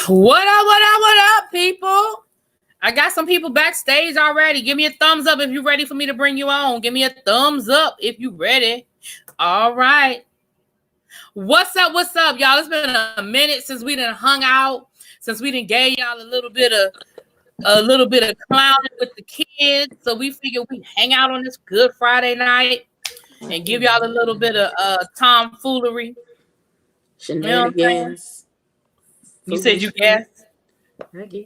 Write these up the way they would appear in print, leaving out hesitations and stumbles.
What up, people? I got some people backstage already. Give me a thumbs up if you're ready for me to bring you on. Give me a thumbs up if you're ready. All right. What's up, y'all? It's been a minute since we done hung out, since we done gave y'all a little bit of clowning with the kids. So we figured we'd hang out on this Good Friday night and give y'all a little bit of tomfoolery. Shenanigans. You said you guessed? I guess.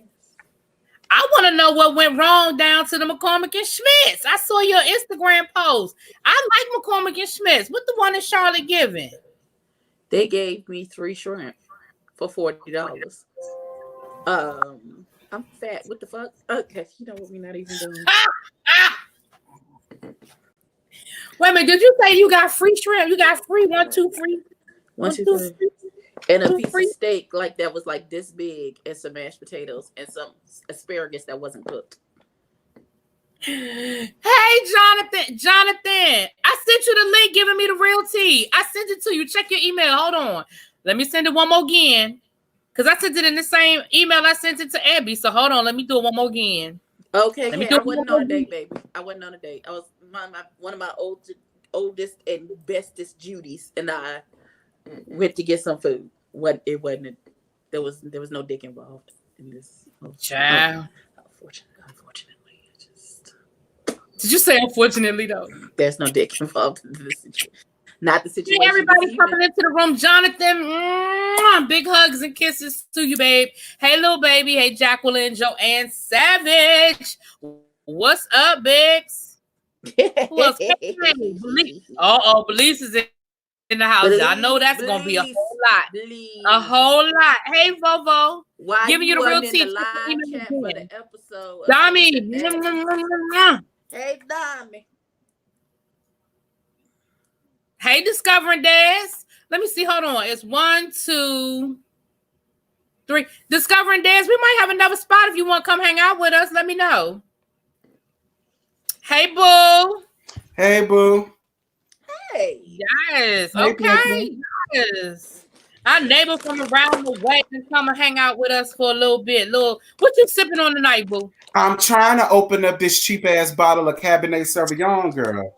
I want to know what went wrong down to the McCormick and Schmitz. I saw your Instagram post. I like McCormick and Schmitz. What the one in Charlotte giving? They gave me 3 shrimp for $40. I'm fat. What the fuck? Okay, you know what? We're not even doing. Wait a minute. Did you say you got free shrimp? You got free 1, 2, free. 1, 2, 3. And a piece of steak like that was like this big, and some mashed potatoes and some asparagus that wasn't cooked. Hey, Jonathan, I sent you the link giving me the real tea. I sent it to you. Check your email. Hold on. Let me send it one more again. Because I sent it in the same email I sent it to Abby. So hold on. Let me do it one more again. Okay, I wasn't on a date, baby. I wasn't on a date. I was one of my oldest and bestest Judies, and I went to get some food. There was no dick involved in this. Child. Unfortunately, did you say unfortunately though? There's no dick involved in this situation. Not the situation. Hey, everybody coming into the room. Jonathan, big hugs and kisses to you, babe. Hey, little baby. Hey, Jacqueline, Joanne Savage. What's up, Bix? Who else? Hey, Belize is in the house. I know that's going to be a whole lot. A whole lot. Hey, Vovo. Why giving you the real tea. Live chat for the episode. Dami. Hey, Dami. Hey, Discovering Des. Let me see. Hold on. It's 1, 2, 3. Discovering Des. We might have another spot if you want to come hang out with us. Let me know. Hey, Boo. Hey, Boo. Hey. Yes. Hey, okay. Yes. Our neighbor from around the way can come and hang out with us for a little bit. What you sipping on tonight, Boo? I'm trying to open up this cheap ass bottle of Cabernet Sauvignon, girl.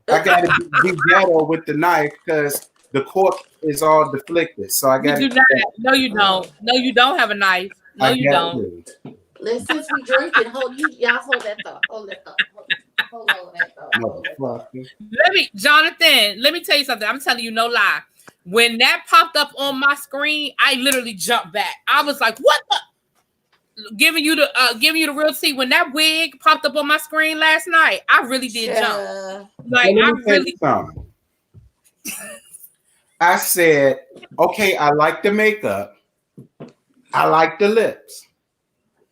I got to be ghetto with the knife because the cork is all deflected. So I got to. No, you don't. No, you don't have a knife. No, you don't. Let's since we drink it, y'all hold that thought. Hold that thought. Hold on that thought. Jonathan, let me tell you something. I'm telling you no lie. When that popped up on my screen, I literally jumped back. I was like, what the? Giving you the real tea. When that wig popped up on my screen last night, I really did jump. Like I really. I said, okay, I like the makeup, I like the lips,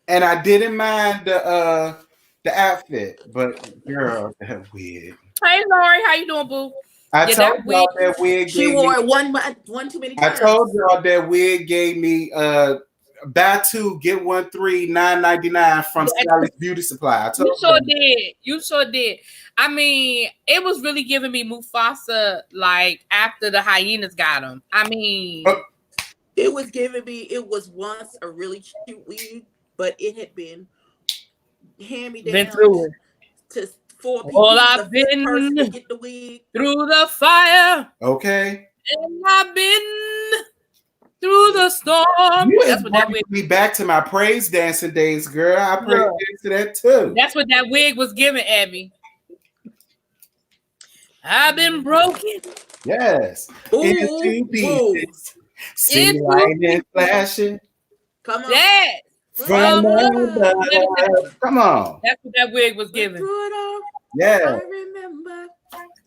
and I didn't mind the outfit, but girl, that wig. Hey, Lori, how you doing, boo? I told y'all that wig. She wore it one too many times. I told y'all that wig gave me buy 2 get 1 free $9.99 from Sally's Beauty Supply. You sure did. I mean, it was really giving me Mufasa like after the hyenas got him. I mean, it was giving me. It was once a really cute wig, but it had been hand-me-down to 4 people. Well, I've been to get the wig through the fire. Okay. And I've been through the storm. That's what that wig. Me back to my praise dancing days, girl. I praise dance to that too. That's what that wig was giving, Abby. I've been broken. Yes. Into pieces. See lightning flashing. Come on. Yes. Come on. That's what that wig was giving. Yeah. I remember.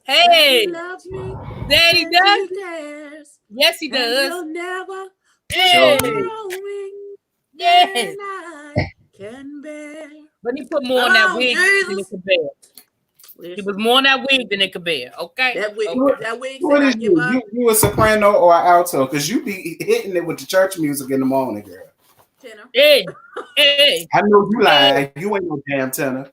Hey. That he does. Yes, he does. You'll never. Hey. Yes. Can bear. But he put more on that wig than it could bear. He was more on that wig than it could bear. Okay. That wig. What is you a soprano or an alto? Because you be hitting it with the church music in the morning, girl. Tenor. Hey. I know you lying. You ain't no damn tenor.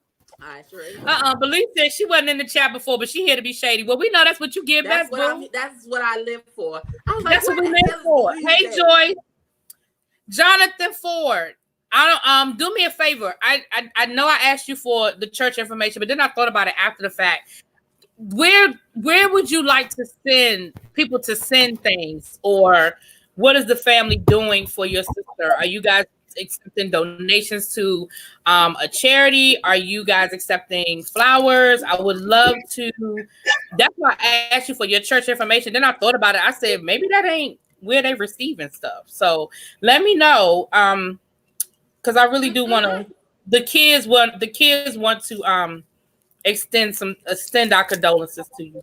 Believe said she wasn't in the chat before, but she here to be shady. Well, we know that's what you give back, boo. That's what I live for. That's what we live for. Hey, Joy. Jonathan Ford. I don't do me a favor. I know I asked you for the church information, but then I thought about it after the fact. Where would you like to send people to send things, or what is the family doing for your sister? Are you guys accepting donations to a charity? Are you guys accepting flowers? I would love to. That's why I asked you for your church information. Then I thought about it. I said maybe that ain't where they receiving stuff. So let me know. Because I really do want to. The kids want to extend our condolences to you.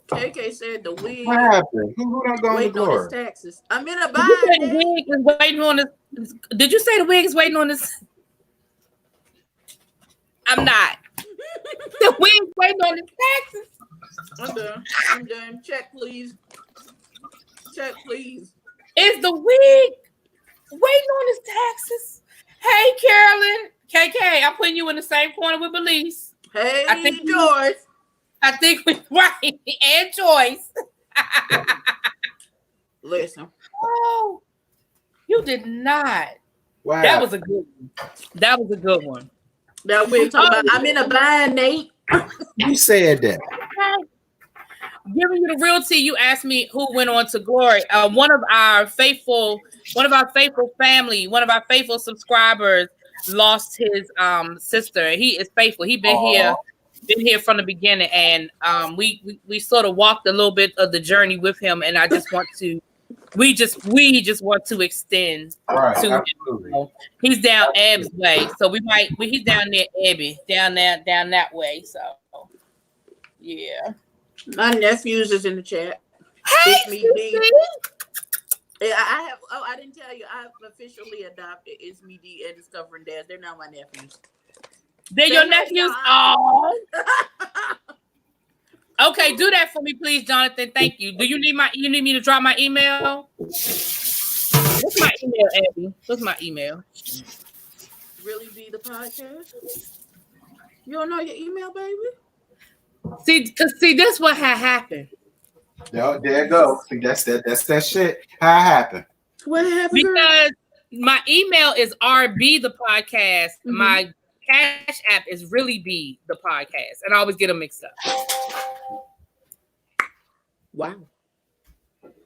KK said the wig. What happened? Who don't go on the Waiting on glory? his taxes. I'm in a Did you say the bind. wig is waiting on this? Did you say the wig is waiting on this? I'm not. The wig is waiting on his taxes. I'm done. Check, please. Check, please. Is the wig waiting on his taxes? Hey, Carolyn. KK, I'm putting you in the same corner with Belize. Hey, I think George. I think we right. And Joyce. Listen. Oh, you did not. Wow. That was a good one. That was a good one. That we're talking about. I'm in a bind, Nate. You said that. Giving you the real tea, you asked me who went on to glory. One of our faithful family, one of our faithful subscribers lost his sister. He is faithful. He been here from the beginning, and we sort of walked a little bit of the journey with him, and I just want to we just want to extend to him. He's down Ebb's way, so he's down near Ebby, down that way. So yeah. My nephews is in the chat. Hey, It's me, D. Yeah, I didn't tell you. I've officially adopted It's Me, D, and Discovering Dads. They're now my nephews. They're your nephews? Oh. Okay, do that for me, please, Jonathan. Thank you. Do you need me to drop my email? What's my email, Abby? What's my email? Really be the podcast? You don't know your email, baby? See, that's what had happened. There you go. See, that's that shit. How it happened? What happened? Because my email is RB the podcast. Mm-hmm. My Cash App is Really Be the podcast, and I always get them mixed up. Wow.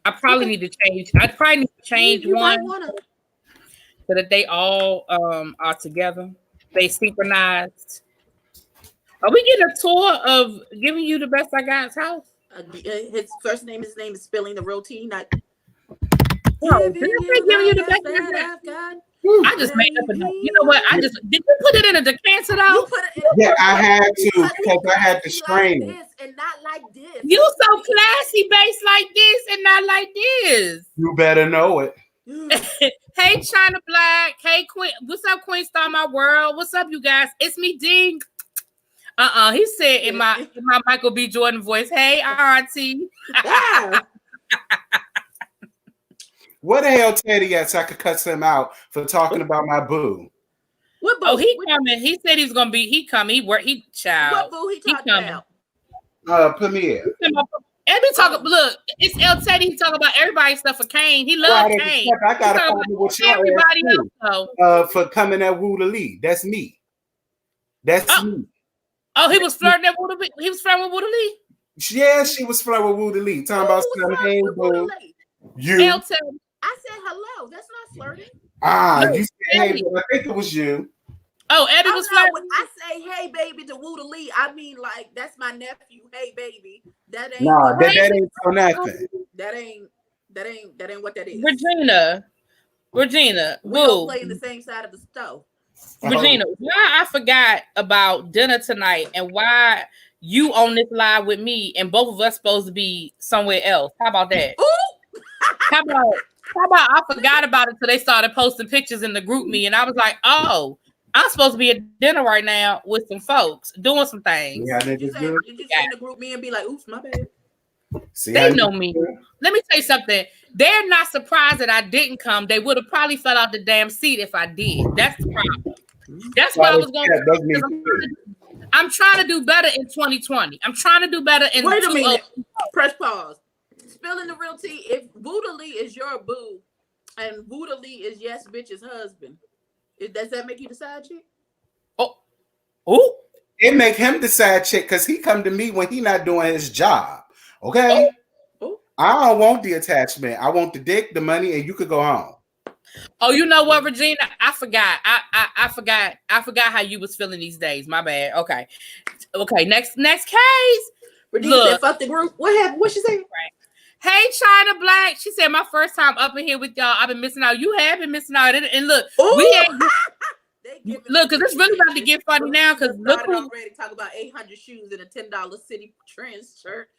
I probably need to change. You might one wanna. so that they all are together. They synchronized. Are we getting a tour of Giving You the Best I Got's house? His first name, his name is Spilling the Routine. No, did I say Giving You the Best I Got? I just made up a name. You know what? Did you put it in a decanter though? You put it in. Yeah, I had to because I had to strain it. Like and not like this. You so classy, based like this and not like this. You better know it. Hey, China Black. Hey, Queen. What's up, Queen Star My World? What's up, you guys? It's me, Ding. He said in my Michael B. Jordan voice, hey, auntie. Yeah. Where the hell Teddy at so I could cuss him out for talking about my boo? What boo? Oh, he coming. He said he's gonna be. He coming. He child. What boo he talking about? Premier. Every talk. Look, it's El Teddy. He talk about everybody's stuff for Kane. He loves Kane. I got a problem with everybody else. For coming at Woo to Lee. That's me. That's me. Oh, he was flirting at Woo to Lee. He was flirting with Woo to Lee. Yeah, she was flirting with Woo to Lee. Talking about some hey boo. You. El Teddy. I said hello. That's not flirting. You said hey, I think it was you. Oh, Eddie was flirting. When I say hey baby to Woo to Lee, I mean like that's my nephew. Hey baby. That ain't that ain't for nothing. That ain't what that is. Regina, we Woo. don't play in the same side of the stove. Regina, why I forgot about dinner tonight and why you on this live with me and both of us supposed to be somewhere else. How about that? Ooh! How about I forgot about it till they started posting pictures in the group me and I was like, oh, I'm supposed to be at dinner right now with some folks doing some things. Yeah, Did you say in the group me and be like, oops, my bad? They know me. Let me tell you something. They're not surprised that I didn't come. They would have probably fell out the damn seat if I did. That's the problem. That's what I was going to do. I'm trying to do better in 2020. I'm trying to do better in Wait a minute. Press pause. Spilling the real tea. If Woo to Lee is your boo, And Buddha Lee is Yes Bitch's husband. Does that make you the side chick? Oh, It make him the side chick because he come to me when he not doing his job. Okay. Oh. I don't want the attachment. I want the dick, the money, and you could go home. oh, you know what, Regina? I forgot. I forgot. I forgot how you was feeling these days. My bad. Okay. Next case. Regina Look. said, fuck the group. What happened? What she say? Hey, China Black. She said, my first time up in here with y'all. I've been missing out. You have been missing out. And look, Ooh. we ain't. Look, because it's really about to get funny now. Because look who. Already talk about 800 shoes and a $10 City Trends shirt.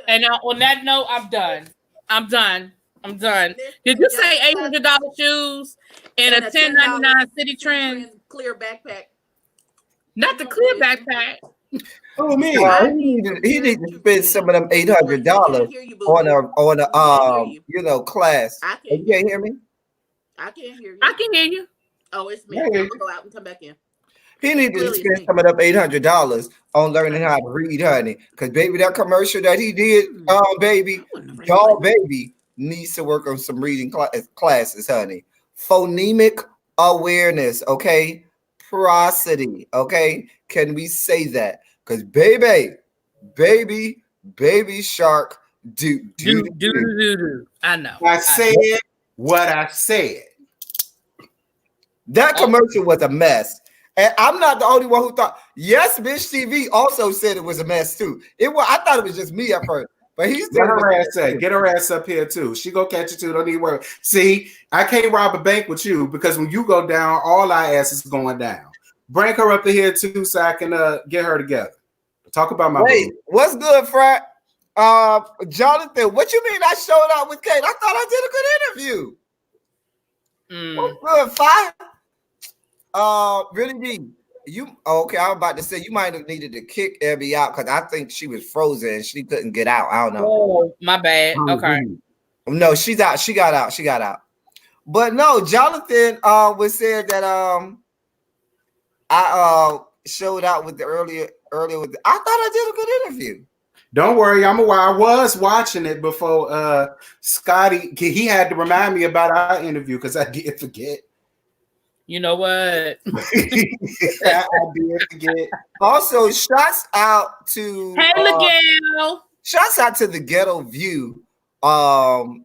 And on that note, I'm done. Did you say $800 shoes and a $10.99 City Trends clear backpack? Not the clear backpack. Oh me. He need to spend some of them $800 on a class. You can't hear me? I can't hear you. I can hear you. Oh, it's me. I'm gonna go out and come back in. He needs to spend some of them $800 on learning how to read, honey. Because baby, that commercial that he did, baby, y'all baby needs to work on some reading classes, honey. Phonemic awareness, okay? Prosody, okay? Can we say that? Because baby shark do. I know. I said what I said. That commercial was a mess. And I'm not the only one who thought. Yes, Bitch TV also said it was a mess too. I thought it was just me at first. But he's Get her ass up here too. She go catch you too. Don't need to worry. See, I can't rob a bank with you because when you go down, all our ass is going down. Bring her up to here too, so I can get her together. Talk about my. Wait, what's good, Frat? Jonathan, what you mean I showed up with Kate? I thought I did a good interview. What's good, Fire? Really deep. Okay? I'm about to say you might have needed to kick Abby out because I think she was frozen and she couldn't get out. I don't know. Oh, my bad. Okay. No, she's out. She got out. But no, Jonathan was said that I showed out with the earlier with. I thought I did a good interview. Don't worry, I was watching it before Scotty. He had to remind me about our interview because I did forget. You know what? I did forget. Also, shouts out to Miguel. Shouts out to the Ghetto View, and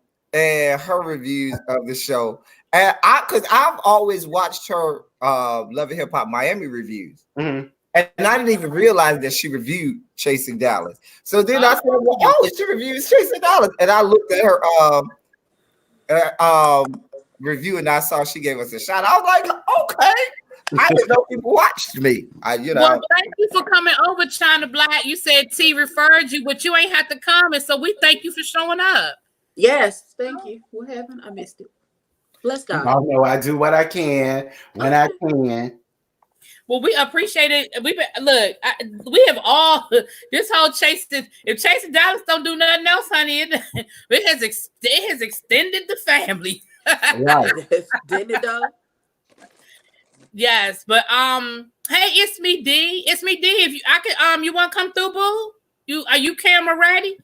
her reviews of the show. And because I've always watched her Love and Hip Hop Miami reviews, and I didn't even realize that she reviewed Chasing Dallas. So then I said, "Well, she reviews Chasing Dallas," and I looked at her review and I saw she gave us a shout. I was like, "Okay." I didn't know people watched me. Well, thank you for coming over, China Black. You said T referred you, but you ain't have to come, and so we thank you for showing up. Yes, thank you. What happened? I missed it. Let's go. I know I do what I can when I can. Well, we appreciate it. We have all this whole Chasing. If Chasing Dallas don't do nothing else, honey, it has extended the family. Right. Didn't it though? Yes, but hey, it's me D. It's me D. If you want to come through, boo? Are you camera ready?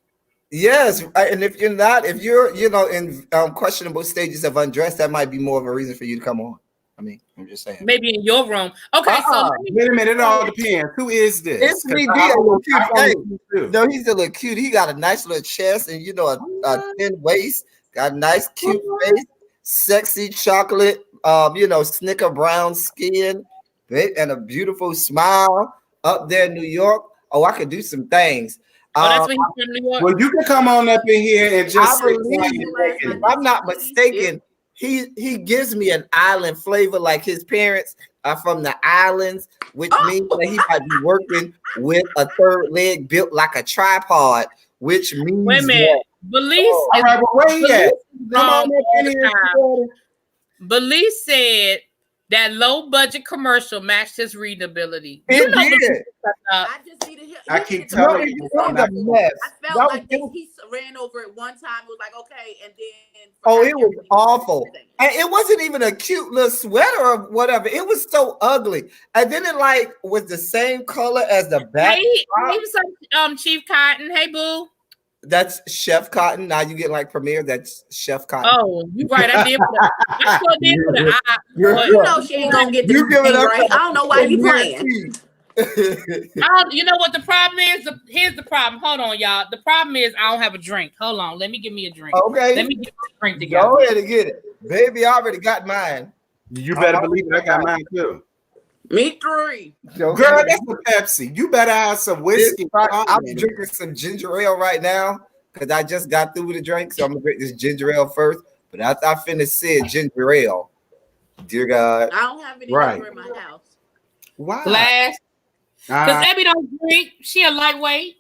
Yes, and if you're not, if you're in questionable stages of undress, that might be more of a reason for you to come on. I mean, I'm just saying. Maybe in your room. Okay, so wait a minute. It all depends. Who is this? It's me. No, he's a little cute. He got a nice little chest and a thin waist. Got a nice cute face, sexy chocolate, snicker brown skin, and a beautiful smile up there in New York. Oh, I could do some things. That's when he's from New York. Well, you can come on up in here and just. If I'm not mistaken, he gives me an island flavor, like his parents are from the islands, which means that he might be working with a third leg built like a tripod, which means. Wait a minute, Belize said that low budget commercial matched his reading ability. It did. I just need to hear. I keep telling you, I felt like he ran over it one time. It was like okay, and then it was awful, and it wasn't even a cute little sweater or whatever. It was so ugly, and then it was the same color as the back. Hey, Chief Cotton. Hey, boo. That's Chef Cotton. Now you get like Premier. That's Chef Cotton. Oh, you right. I did. I still did put an eye. You know she ain't gonna get the You give it thing up. right. I don't know why you playing. You know what the problem is? Here's the problem. Hold on, y'all. The problem is I don't have a drink. Hold on. Let me give me a drink. Okay. Let me get my drink together. Go ahead and get it. Baby, I already got mine. You better believe it. I got mine too. Me three. Girl, that's a Pepsi. You better have some whiskey. I'm drinking some ginger ale right now because I just got through with the drink. So I'm going to drink this ginger ale first. But after I finish saying ginger ale, dear God. I don't have any Right. liquor in my house. Why? Glass. Because Abby don't drink. She a lightweight.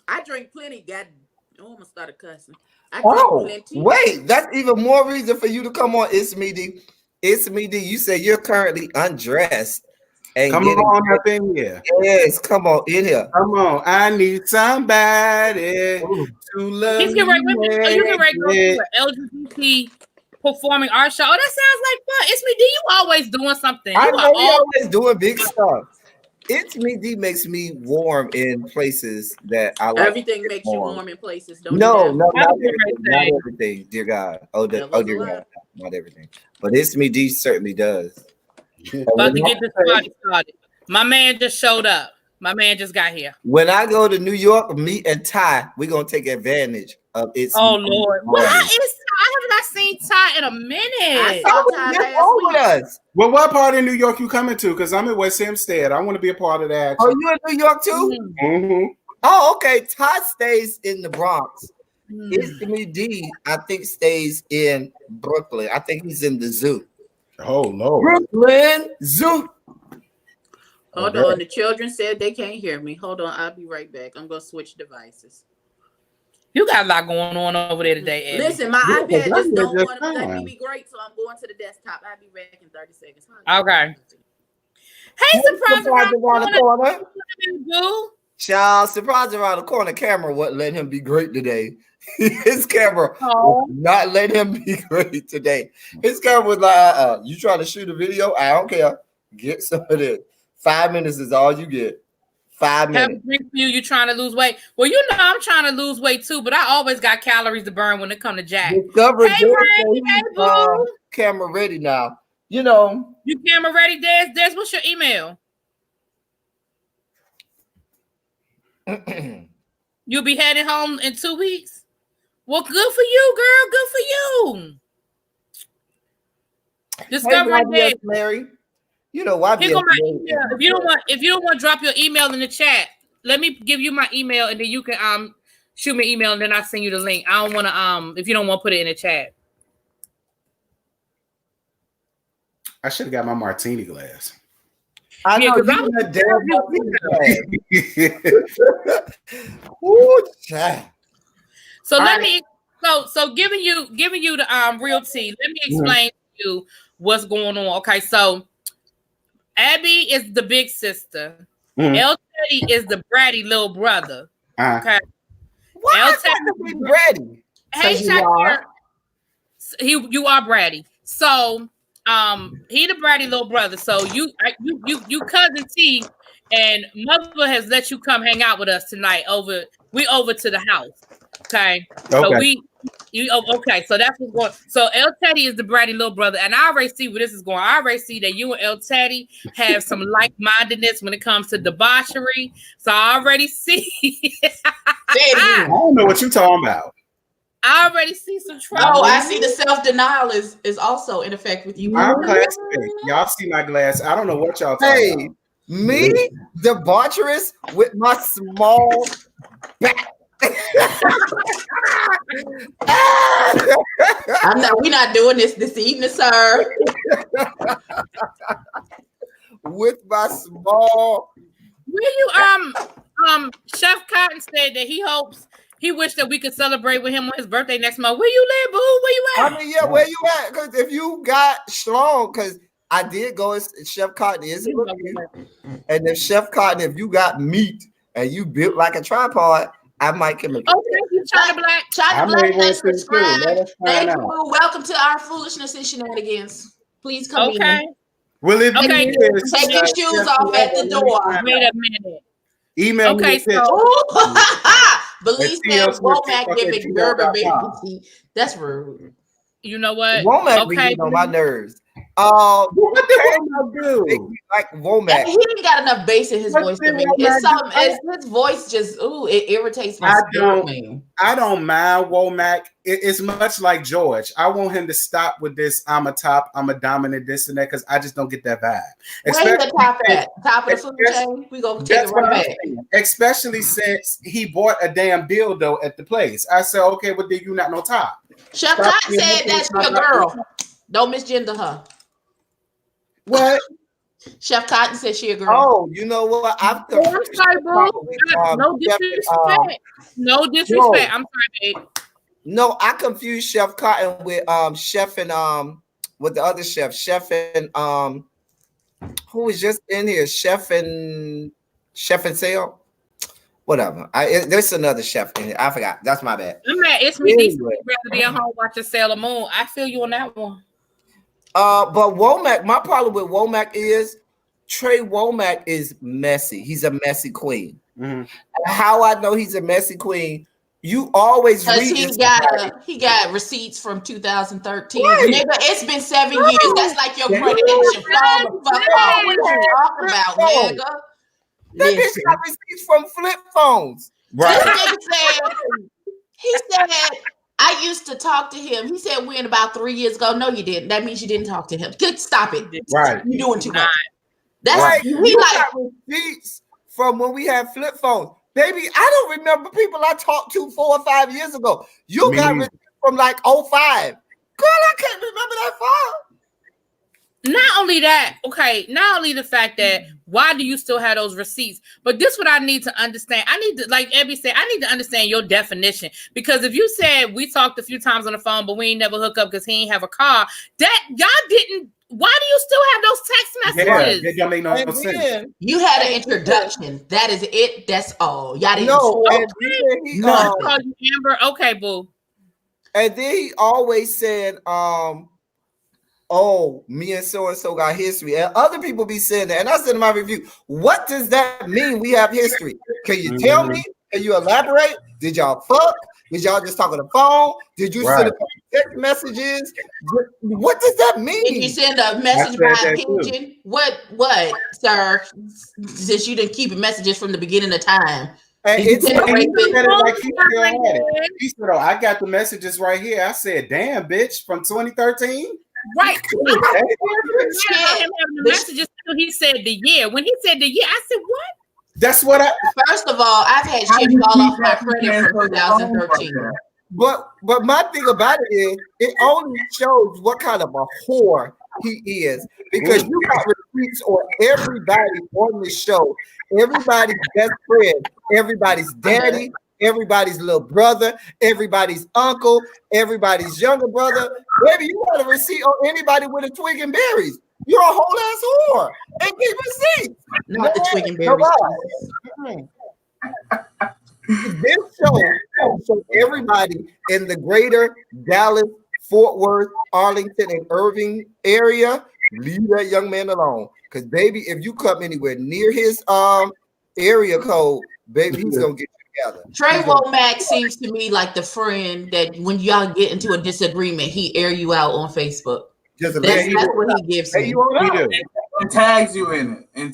I drink plenty. God, oh, I'm gonna start cussing. I drink plenty. Wait, that's even more reason for you to come on. It's me, D. It's me, D. You say you're currently undressed. And come on up in here. Yes, come on in here. Come on. I need somebody to love He's getting right with me. Oh, you can right go to an LGBT performing art show. Oh, that sounds like fun. It's me, D. You always doing something. I You know are you always doing big stuff. It's me, D makes me warm in places that I like. Everything makes you warm in places. Don't No, you no, not That's everything. what I Not say. everything, dear God. Oh, That oh was dear a God. lot. Not everything. But it's me, D certainly does. about to get this party started. My man just showed up. My man just got here. When I go to New York, me and Ty, we're gonna take advantage of it. Oh Lord. Well, I have not seen Ty in a minute. I saw Ty last week. us. Well, what part of New York you coming to? Because I'm in West Hempstead. I want to be a part of that. Oh, you in New York too? Mm-hmm. Oh, okay. Ty stays in the Bronx. Mm. It's me, D, I think stays in Brooklyn. I think he's in the zoo. Oh Lord. Brooklyn Zoo. Hold on. The children said they can't hear me. Hold on. I'll be right back. I'm gonna switch devices. You got a lot going on over there today, Eddie. Listen, my Yeah, iPad that's just don't just want to let fine. me be great, so I'm going to the desktop. I'll be back in 30 seconds. Okay. Hey, surprise around the corner. Boo. Child, surprise around the corner. Camera wouldn't let him be great today. His camera Oh. would not let him be great today. His camera was like, you trying to shoot a video? I don't care. Get some of this. 5 minutes is all you get. 5 Have a minutes. drink for you. You trying to lose weight? Well, you know I'm trying to lose weight too, but I always got calories to burn when it come to Jack. Discover Hey, Randy. Hey, boo. camera ready now. You know, You camera ready, Des? Des, what's your email? You'll be heading home in 2 weeks. Well, good for you, girl. Good for you. Discover hey, Des. Mary. You know why? Here go my email. If you don't want to drop your email in the chat, let me give you my email and then you can shoot me an email and then I'll send you the link. I don't want to if you don't want to put it in the chat. I should have got my martini glass. I Yeah, know 'cause you I'm- a damn Ooh, child. So let All me so giving you the real tea. Let me explain to you what's going on. Okay, so Abby is the big sister. Mhm. El Teddy is the bratty little brother. Okay. Why El is that Teddy- to be ready? Hey, So you Shakira. You are bratty. So he the bratty little brother. So you cousin T and mother has let you come hang out with us tonight over to the house. Okay. So okay, so that's what's going. So El Teddy is the bratty little brother, and I already see where this is going. I already see that you and El Teddy have some like-mindedness when it comes to debauchery. So I already see. I don't know what you're talking about. I already see some trouble. Oh, I see the self-denial is also in effect with you. I'm classic. Y'all see my glass. I don't know what y'all talking Hey, about. me, debaucherous with my small back. We're not doing this evening, sir. With my small. Will you Chef Cotton said that he wished that we could celebrate with him on his birthday next month. Where you live, boo? Where you at? I mean, yeah, where you at? Because if you got strong, because I did go as Chef Cotton is a review. And if Chef Cotton, if you got meat and you built like a tripod, I might come. Oh, thank you, China Black. China Black, let's Let subscribe. us find Thank out. you. Welcome to our foolishness and shenanigans. Please come Okay. in. Well, if Okay. you is, Take your shoes off at the door. Wait a minute. Email Okay, me. so Belize said Womack giving Gerber baby. That's rude. You know what? Womack be getting on my nerves. What did Womack do? Like Womack. He ain't got enough bass in his voice to me. It's something. His voice just it irritates my spirit, man. I don't mind Womack. It's much like George. I want him to stop with this. I'm a top. I'm a dominant. This and that because I just don't get that vibe. Where's the top at? Top of the food chain. We gonna take it right back. Especially since he bought a damn dildo at the place. I said, okay, well then you not no top. Chef Cotton said that's your girl. Don't misgender her. What? Chef Cotton said she a girl. Oh, you know what? I'm sorry, bro. No disrespect. No disrespect. I'm sorry, babe. No, I confused Chef Cotton with Chef and with the other chef. Chef and who was just in here? Chef and Sale. Whatever. There's another chef in here. I forgot. That's my bad. It's me. Anyway. Rather be at home watching Sailor Moon. I feel you on that one. But Womack, my problem with Womack is Trey Womack is messy. He's a messy queen. Mm-hmm. How I know he's a messy queen? You always read. He got receipts from 2013. Right. Nigga, it's been 7 years. That's like your credential. Fuck off. What you talking about, nigga? That bitch got receipts from flip phones. Right. He said, I used to talk to him. He said, when about 3 years ago. No, you didn't. That means you didn't talk to him. Good, stop it. Right. You're doing too much. That's right. You got receipts from when we had flip phones. Baby, I don't remember people I talked to 4 or 5 years ago. You got receipts from like 05. Girl, I can't remember that far. Not only that, okay, not only the fact that why do you still have those receipts, but this what I need to understand. I need to, like Abby said, I need to understand your definition. Because if you said we talked a few times on the phone, but we ain't never hook up because he ain't have a car, that y'all didn't. Why do you still have those text messages? Yeah, that make no sense. You had an introduction. That is it. That's all. Y'all didn't. No, call you Amber. Okay, boo. And then he always said, oh, me and so got history. And other people be saying that. And I said in my review, what does that mean we have history? Can you tell me? Can you elaborate? Did y'all fuck? Did y'all just talk on the phone? Did you send text messages? What does that mean? Did you send a message by pigeon? What, sir? Since you didn't keep messages from the beginning of time. And he said he said, oh, I got the messages right here. I said, damn, bitch, from 2013? Right. Messages he said the year. When he said the year, I said, what? That's what First of all, I've had shit fall off my credit from 2013. But my thing about it is, it only shows what kind of a whore he is, because you got receipts on everybody on the show, everybody's best friend, everybody's daddy, everybody's little brother, everybody's uncle, everybody's younger brother. Baby, you got a receipt on anybody with a twig and berries. You're a whole ass whore. And keep receipts. Not the twig and berries. This show everybody in the greater Dallas, Fort Worth, Arlington, and Irving area, leave that young man alone. Because baby, if you come anywhere near his area code, baby, he's gonna get you together. Trey Womack seems to me like the friend that when y'all get into a disagreement, he air you out on Facebook. That's what he gives me. And tags you in it.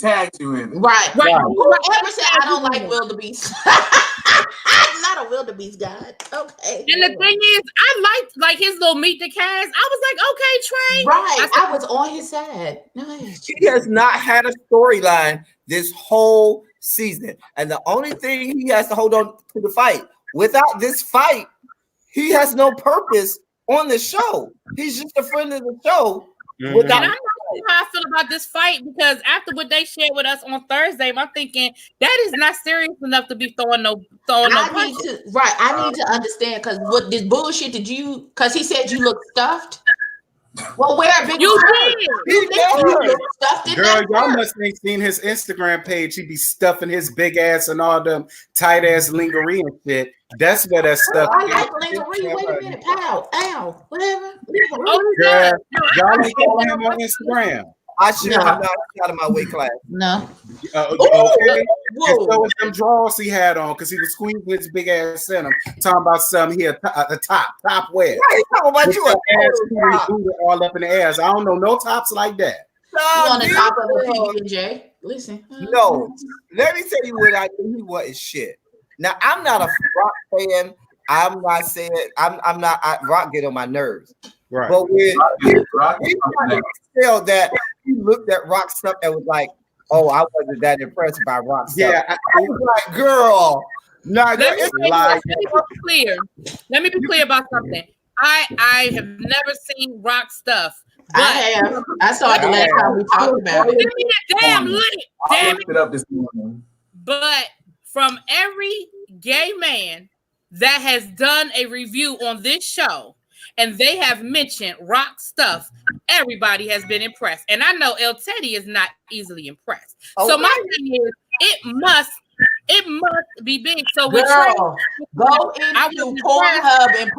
Right. Whoever said I don't like wildebeest. I'm not a wildebeest god. Okay. And the thing is, I like his little meet the cast. I was like, okay, Trey. Right. I was on his side. Nice. He has not had a storyline this whole season. And the only thing he has to hold on to the fight. Without this fight, he has no purpose on the show. He's just a friend of the show. Mm-hmm. And I'm not sure how I feel about this fight, because after what they shared with us on Thursday, I'm thinking that is not serious enough to be throwing no punches. I need to understand, because what this bullshit did you? Because he said you look stuffed. Well, wear a big. You did. You look stuffed in Girl, that y'all shirt. must have seen his Instagram page. He be stuffing his big ass and all them tight ass lingerie and shit. That's where that stuff. I like lingerie. Wait a minute, pal. Ow, whatever. Girl, y'all ain't following him on Instagram. I should have not out of my weight class. No. Okay. Whoa. And so was them drawers he had on because he was squeezing his big ass in them. Talking about something here at the top wear. Right, talking about you Ass all up in the ass. I don't know no tops like that. You on the top of the PB&J? Listen. No, let me tell you what I knew he wasn't shit. Now I'm not a rock fan. I'm not saying I'm not. Rock get on my nerves. Right. But when Rock he tried to tell that he looked at Rock stuff and was like, "Oh, I wasn't that impressed by Rock stuff." Yeah, I was like, "Girl, nah, Let me it's be clear. Let me be clear about something. I have never seen Rock stuff. I have. I saw it the last time we talked about Give it. me the damn link. I Damn looked it. it up this morning. But from every gay man that has done a review on this show, and they have mentioned Rock stuff, everybody has been impressed. And I know El Teddy is not easily impressed. So my thing is, it must be big. So when Girl, go into was Pornhub and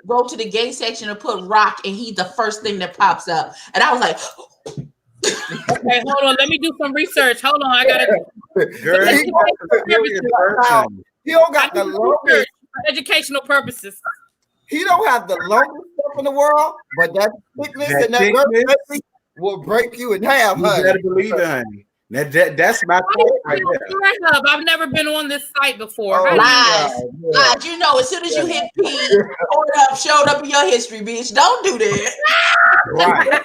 go to the gay section and put Rock, and he's the first thing that pops up. And I was like, okay, hold on, let me do some research. Hold on, I gotta Girl, he don't got the longest. for educational purposes. He don't have the longest stuff in the world, but that thickness That and that thickness. girth will break you in half, you honey. better believe it, honey. That's my point right there. I've never been on this site before. Oh, How do you- lies. Lies. You know, as soon as you hit P, Pornhub showed up in your history, bitch. Don't do that. Right.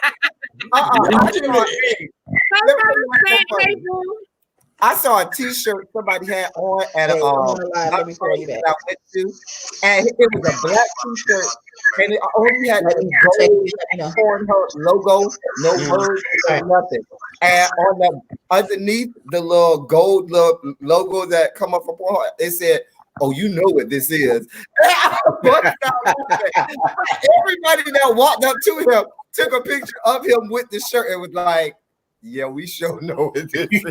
I saw a T-shirt somebody had on at a Let me tell you that I went to, and it was a black T-shirt, and it only had the gold Pornhub logo, no words, no nothing. And on the underneath the little gold logo that come up from Pornhub, it said, "Oh, you know what this is." Everybody that walked up to him took a picture of him with the shirt and was like, "Yeah, we sure know what this is."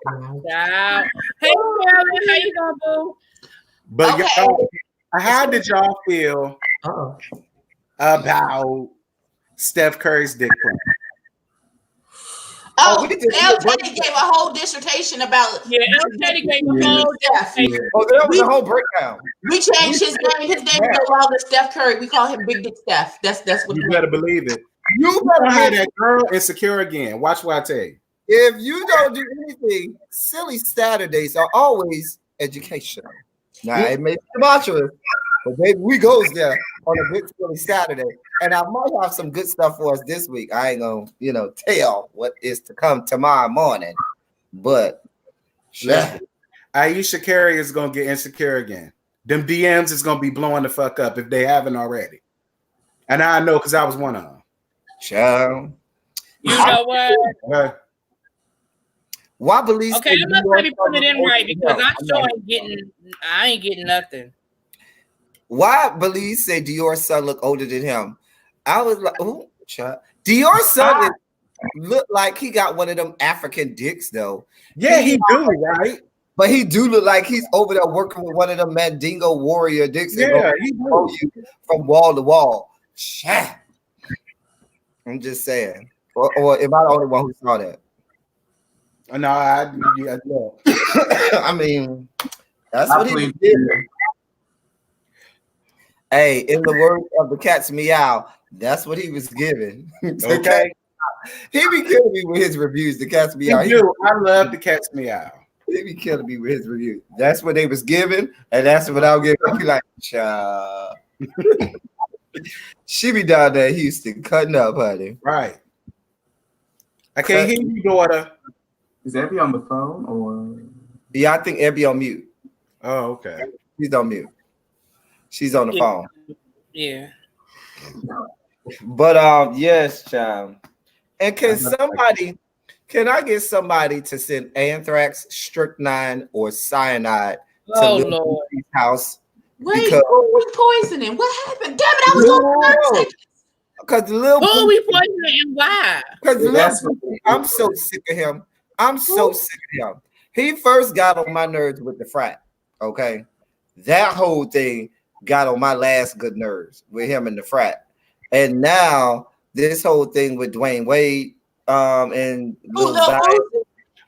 Wow. Hey, Carolyn, how you doing, boo? But Okay. y'all, how did y'all feel Uh-oh. about Steph Curry's dick print? Oh, we just El did Teddy gave a whole dissertation about. Yeah, El Teddy gave a whole Steph. Oh, there was a whole breakdown. We changed his name. His name is no longer Steph Curry. We call him Big Dick Steph. That's what. You better believe it. You You better gonna have have that girl insecure again. Watch what I tell you. If you don't do anything, silly Saturdays are always educational. Now it may be tumultuous, but baby, we goes there on a good silly Saturday. And I might have some good stuff for us this week. I ain't gonna, tell what is to come tomorrow morning. But Aisha Curry is gonna get insecure again. Them DMs is gonna be blowing the fuck up if they haven't already. And I know because I was one of them. child, You know what? why believe? Okay, I must be putting it in right because I ain't getting nothing. Why Belize said Dior's son look older than him? I was like, oh, child. Dior's son look like he got one of them African dicks though. Yeah, he do, right? But he do look like he's over there working with one of them Mandingo warrior dicks. Yeah, he throw do. you from wall to wall. Child. I'm just saying. Or am I the only one who saw that? No, yeah. I mean, that's I what he believe did. Hey, in the words of the cat's meow, that's what he was giving. Okay. He be killing me with his reviews. The cat's meow. I do. I love the cat's meow. He be killing me with his reviews. That's what they was giving, and that's what I'll give. I'll be like, child. She be down there in Houston cutting up, honey. Right. I can't hear you, daughter. Is Abby on the phone or? Yeah, I think Abby on mute. Oh, okay. She's on mute. She's on the phone. Yeah. But yes, child. And can I get somebody to send anthrax, strychnine, or cyanide Oh, to Lil Lord. Boosy's house? Wait, Because- who was poisoning? What happened? Damn it, I was on 30 seconds. Because Lil Who we Boosie, poisoning and why? That's I'm so sick of him. I'm so sick of him. He first got on my nerves with the frat. Okay, that whole thing got on my last good nerves with him and the frat, and now this whole thing with Dwayne Wade And Who Lil Lil Bang. Boosie?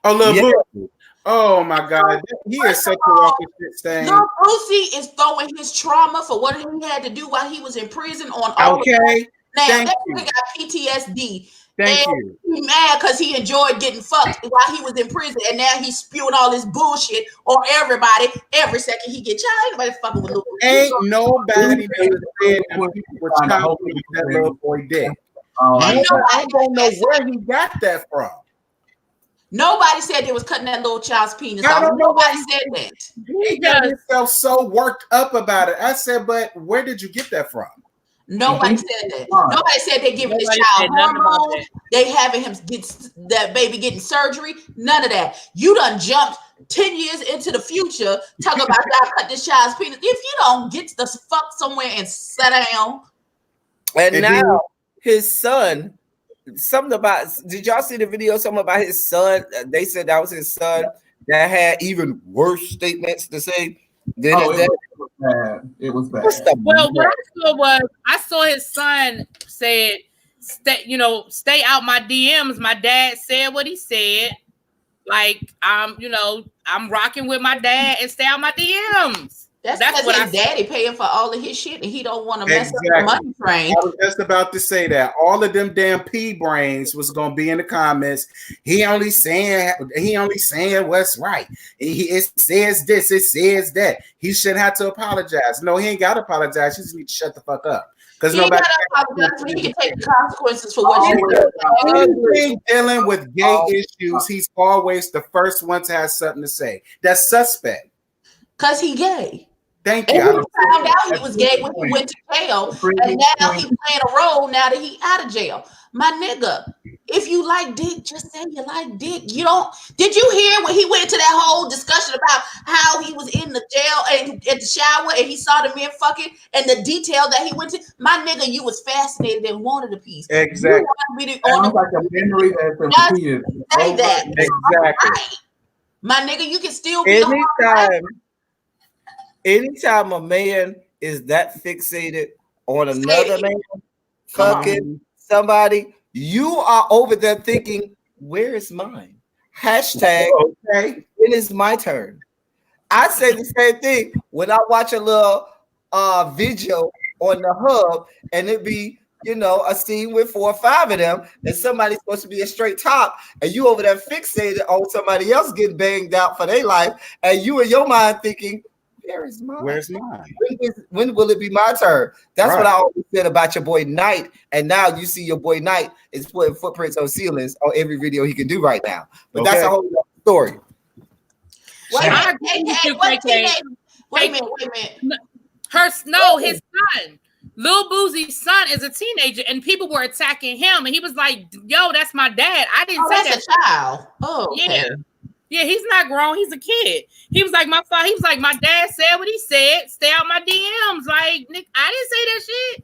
Oh, Lil Yeah. Boosie. Oh my God, he is such a walking shit stain. Lil Boosie is throwing his trauma for what he had to do while he was in prison on all. Okay, Now thank that you. nigga got PTSD. Thank and you. He mad because he enjoyed getting fucked while he was in prison, and now he's spewing all this bullshit on everybody. Every second he get child, ain't nobody fucking with Lil Boosie. Ain't nobody never said that people were Trying to chopping hope that little boy dick. Ain't I don't know where he got that from. Nobody said they was cutting that little child's penis I off. don't know Nobody why said that. He got himself so worked up about it. I said, but where did you get that from? Nobody said that. Nobody said they giving this Nobody child said nothing about hormones. They having him get that baby getting surgery. None of that. You done jumped 10 years into the future talking about y'all cut this child's penis. If you don't get the fuck somewhere and sit down. And And now his son, something about, did y'all see the video? Something about his son. They said that was his son that had even worse statements to say than his dad. Was bad. It was bad. What's the Well, what I saw his son said, stay out my DMs. My dad said what he said. Like, I'm rocking with my dad and stay out my DMs. That's what because I his daddy paying for all of his shit and he don't want to mess up the Exactly. money train. I was just about to say that all of them damn pea brains was gonna be in the comments. He only saying what's right. It says this, it says that. He shouldn't have to apologize. No, he ain't got to apologize. He just need to shut the fuck up. Because He nobody gotta apologize, so he can take the consequences for what you did. Anything dealing with gay issues, he's always the first one to have something to say. That's suspect. Because he gay. Thank And you. he found out he was gay when he went to jail, and now he playing a role now that he out of jail. My nigga, if you like dick, just say you like dick. You don't. Did you hear when he went to that whole discussion about how he was in the jail and at the shower and he saw the men fucking and the detail that he went to? My nigga, you was fascinated and wanted a piece. Exactly. You wanted me to Sounds like a memory that's been Just repeated. say that. Exactly. Right. My nigga, you can still be the anytime a man is that fixated on another man fucking somebody, you are over there thinking, where is mine? Hashtag, Okay. it is my turn. I say the same thing when I watch a little video on the hub and it be, a scene with 4 or 5 of them and somebody's supposed to be a straight top and you over there fixated on somebody else getting banged out for their life and you in your mind thinking, where's mine? Where's mine? When will it be my turn? That's what I always said about your boy Knight. And now you see your boy Knight is putting footprints on ceilings on every video he can do right now. But that's a whole other story. Wait a minute. His son, Lil Boosie's son, is a teenager, and people were attacking him, and he was like, "Yo, that's my dad. I didn't say that's that." A child. Oh, okay. Yeah, he's not grown. He's a kid. He was like, my father. He was like, my dad said what he said. Stay out my DMs. Like, Nick, I didn't say that shit.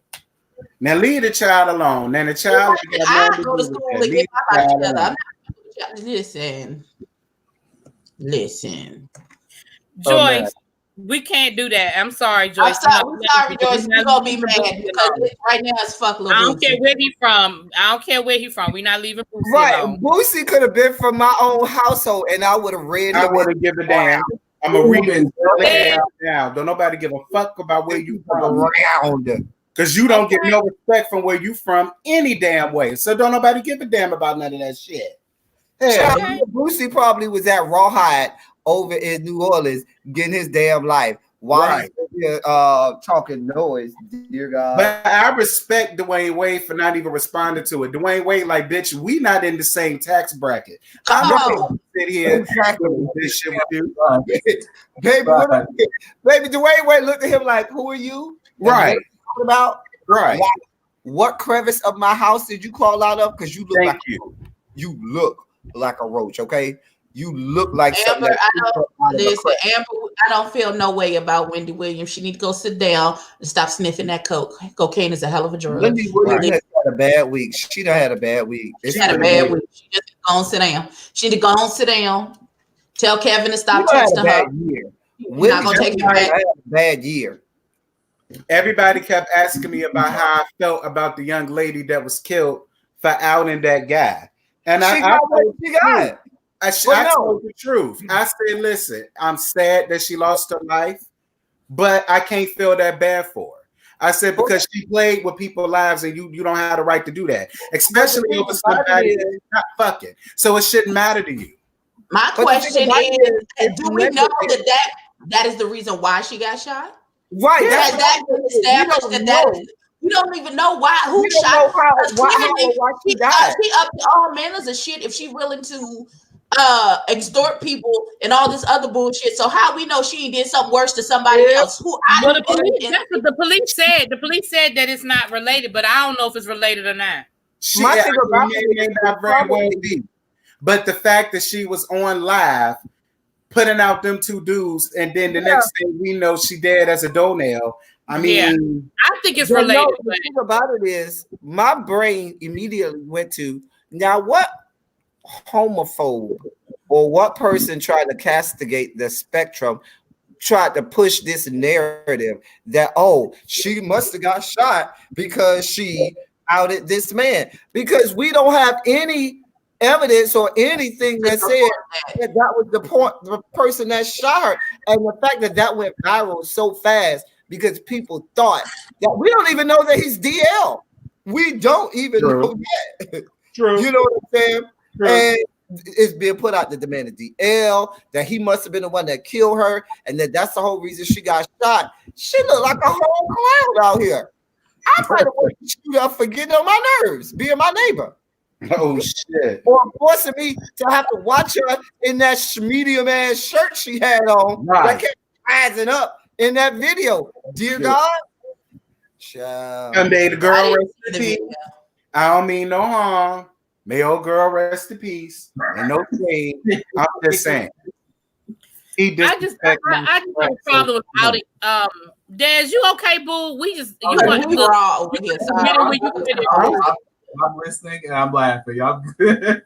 Now leave the child alone. Then the child. I go to school and get my life together. Listen. Joyce, we can't do that. I'm sorry, Joyce. I'm sorry, Joyce. We're gonna be mad because right now it's fuck Lil I don't Boosie. care where he from. We're not leaving Boosie Right. alone. Boosie could have been from my own household and I would have read I him. wouldn't give a damn. I'm a reading now. Don't nobody give a fuck about where you from. Because you don't get no respect from where you from any damn way. So don't nobody give a damn about none of that shit. Hey, Boosie probably was at Rawhide over in New Orleans getting his damn life while he's talking noise, dear God. But I respect Dwayne Wade for not even responding to it. Dwayne Wade, like, bitch, we not in the same tax bracket. I'm not gonna sit here and this shit with you. Baby, Dwayne Wade looked at him like, who are you? Right. About right. What crevice of my house did you crawl out of? Because you look Thank like you. You look like a roach, okay? You look like Amber, something. Amber, I don't feel no way about Wendy Williams. She need to go sit down and stop sniffing that coke. Cocaine is a hell of a drug. Wendy Williams has had a bad week. She done had a bad week. She had a bad week. She just go and sit down. She need to go and sit down. Tell Kevin to stop texting her. We're not gonna take it back. A bad year. Everybody kept asking me about how I felt about the young lady that was killed for outing that guy. And She got what she got. I told the truth. I said, listen, I'm sad that she lost her life, but I can't feel that bad for her. I said, because she played with people's lives and you don't have the right to do that, especially over somebody that's not fucking. So it shouldn't matter to you. My question is, do we know that is the reason why she got shot? Right. Has that been established that we don't even know who shot her. Why she died. She up to all manners of shit if she willing to extort people and all this other bullshit. So how we know she did something worse to somebody else? That's what the police said. The police said that it's not related, but I don't know if it's related or not. My thing about it not very well be. But the fact that she was on live putting out them two dudes, and then the next thing we know she dead as a doornail. I mean, I think it's related. The thing about it is my brain immediately went to now what homophobe or what person tried to castigate the spectrum tried to push this narrative that she must have got shot because she outed this man, because we don't have any evidence or anything that said that was the person that shot her, and the fact that went viral so fast because people thought that we don't even know that he's DL. We don't even know that. True. You know what I'm saying? True. And it's being put out that the man is DL, that he must have been the one that killed her, and that's the whole reason she got shot. She looked like a whole clown out here. I probably would shoot up for getting on my nerves, being my neighbor. Oh shit! Or forcing me to have to watch her in that medium ass shirt she had on that kept rising up in that video. Dear God, and may the girl rest in peace. I don't mean no harm. May old girl rest in peace. And no shame. I'm just saying. I just have a problem with outing. Des, you okay, boo? We just we're all over here. I'm listening and I'm laughing. Y'all good?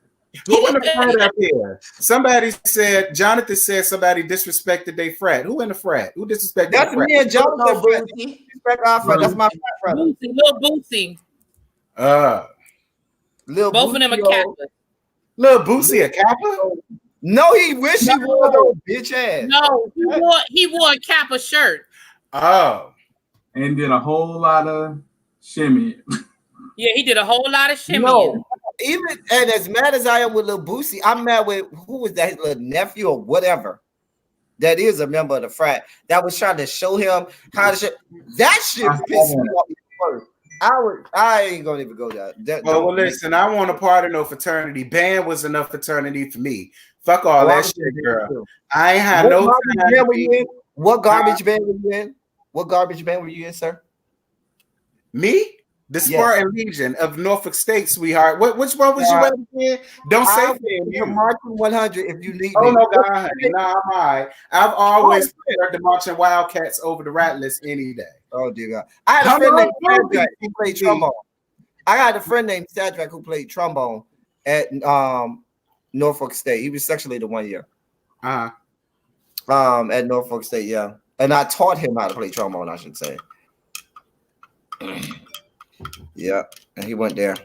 Who in the frat up here? Somebody said, Jonathan said somebody disrespected their frat. Who in the frat? Who disrespected That's the frat? me and Jonathan. Disrespect our frat. That's my frat brother. Lil Boosie. Both of them are Kappa. Lil Boosie a Kappa? No, he wish he wore those bitch ass. No, he wore a Kappa shirt. Oh. And did a whole lot of shimmy. Yeah, he did a whole lot of shimmy. No, and as mad as I am with Lil Boosie, I'm mad with who was that, his little nephew or whatever. That is a member of the frat that was trying to show him how to shit. That shit pissed me off first. I ain't gonna even go there. Well, listen, I want a part of no fraternity. Band was enough fraternity for me. Fuck all that shit, girl. I ain't had no time. What garbage band were you in? What garbage band were you in, sir? Me? The Spartan Legion of Norfolk State, sweetheart. Which one was you in again? Don't say you're Marching 100 if you need me. No, God, honey. Nah, I'm all right. I've always preferred the Marching Wildcats over the Rattlers any day. Oh, dear God. I had a friend named Shadrack who played trombone. I had a friend named Shadrack who played trombone at Norfolk State. He was sexually the 1 year. At Norfolk State, yeah. And I taught him how to play trombone, I should say. Yeah, and he went there.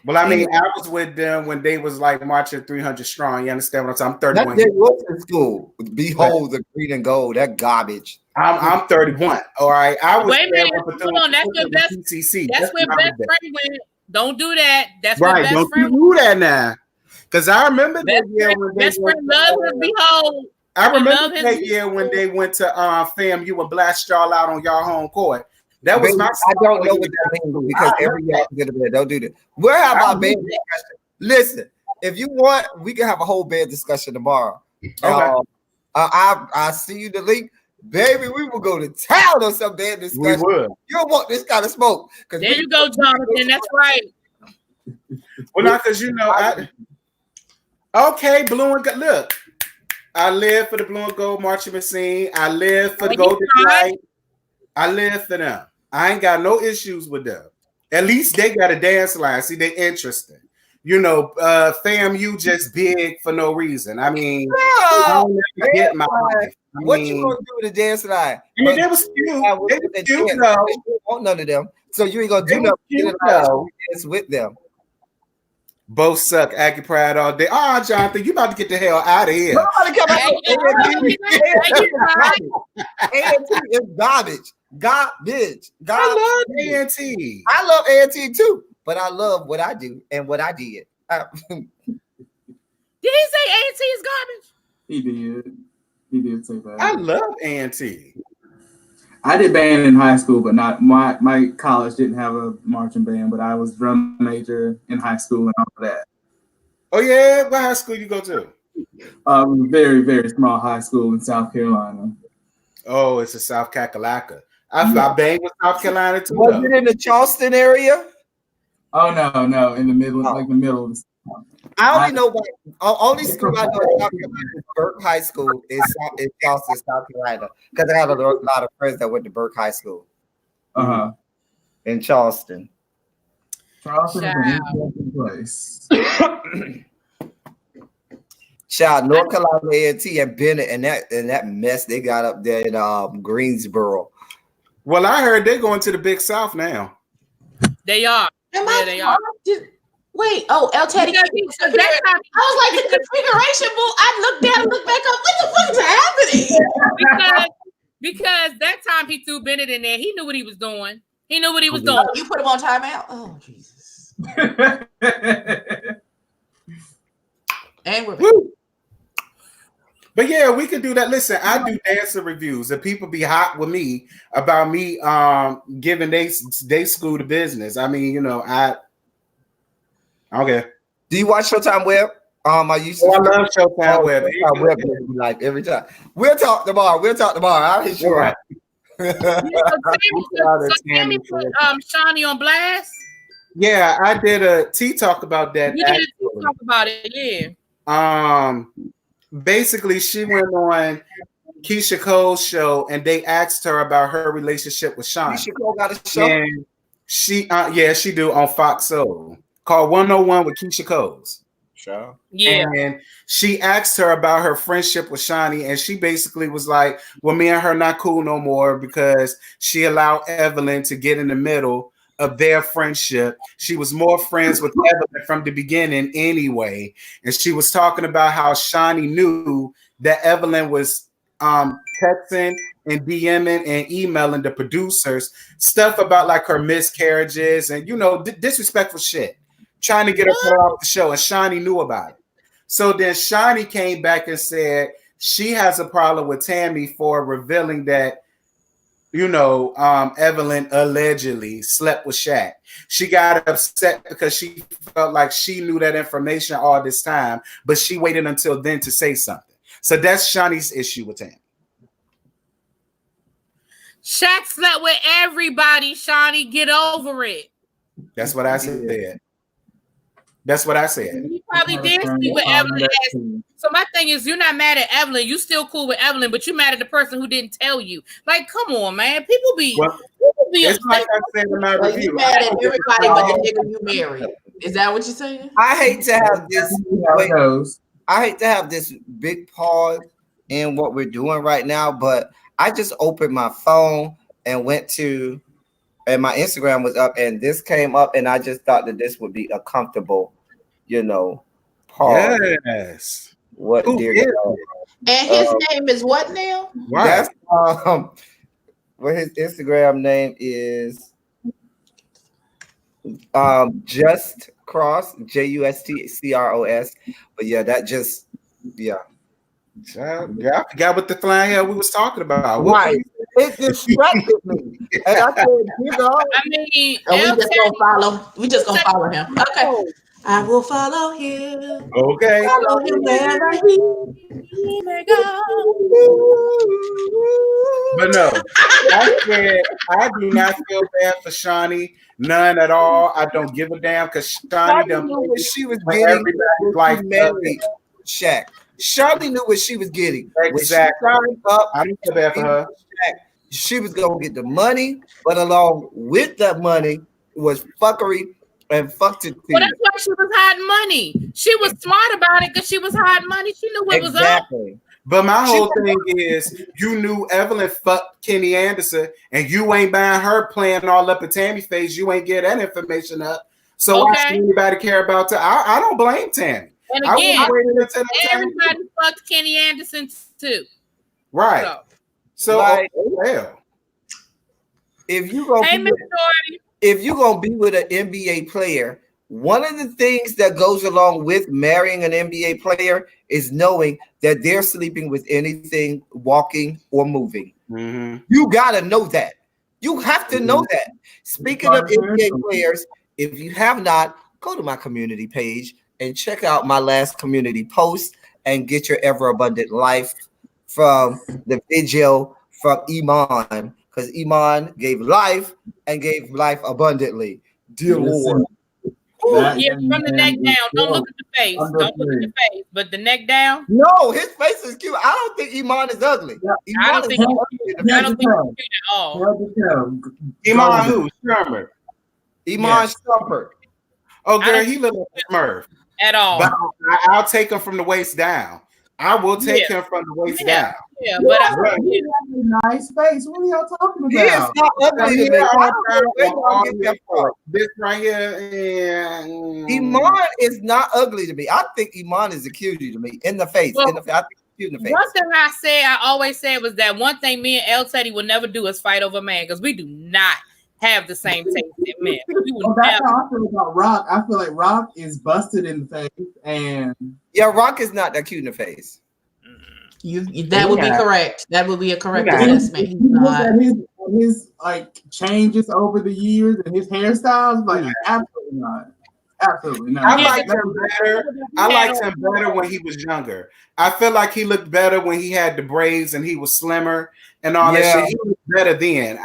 Well, I mean, I was with them when they was like marching 300 strong. You understand what I'm saying? I'm 31. That was in school. Behold the green and gold. That garbage. I'm 31. All right. I was wait a minute. Hold on. That's your best. PCC. That's where best friend went. Don't do that. That's right. Best Don't friend do that now. Because I remember that year when best friend loves to behold. I remember that year when they went to FAMU and blast y'all out on y'all home court. That was my. I don't know what that means because every year don't do that. We're having our band discussion. Listen, if you want, we can have a whole band discussion tomorrow. Okay. I see you the link, baby. We will go to town on some band discussion. We would. You don't want this kind of smoke. There you go, Jonathan. That's right. Well, not because you know. Okay, blue and gold. Look, I live for the blue and gold marching machine. I live for the golden light. I live for them. I ain't got no issues with them. At least they got a dance line. See, they interesting. You know, FAMU just big for no reason. I mean, I don't ever get my life. What you gonna do with the dance line? I mean, they was cute. They was cute, though. You want none of them, so you ain't gonna do nothing. Dance with them. Both suck. Aggie Pride all day. Oh, Jonathan, you about to get the hell out of here. Nobody come out. A&T is garbage. Garbage. I love A&T. I love A&T too, but I love what I do and what I did. Did he say A&T is garbage? He did. He did say that. I love A&T. I did band in high school, but not my college didn't have a marching band, but I was drum major in high school and all of that. Oh yeah, what high school you go to? Very, very small high school in South Carolina. Oh, it's a South Kakalaka. I banged with South Carolina too. Was it in the Charleston area? Oh no, in the middle, like the middle of the I only know what only school I know in South Carolina is Burke High School in Charleston, South Carolina, because I have a lot of friends that went to Burke High School in Charleston. Charleston is an interesting place. Child, North Carolina A&T and Bennett and that mess they got up there in Greensboro. Well, I heard they're going to the Big South now. They are. They are. Wait, El Teddy. I was like, the configuration book. I looked down and looked back up. What the fuck is happening? because that time he threw Bennett in there, he knew what he was doing. He knew what he was doing. You put him on timeout? Oh, Jesus. And we're back. But yeah, we could do that. Listen, I do dancer reviews, and people be hot with me about me giving they school the business. I mean, you know, okay. Do you watch Showtime Web? I used to. I love Showtime Web. Showtime Web like every time. We'll talk tomorrow. I'll hit you right. Tammy put Shawnee on blast. Yeah, I did a tea talk about that. You did a tea talk about it, yeah. Basically, she went on Keisha Cole's show, and they asked her about her relationship with Sean. Keisha Cole got a show. And she do on Fox Soul called 101 with Keisha Coles. Sure. Yeah. And she asked her about her friendship with Shawnee, and she basically was like, well, me and her not cool no more because she allowed Evelyn to get in the middle of their friendship. She was more friends with Evelyn from the beginning anyway. And she was talking about how Shawnee knew that Evelyn was texting and DMing and emailing the producers stuff about like her miscarriages and, you know, disrespectful shit, trying to get her off the show. And Shawnee knew about it. So then Shawnee came back and said she has a problem with Tammy for revealing that, you know, Evelyn allegedly slept with Shaq. She got upset because she felt like she knew that information all this time, but she waited until then to say something. So that's Shawnee's issue with Tammy. Shaq slept with everybody, Shawnee. Get over it. That's what I said. That's what I said. He probably did sleep with Evelyn. So my thing is, you're not mad at Evelyn. You still cool with Evelyn, but you mad at the person who didn't tell you. Like, come on, man. People be it's like I said in my review. You mad at everybody but the nigga you married. Is that what you're saying? I hate to have this. I hate to have this big pause in what we're doing right now, but I just opened my phone and and my Instagram was up, and this came up, and I just thought that this would be a comfortable, you know, pause. Yes. What dear God. And his name is what now? Right. That's what his Instagram name is. Just Cross, JUSTCROS. But yeah, that just I forgot what the flying hell we was talking about. Right. It distracted me. And I said, you know. I mean, we just gonna follow him. Okay. I will follow him. Okay. Follow him wherever he may go. But no, I said I do not feel bad for Shawnee, none at all. I don't give a damn because Shawnee knew what she was getting. Like Shaq. Shawnee knew what she was getting. Exactly. I don't feel bad for her. She was gonna get the money, but along with that money was fuckery. And fucked it. Well, that's why she was hiding money. She was smart about it because she was hiding money. She knew what was up. But my whole thing is, you knew Evelyn fucked Kenny Anderson, and you ain't buying her playing all up in Tammy's face. You ain't get that information up. So why Okay. should anybody care about Tammy? I don't blame Tammy. And I again, would've waited until the time. everybody fucked Kenny Anderson too. Right. So Like- oh, well. If you gonna Hey, be Miss with, Shorty. if you gonna be with an NBA player, one of the things that goes along with marrying an NBA player is knowing that they're sleeping with anything walking or moving. Mhm. You gotta know that. You have to know that. Speaking of NBA players, if you have not, go to my community page and check out my last community post and get your ever abundant life from the video from Iman, because Iman gave life and gave life abundantly. Dear Lord. Yeah, from the neck down. Don't look at the face. Don't look at the face. But the neck down. No, his face is cute. I don't think Iman is ugly. I Iman don't is think not ugly to me. I don't think it's cute at all. Iman who? Sherman. Iman Yes. Shumpert. Oh, I girl, don't he look like a Smurf. At all. But I'll take him from the waist down. I will take him from the waist down. Yeah, but I, He has a nice face. What are y'all talking He is about? not ugly to me. I don't know where y'all get that from. This right here. Iman is not ugly to me. I think Iman is a cutie to me in the face. Well, I think he's cute in the face. one thing I always said was that one thing me and El Teddy will never do is fight over a man because we do not have the same taste in men. We will Well, that's never. how I feel about Rock. I feel like Rock is busted in the face, and Yeah, Rock is not that cute in the face. That would be correct. That would be a correct assessment. If you look at his like changes over the years and his hairstyles, like absolutely not. Absolutely not. I liked him better. I liked him better when he was younger. I feel like he looked better when he had the braids and he was slimmer and all that shit. He looked better then.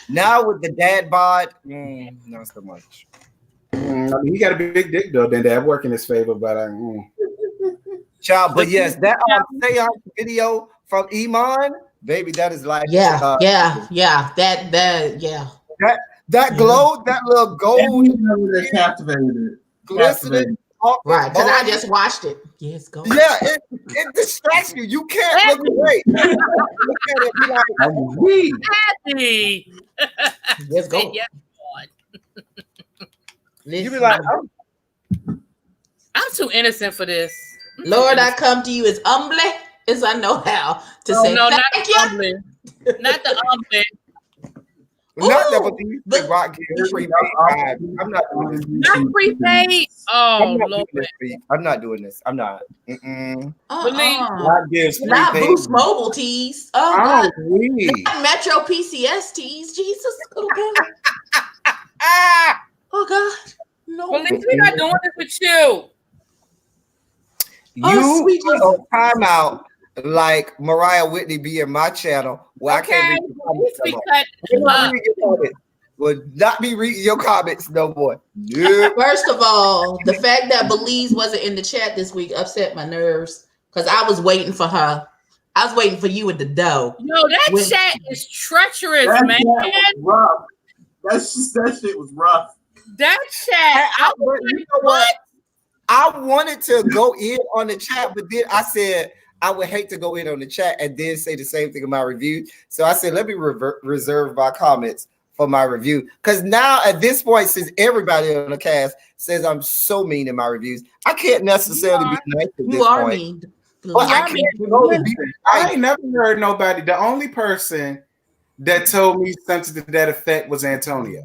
Now with the dad bod, not so much. I mean, he got a big dick though. Then that work in his favor, but Child, but yes, that seance video from Iman, baby, that is like Yeah. that glow, that little gold They're captivated. glistening. Right, because I just watched it. Yes, go. Yeah, it distracts you. You can't look away. You look at it, be like, Happy. Yes, go. Yeah. you be like, I'm too innocent for this. Lord, I come to you as humbly as I know how to say No, not thank the you. humbling. Not the humbling. not that, Ooh, but these but- rock gear free vibe. I'm not doing this. Not prepaid. Oh, I'm not Lord. doing this. Pete. I'm not doing this. I'm not. Mm-mm. rock gives free Not things. Boost Mobile tees. Oh, I God. don't agree. Not Metro PCS tees. Jesus. Okay. Ah! Oh, God. No. Believe we're not doing this with you. Oh, sweet You on timeout like Mariah Whitney be in my channel where I Okay. can't read your At least comments we no more. cut Will not up. read your comments. Will not be reading your comments no more. Yeah. First of all, the fact that Belize wasn't in the chat this week upset my nerves because I was waiting for her. I was waiting for you with the dough. Yo, that When- chat is treacherous, That man. shit was rough. That shit was rough. That chat. I was You like, know what? I wanted to go in on the chat, but then I said I would hate to go in on the chat and then say the same thing in my review. So I said, let me reserve my comments for my review. Because now at this point, since everybody on the cast says I'm so mean in my reviews, I can't necessarily be nice at this You are point. mean. But I can't go to be I ain't never heard nobody. The only person that told me something to that effect was Antonio.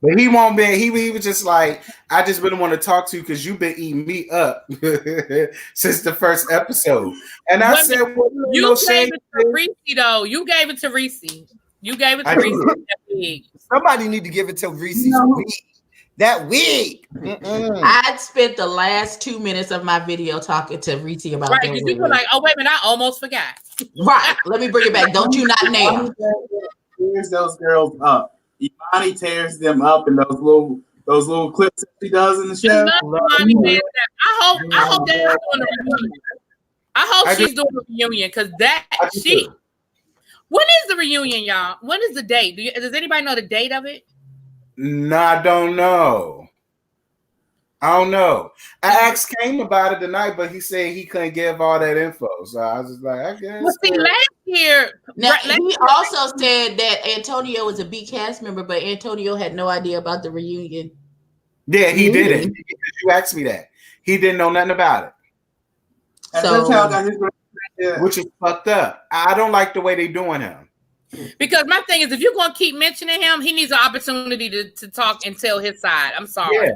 But he won't be. He was just like, I just really want to talk to you because you've been eating me up since the first episode. And I Women, said, well, you no gave shade. it to Reese, though. You gave it to Reese. You gave it I to did. Reese. That wig. somebody need to give it to Reese's wig. That wig. Mm-mm. I spent the last 2 minutes of my video talking to Reese about Right, that because you wig. were like, oh, wait a minute, I almost forgot. Right. Let me bring it back. Don't you not now. Tears those girls up. Imani tears them up in those little clips that she does in the show. I hope they're doing a reunion. I hope she's doing a reunion because when is the reunion, y'all? When is the date? Does anybody know the date of it? No, I don't know. I don't know. I asked Kane about it tonight, but he said he couldn't give all that info. So I was just like, I guess. Well, see, last year, Now, last he year- also said that Antonio was a B cast member, but Antonio had no idea about the reunion. Yeah, he didn't. You asked me that. He didn't know nothing about it. And So- that's how I got his yeah. Which is fucked up. I don't like the way they doing him. because my thing is, if you're going to keep mentioning him, he needs an opportunity to talk and tell his side. I'm sorry. Yeah.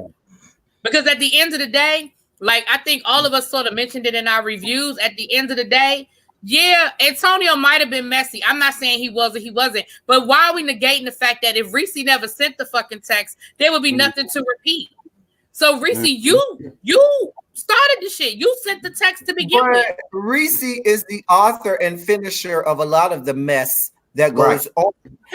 Because at the end of the day, like I think all of us sort of mentioned it in our reviews, at the end of the day, yeah, Antonio might have been messy. I'm not saying he wasn't. But why are we negating the fact that if Reese never sent the fucking text, there would be nothing to repeat? So Reese, you started the shit. You sent the text to begin with. But Reese is the author and finisher of a lot of the mess that goes on.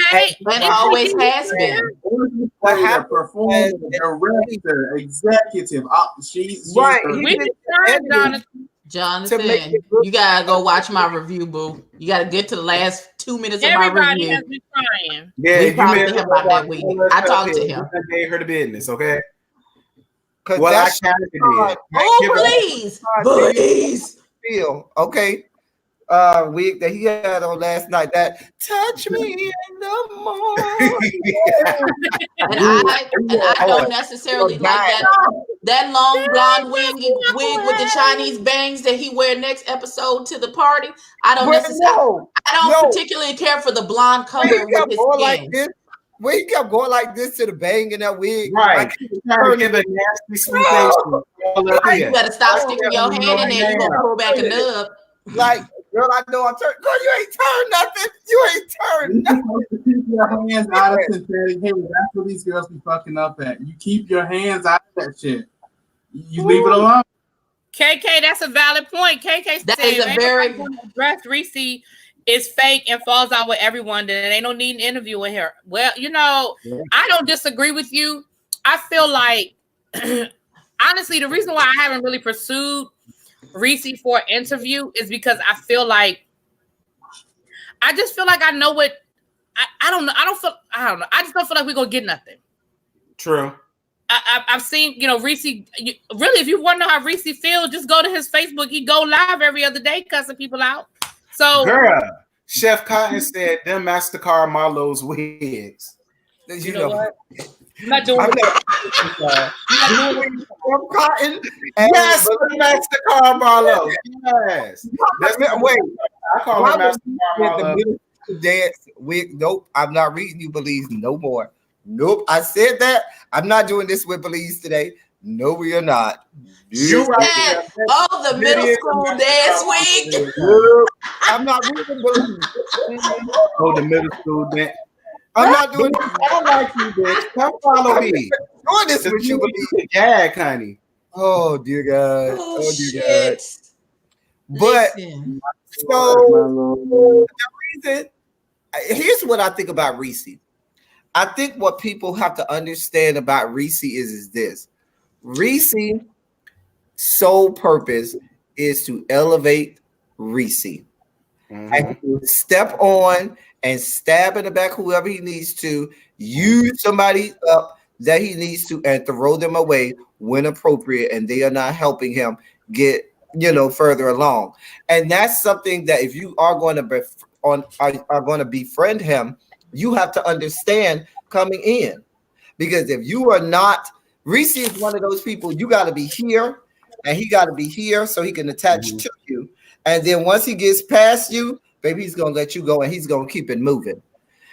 Hey, And if always he- has been. What Player, happened performer, was- director, executive. She's Right, her- We can turn, Jonathan. Jonathan, To make it good- you gotta go watch my review, boo. You gotta get to the last 2 minutes of my Everybody review. has been trying. Yeah, We you talked may to have him about that to week. let I her talked to tell him. you. I gave her the business, okay? Because Well, I that's kind of did. Oh, Oh, please. feel okay. Week that he had on last night. That touch me in the morning. And I don't necessarily like that long blonde wig with the Chinese bangs that he wear next episode to the party. I don't necessarily. I don't particularly care for the blonde color When he with kept his going skin. like this, when he kept going like this to the bang in that wig, Right. like, Trying to give a nasty sweet No. all up You here. better stop sticking your hand in there. You gonna pull back a nub. like, girl, I know I'm turned. Girl, you ain't turned nothing. You ain't turned nothing. Keep your hands out of synthetic hair. That's what these girls be fucking up at. You keep your hands out of that shit. You leave it alone. KK, that's a valid point. KK That said is a if very- anybody gonna dress Reese is fake and falls out with everyone, then ain't no need in interviewing her. Well, I don't disagree with you. I feel like honestly, the reason why I haven't really pursued Reese for an interview is because I just feel like I know what I don't know. I don't know. I just don't feel like we're gonna get nothing. True. I've seen, Reese. Really, if you want to know how Reese feels, just go to his Facebook. He go live every other day, cussing people out. So, Girl, Chef Cotton said them MasterCard Marlowe's wigs. you know what? I'm not doing I'm it. from Cotton. Yes, MasterCard Marlowe. Yes. That's Wait, I call why him was MasterCard with the Marlowe. middle school dance wig? Nope, I'm not reading you, Belize, no more. Nope, I said that. I'm not doing this with Belize today. No, we are not. You Nope. right there. Oh, the middle school dance week. Nope. I'm not reading Belize. Oh, the middle school dance. I'm not doing I don't like you, bitch. Come follow me. doing this with you, Belize. Yeah, honey. Oh dear God. Oh, Oh dear shit. God. But Listen. so reason, here's what I think about Reese. I think what people have to understand about Reese is this. Reese sole purpose is to elevate Reese. And to step on and stab in the back whoever he needs to, use somebody up that he needs to, and throw them away when appropriate, and they are not helping him get further along. And that's something that if you are going to are going to befriend him, you have to understand coming in, because if you are not, Reese is one of those people, you got to be here and he got to be here so he can attach to you. And then once he gets past you, baby, he's going to let you go and he's going to keep it moving.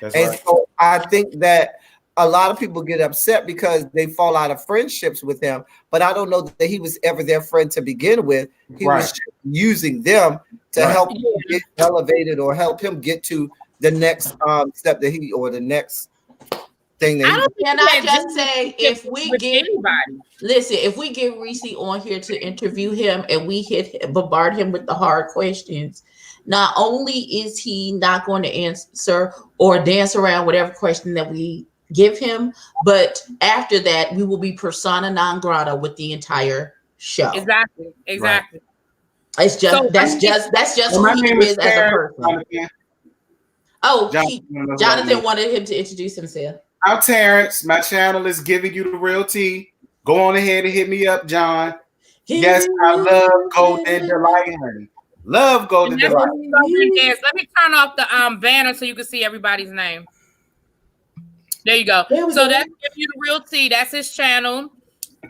That's And right. so I think that a lot of people get upset because they fall out of friendships with him, but I don't know that he was ever their friend to begin with. He was just using them to help him get elevated or help him get to the next step that he, or the next thing that I don't think Can he I had just good say, relationships if we with get anybody, Listen, if we get Reese on here to interview him and we bombard him with the hard questions, not only is he not going to answer or dance around whatever question that we give him, but after that, we will be persona non grata with the entire show. exactly. It's just So, that's just Well, my who he name is as a Terrence person. Jonathan. Oh, Jonathan wanted him to introduce himself. I'm Terrence. My channel is Giving You the Real Tea. Go on ahead and hit me up, John. Yes, I love Golden Delight, honey. Love Golden And that's Delight. what Discovery Dads. Let me turn off the banner so you can see everybody's name. There you go. So that's Give You the Real Tea. That's his channel.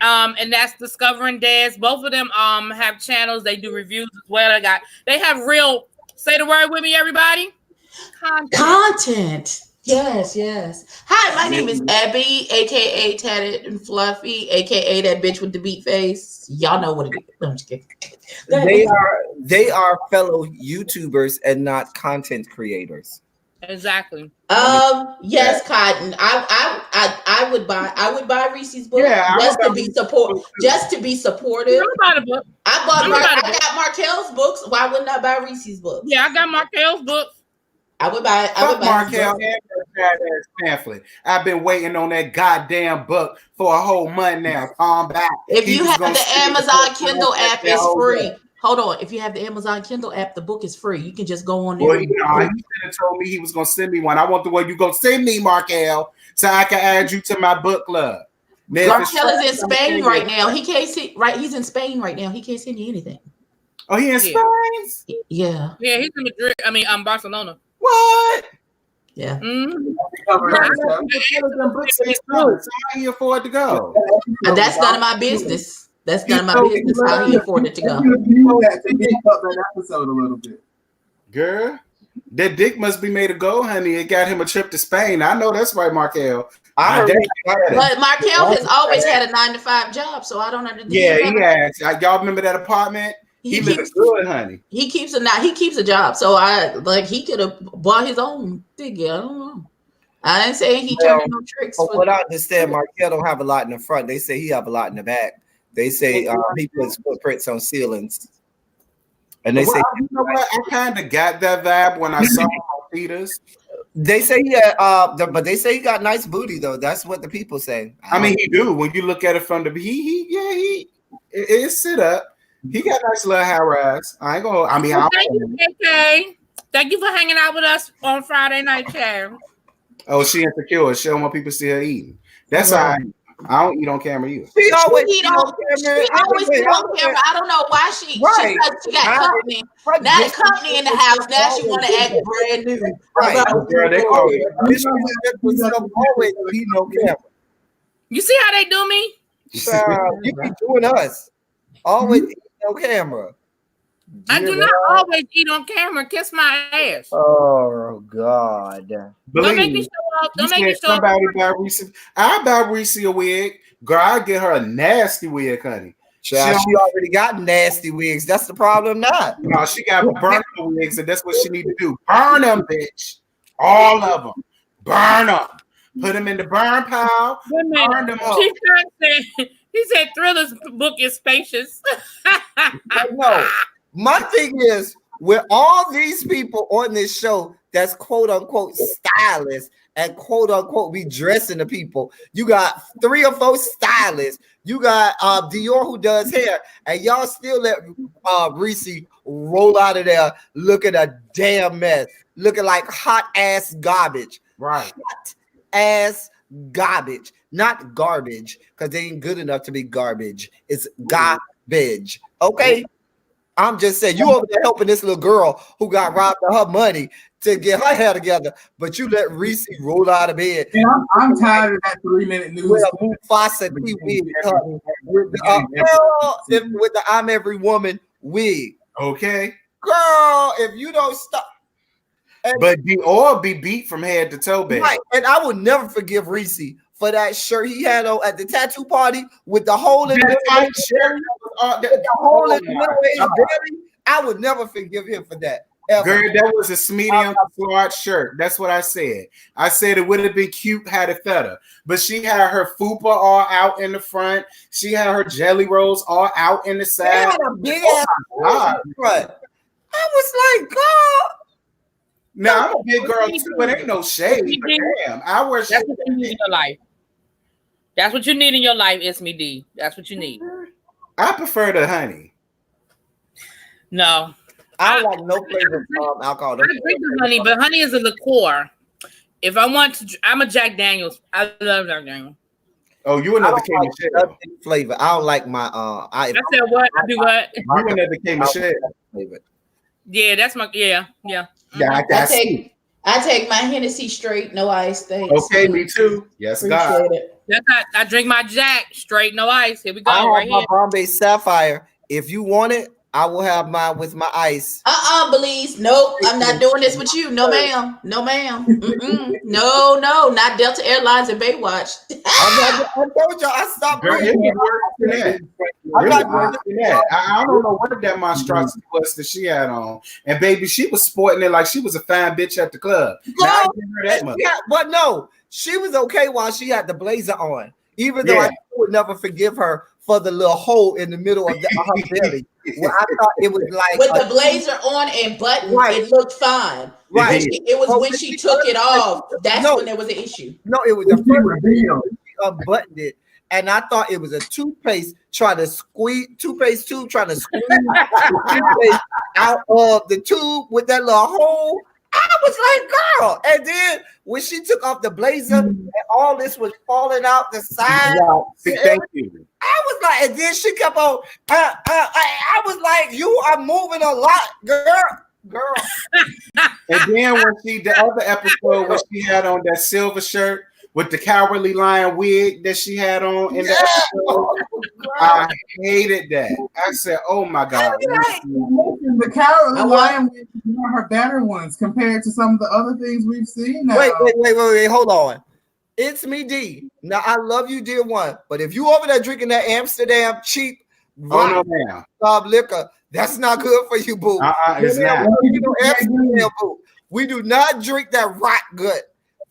And that's Discovering Dads. Both of them have channels. They do reviews as well. They have real, say the word with me, everybody. Content. Yes. Hi, my name is Abby, aka Tatted and Fluffy, aka that bitch with the beat face. Y'all know what it is. No, I'm just kidding. They are fellow YouTubers and not content creators. Exactly. Yes, Cotton. I would buy Reese's book just to be supportive. I got Markel's books. Why wouldn't I buy Reese's books? Yeah, I got Markel's books. I would buy Markel and that pamphlet. I've been waiting on that goddamn book for a whole month now. Calm back. If you have the Amazon Kindle app, it's free. Hold on. If you have the Amazon Kindle app, the book is free. You can just go on there. Well, he told me he was going to send me one. I want the one you going to send me, Markel, so I can add you to my book club. Markel is in Spain right now. He can't see. Right, he's in Spain right now. He can't send you anything. Oh, he in Spain? Yeah. Yeah, he's in Madrid. Barcelona. What? Yeah. Mm-hmm. How he afford to go? That's none of my business. That's none of my business how he afforded to go. That episode a little bit. Girl, that dick must be made of gold, honey. It got him a trip to Spain. I know that's right, Markel. But Markel has always had a 9-to-5 job, so I don't understand. Yeah, he has. Y'all remember that apartment? He lives good, honey. He keeps a job, so he could have bought his own ticket. I don't know. I ain't saying he turned no tricks. What I understand, Markel don't have a lot in the front. They say he have a lot in the back. They say he puts footprints on ceilings, and they say you know what? I kind of got that vibe when I saw Peters. They say but they say he got nice booty though. That's what the people say. I mean, he do. When you look at it from the it sit up. He got nice little hair rise. I ain't gonna. Thank you, KK. Thank you for hanging out with us on Friday night, Chair. Oh, she insecure. She don't want people to see her eating. That's why I don't eat on camera either. She always eat on camera. I don't know why she got company. Now the company in the house. Now she want to act brand new. Right. Girl, they call it. You see how they do me? You be doing us. Always eat on camera. I do not always eat on camera. Kiss my ass. Oh God! Don't make me show up. Don't make me show up. Buy Reese. I buy Reese a wig. Girl, I get her a nasty wig, honey. She already got nasty wigs. That's the problem, not. No, she got burn wigs, and that's what she need to do. Burn them, bitch. All of them. Burn them. Put them in the burn pile. Burn them up. He said Thriller's book is spacious. No. My thing is, with all these people on this show that's quote unquote stylists and quote unquote be dressing the people, you got 3 or 4 stylists. You got Dior who does hair, and y'all still let Reese roll out of there looking a damn mess, looking like hot ass garbage. Right. Hot ass garbage, not garbage, because they ain't good enough to be garbage. It's garbage. Okay. I'm just saying, you over there helping this little girl who got robbed of her money to get her hair together, but you let Reese roll out of bed. Yeah, I'm tired of that 3-minute news. With a Mufasa wig, with the I'm Every Woman wig. Okay. Girl, if you don't stop. But Dior be beat from head to toe, baby. Right, and I will never forgive Reese for that shirt he had on at the tattoo party with the hole in the middle of his belly. I would never forgive him for that. Ever. Girl, that was a medium flawed shirt. That's what I said. I said it would have been cute had it fed, but she had her fupa all out in the front. She had her jelly rolls all out in the side. They had a big ass front. I was like, God. Now I'm a big girl too, but ain't no shade. Damn, I wear shit. That's what you need in your life. That's what you need in your life, It's Me D. That's what you need. I prefer the honey. No. I don't like no flavor alcohol. I drink the honey, but honey is a liqueur. If I want to, I'm a Jack Daniels. I love Jack Daniels. Oh, you I another don't K like Michelle. nothing flavor. I don't like my I said what? I do what? You another K Michelle. flavor. Yeah, that's my yeah. Yeah, I take my Hennessy straight, no ice. Thanks. Okay, me too. Yes, God. Appreciate it. That's how I drink my Jack straight, no ice. Here we go, I have right my here. Bombay Sapphire. If you want it, I will have mine with my ice. Belize. Nope, I'm not doing this with you. No, ma'am. No, ma'am. No, not Delta Airlines and Baywatch. I told you I stopped. Girl, it was worse than that. I'm Really not worse than that. I don't know what that monstrosity was that she had on. And baby, she was sporting it like she was a fine bitch at the club. Now, I give her that much. Yeah, but no, she was okay while she had the blazer on. Even though I would never forgive her for the little hole in the middle of her belly. Well, I thought it was like with the blazer on and buttons, it looked fine. Right. It was when she took it off. That's when there was an issue. No, it was the first time she unbuttoned it. And I thought it was a toothpaste trying to squeeze toothpaste tube trying to squeeze the toothpaste out of the tube with that little hole. I was like, girl. And then when she took off the blazer and all this was falling out the side. Thank you. I was like, and then she kept on. I was like, you are moving a lot, girl. And then when the other episode when she had on that silver shirt with the Cowardly Lion wig that she had on in the episode, I hated that. I said, "Oh my God!" The Cowardly Lion wig is one of her better ones compared to some of the other things we've seen. Now. Wait, hold on. It's me, D. Now I love you, dear one, but if you over there drinking that Amsterdam cheap liquor, that's not good for you, boo. It's not. Amsterdam, boo. We do not drink that rot good.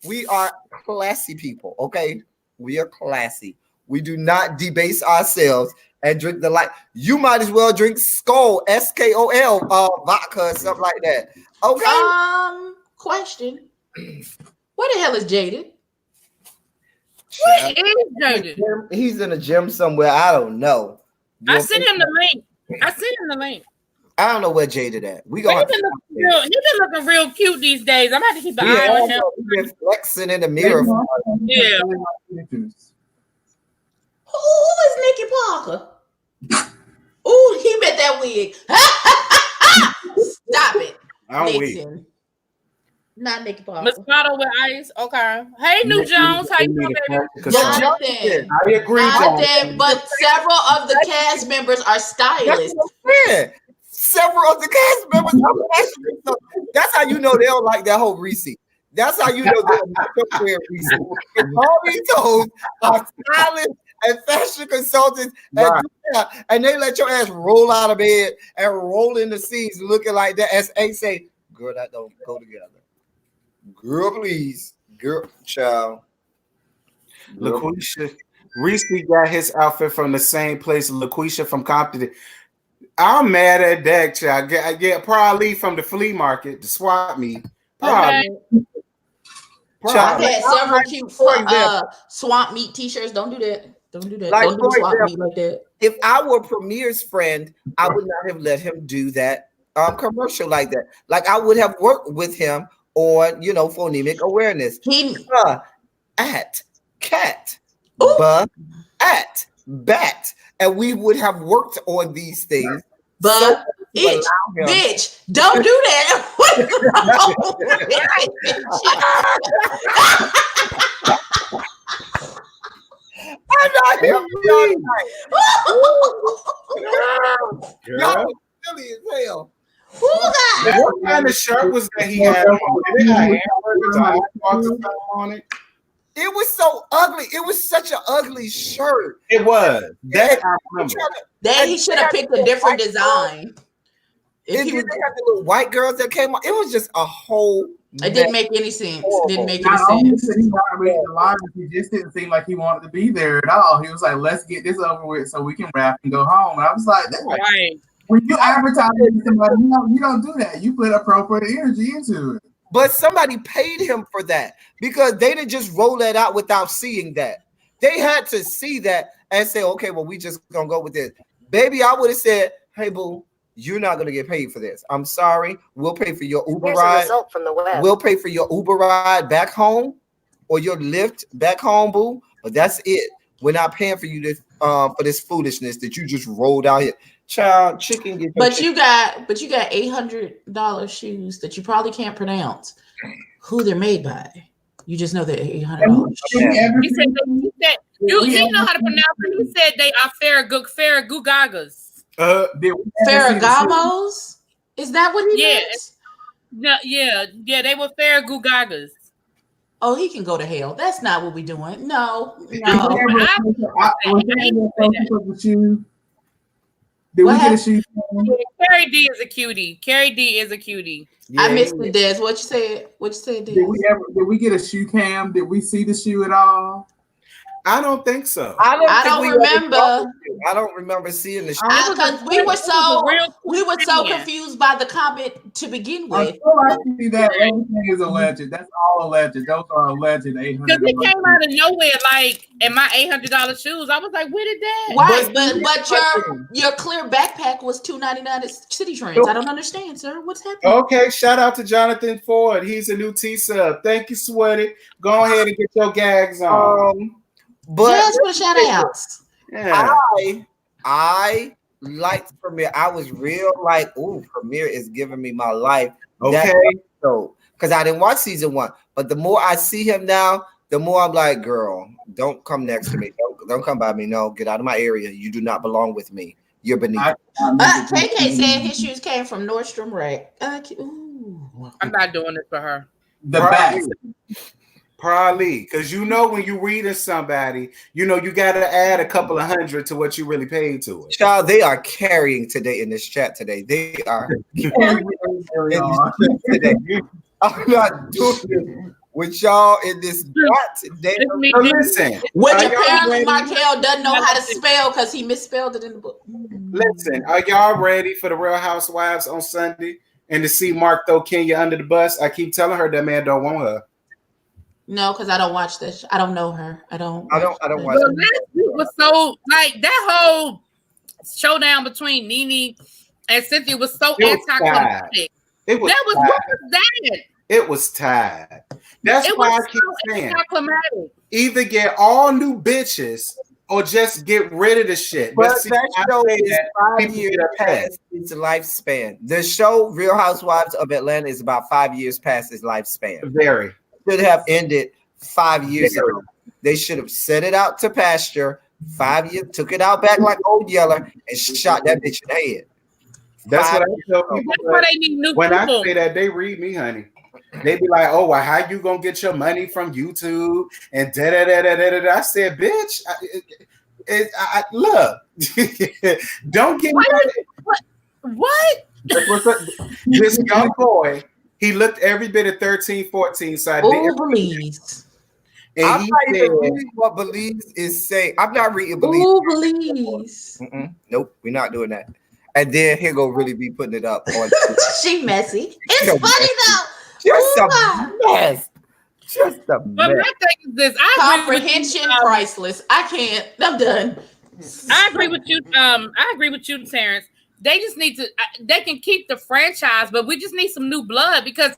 We are classy people, okay? We are classy. We do not debase ourselves and drink the light. You might as well drink Skol, SKOL, vodka or something like that. Okay. Question. Where the hell is Jaded? Where is Jaded? He's in a gym somewhere. I don't know. I sent him the link. I don't know where Jaded at. He been looking real cute these days. I'm about to keep an eye on him. He's been flexing in the mirror. Yeah. Who is Nikki Parker? Ooh, he met that wig. Stop it. Listen. Not Nikki Parker. Moscato with ice. Okay. Hey, New Jones. How you doing, baby? Jonathan. I agree, Jonathan. But several of the cast members are stylists. Several of the cast members are fashion. That's how you know they don't like that whole Reese. That's how you know they're not wearing Reese. All these toes are stylists and fashion consultants, and they let your ass roll out of bed and roll in the seats looking like that. As they say, girl, that don't go together. Girl, please. Girl, child. LaQuisha. Reese got his outfit from the same place LaQuisha from Compton. I'm mad at that child. I get probably from the flea market, the swap meet. Probably. I've had several cute swamp meat t-shirts. Don't do that. Don't do that. Like, don't do swamp meat like that. If I were Premier's friend, I would not have let him do that commercial like that. Like I would have worked with him on, phonemic awareness. At cat, at bat, and we would have worked on these things. But bitch, don't do that. I'm not here for y'all silly as hell. What kind of shirt was that he had on? Did it have hamburgers on it? It was so ugly. It was such an ugly shirt. It was. That I remember. Then he should have picked a different design. They had the little white girls that came on. It was just a whole. It didn't make any sense. Didn't make any sense. He wanted to read the line. He just didn't seem like he wanted to be there at all. He was like, "Let's get this over with so we can wrap and go home." And I was like, "That's right." When you advertise to somebody, you don't do that. You put appropriate energy into it. But somebody paid him for that because they didn't just roll that out without seeing that. They had to see that and say, okay, well, we just gonna go with this. Baby, I would have said, hey, boo, you're not gonna get paid for this. I'm sorry. We'll pay for your Uber ride. From the West. We'll pay for your Uber ride back home or your Lyft back home, boo. But that's it. We're not paying for you this for this foolishness that you just rolled out here. Child, chicken. But you got $800 shoes that you probably can't pronounce who they're made by. You just know they're $800. He said you know how to pronounce it. He said they are Ferragagas. Ferragamos? Is that what he meant? No, yeah, they were Ferragagas. Oh, he can go to hell. That's not what we're doing. No. Did we get a shoe? Carrie D is a cutie. Yeah, I missed the Des. What you said, Des? Did we get a shoe cam? Did we see the shoe at all? I don't think so. I don't remember. I don't remember seeing the shoe. Because we were so confused by the comment to begin with. I see that everything is alleged. That's all alleged. Those are alleged $800. Because it came out of nowhere, like in my $800 shoes. I was like, where did that? Right, but your clear backpack was $299 at City Trends. I don't understand, sir. What's happening? Okay, shout out to Jonathan Ford. He's a new T-sub. Thank you, Sweaty. Go ahead and get your gags on. But just for shout outs. Yeah. I liked Premiere. I was real like, ooh, Premiere is giving me my life. Okay. So because I didn't watch season 1, but the more I see him now, the more I'm like, girl, don't come next to me. Don't come by me. No, get out of my area. You do not belong with me. You're beneath. KK said his shoes came from Nordstrom Rack. I'm not doing this for her. The back. Probably, because you know when you reading somebody, you know you got to add a couple of hundred to what you really paid to it. Child, they are carrying today in this chat today. They are carrying today. I'm not doing it with y'all in this chat today. Listen, which apparently Markel doesn't know how to spell because he misspelled it in the book. Listen, are y'all ready for the Real Housewives on Sunday and to see Mark throw Kenya under the bus? I keep telling her that man don't want her. No, because I don't watch this. I don't know her. I don't watch it. It was so like that whole showdown between Nene and Cynthia was so anticlimactic. What was that? It was tied. That's why I keep saying either get all new bitches or just get rid of the shit. But that show is 5 years past its lifespan. The show Real Housewives of Atlanta is about 5 years past its lifespan. Very. Should have ended 5 years ago. They should have set it out to pasture 5 years, took it out back like Old Yeller, and shot that bitch in the head. That's what I tell people. That's why they need new when people. I say that, they read me, honey. They be like, "Oh, well, how you gonna get your money from YouTube?" And da da da da da da. I said, "Bitch, look, don't get me." What? This young boy. He looked every bit of 13, 14. So I didn't. Belize. And I'm not even reading what Belize is saying. I'm not reading Belize. Belize. Nope, we're not doing that. And then he'll go really be putting it up on. She messy. It's funny though. Just a mess. Just a mess. But my thing is this: comprehension priceless. I can't. I'm done. I agree with you. I agree with you, Terrence. They just need to. They can keep the franchise, but we just need some new blood because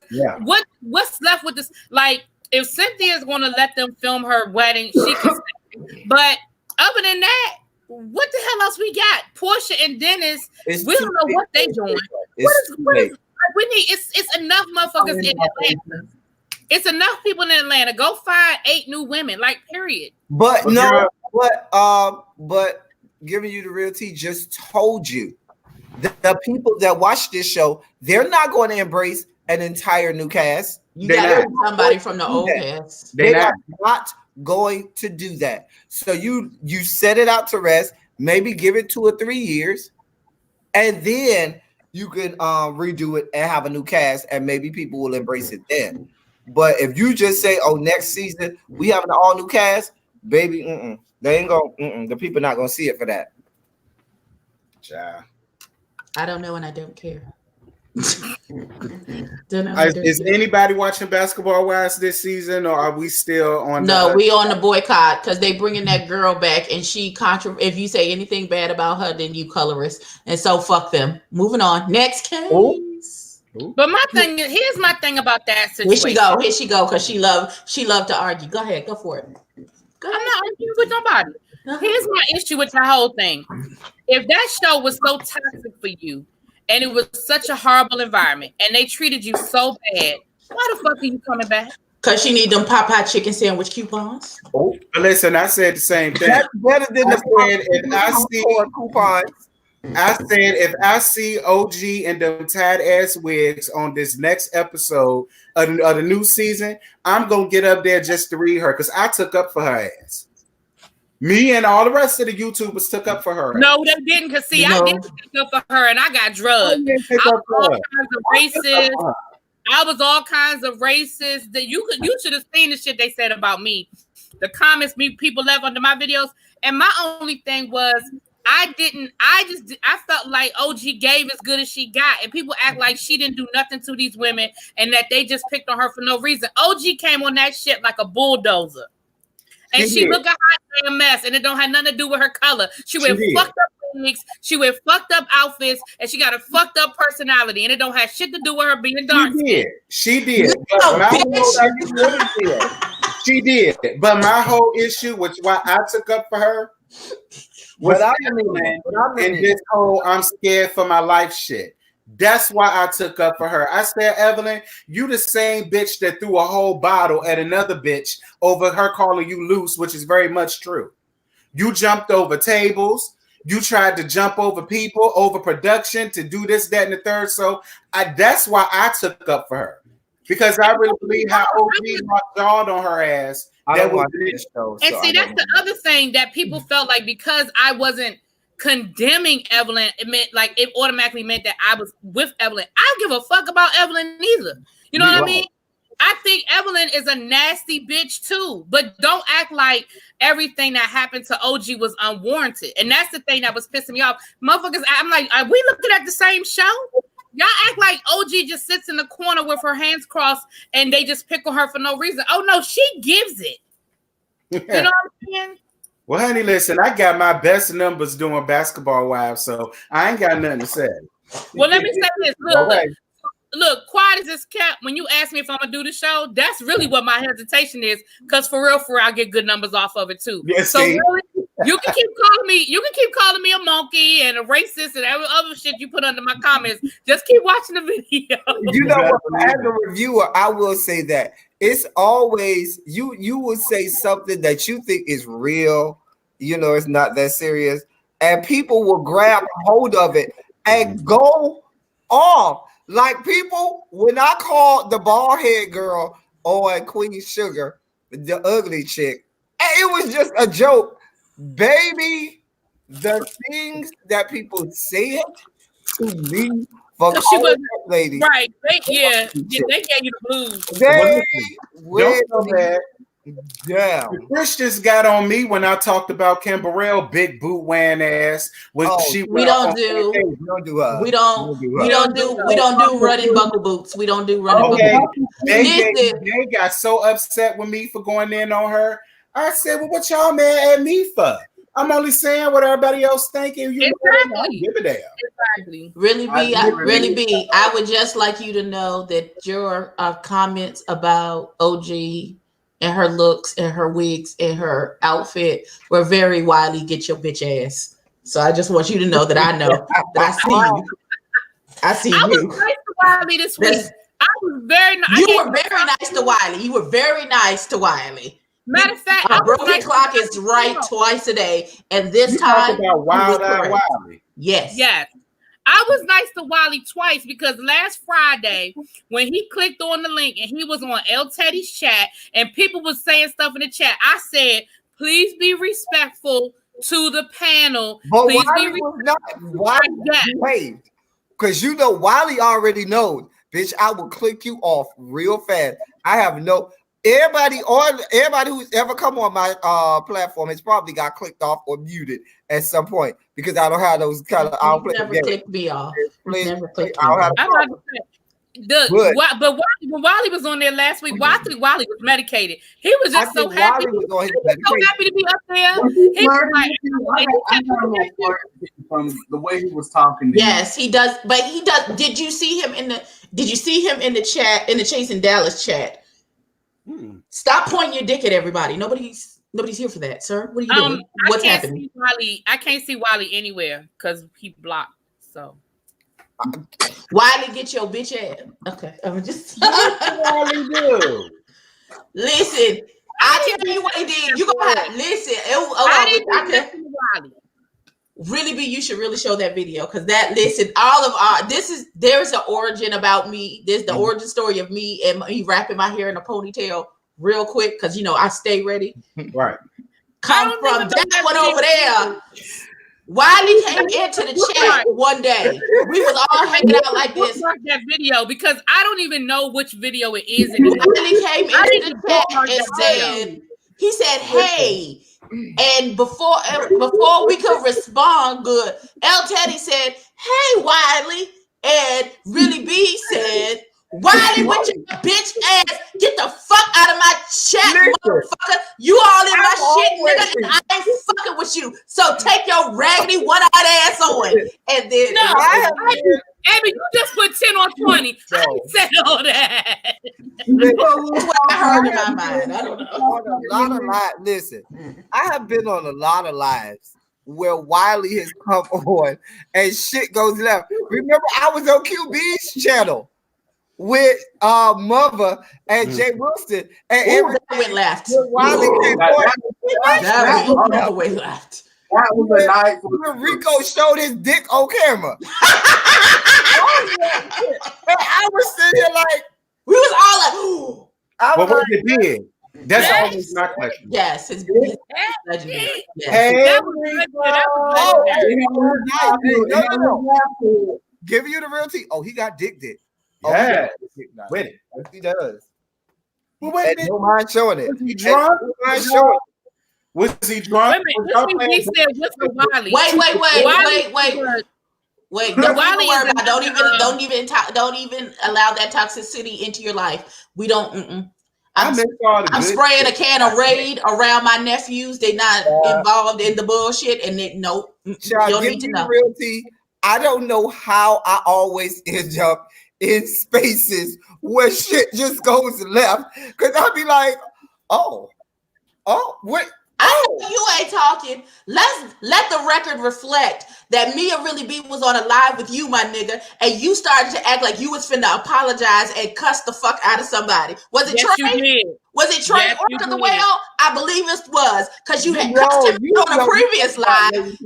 what's left with this? Like, if Cynthia is going to let them film her wedding, she can. But other than that, what the hell else we got? Portia and Dennis. We don't know what they doing. What is? We need. It's enough motherfuckers in Atlanta. It's enough people in Atlanta. Go find 8 new women. Like, period. But but giving you the real tea just told you. The people that watch this show, they're not going to embrace an entire new cast. You got somebody from the old cast. They are not going to do that. So you set it out to rest, maybe give it 2 or 3 years, and then you can redo it and have a new cast, and maybe people will embrace it then. But if you just say, "Oh, next season we have an all new cast," baby, they ain't gonna. The people not gonna see it for that. Yeah. I don't know and I don't care. Is anybody watching Basketball Wives this season, or are we still on? No, we on the boycott because they bringing that girl back, and she if you say anything bad about her, then you colorist, and so fuck them. Moving on, next case. Ooh. But my thing is, here's my thing about that situation. Here she go, because she love to argue. Go ahead, go for it. I'm not arguing with nobody. Here's my issue with the whole thing. If that show was so toxic for you and it was such a horrible environment and they treated you so bad, why the fuck are you coming back? Because she need them Popeye chicken sandwich coupons. Oh, listen, I said the same thing. That's better than coupons. I said if I see OG and them tight ass wigs on this next episode of the new season, I'm gonna get up there just to read her because I took up for her ass. Me and all the rest of the YouTubers took up for her. No, they didn't. Because see, I didn't take up for her, and I got drugged. I was all kinds of racist. I was all kinds of racist. That you should have seen the shit they said about me. The comments people left under my videos, and my only thing was. I felt like OG gave as good as she got, and people act like she didn't do nothing to these women and that they just picked on her for no reason. OG came on that shit like a bulldozer, and she looked a hot damn mess, and it don't have nothing to do with her color. She wear fucked up wigs, she wear fucked up outfits, and she got a fucked up personality, and it don't have shit to do with her being dark. She did. She did. But my whole issue, which why I took up for her. And this whole I'm scared for my life shit. That's why I took up for her. I said, Evelyn, you the same bitch that threw a whole bottle at another bitch over her calling you loose, which is very much true. You jumped over tables. You tried to jump over people, over production to do this, that, and the third. So that's why I took up for her. Because I really believe how OG jawed on her ass. That was this show, and see, that's the other thing that people felt like because I wasn't condemning Evelyn, it meant like it automatically meant that I was with Evelyn. I don't give a fuck about Evelyn either. You know what I mean? I think Evelyn is a nasty bitch too, but don't act like everything that happened to OG was unwarranted. And that's the thing that was pissing me off. Motherfuckers, I'm like, are we looking at the same show? Y'all act like OG just sits in the corner with her hands crossed and they just pick on her for no reason. Oh no, she gives it. You know what I'm saying? Well, honey, listen, I got my best numbers doing Basketball Wives, so I ain't got nothing to say. Well, let me say this. Look, quiet as it's kept. When you ask me if I'm gonna do the show, that's really what my hesitation is. Because for real, I get good numbers off of it too. Yes, so really, you can keep calling me a monkey and a racist and every other shit you put under my comments. Just keep watching the video. You know what? As a reviewer, I will say that it's always you will say something that you think is real. You know, it's not that serious, and people will grab hold of it and go off. Like people, when I called the bald head girl on Queen Sugar, the ugly chick, it was just a joke. Baby, the things that people said to me for she was lady. Right. They gave you the blues. Yeah. The Christians got on me when I talked about Kim Burrell, big boot wearing ass. We don't do running buckle boots. We don't do running buckle boots. They got so upset with me for going in on her. I said, well, what y'all mad at me for? I'm only saying what everybody else thinking. You exactly. Give a damn. Exactly. Really, B. I would just like you to know that your comments about OG and her looks and her wigs and her outfit were very Wiley get your bitch ass. So I just want you to know that I know that I see you. I see you. I was nice to Wiley this week. I was very nice. You were very nice to Wiley. You were very nice to Wiley. Matter of fact, a broken clock is right twice a day, and this time about Wiley. Yes. I was nice to Wiley twice because last Friday, when he clicked on the link and he was on El Teddy's chat and people was saying stuff in the chat, I said, please be respectful to the panel. But please Wiley was not. Wiley, because you know Wiley already knows, bitch, I will click you off real fast. I have no... Everybody who's ever come on my platform has probably got clicked off or muted at some point because I don't have those kind of. I'll play never clicked me off. Never clicked me off. But when Wiley was on there last week, Wiley was medicated. He was just so happy. He was so happy to be up there. From the way he was talking. Yes, he does. But he does. Did you see him in the chat in the Chasing Dallas chat? Stop pointing your dick at everybody. Nobody's Nobody's here for that, sir. What are you doing? What's happening? I can't see Wiley anywhere because he blocked. So Wiley, get your bitch ass. Okay, I'm just. Wiley do? Listen, I tell you what he did. You gonna have listen. Really, B, you should really show that video because that listen, all of our there's an origin about me. There's the origin story of me and me wrapping my hair in a ponytail real quick because I stay ready. Right. Come from that one over there. Wiley came into the chat one day. We was all hanging out like this. That video because I don't even know which video it is anymore. Wiley came into the chat and said, he said, "Hey." And before we could respond good, El Teddy said, "Hey, Wiley," and Really B said, "Wiley, with your bitch ass, get the fuck out of my chat, motherfucker. You all in my shit, nigga, and I ain't fucking with you. So take your raggedy one-eyed ass on." And then Abby, you just put 10 on 20. I didn't say all that. That's what I heard in my mind. I don't know. A lot of lives. Listen, I have been on a lot of lives where Wiley has come on and shit goes left. Remember, I was on QB's channel with Mother and Jay Wilson, and everything went left. Wiley came on. That went left. That was a night when Rico showed his dick on camera. And I was sitting here like, we was all like, but what it did? That's always my question. Yes, his legendary. Hey, no. Giving you the real tea. Oh, he got dick. Yeah, with it. Yes, he does. Well, wait, don't mind showing it. Was he drunk? Was he drunk? He said, "What's the Wiley?" Wait. Don't even allow that toxicity into your life. We don't. I'm spraying a can of Raid around my nephews. They're not involved in the bullshit, and they nope. You don't need to know. Real tea. I don't know how I always end up in spaces where shit just goes left, because I'll be like, oh, what? I know you ain't talking. Let the record reflect that me and Really B was on a live with you, my nigga, and you started to act like you was finna apologize and cuss the fuck out of somebody. Was it Trey? Was it Trey or the whale? I believe it was, because you had cussed him on a previous live.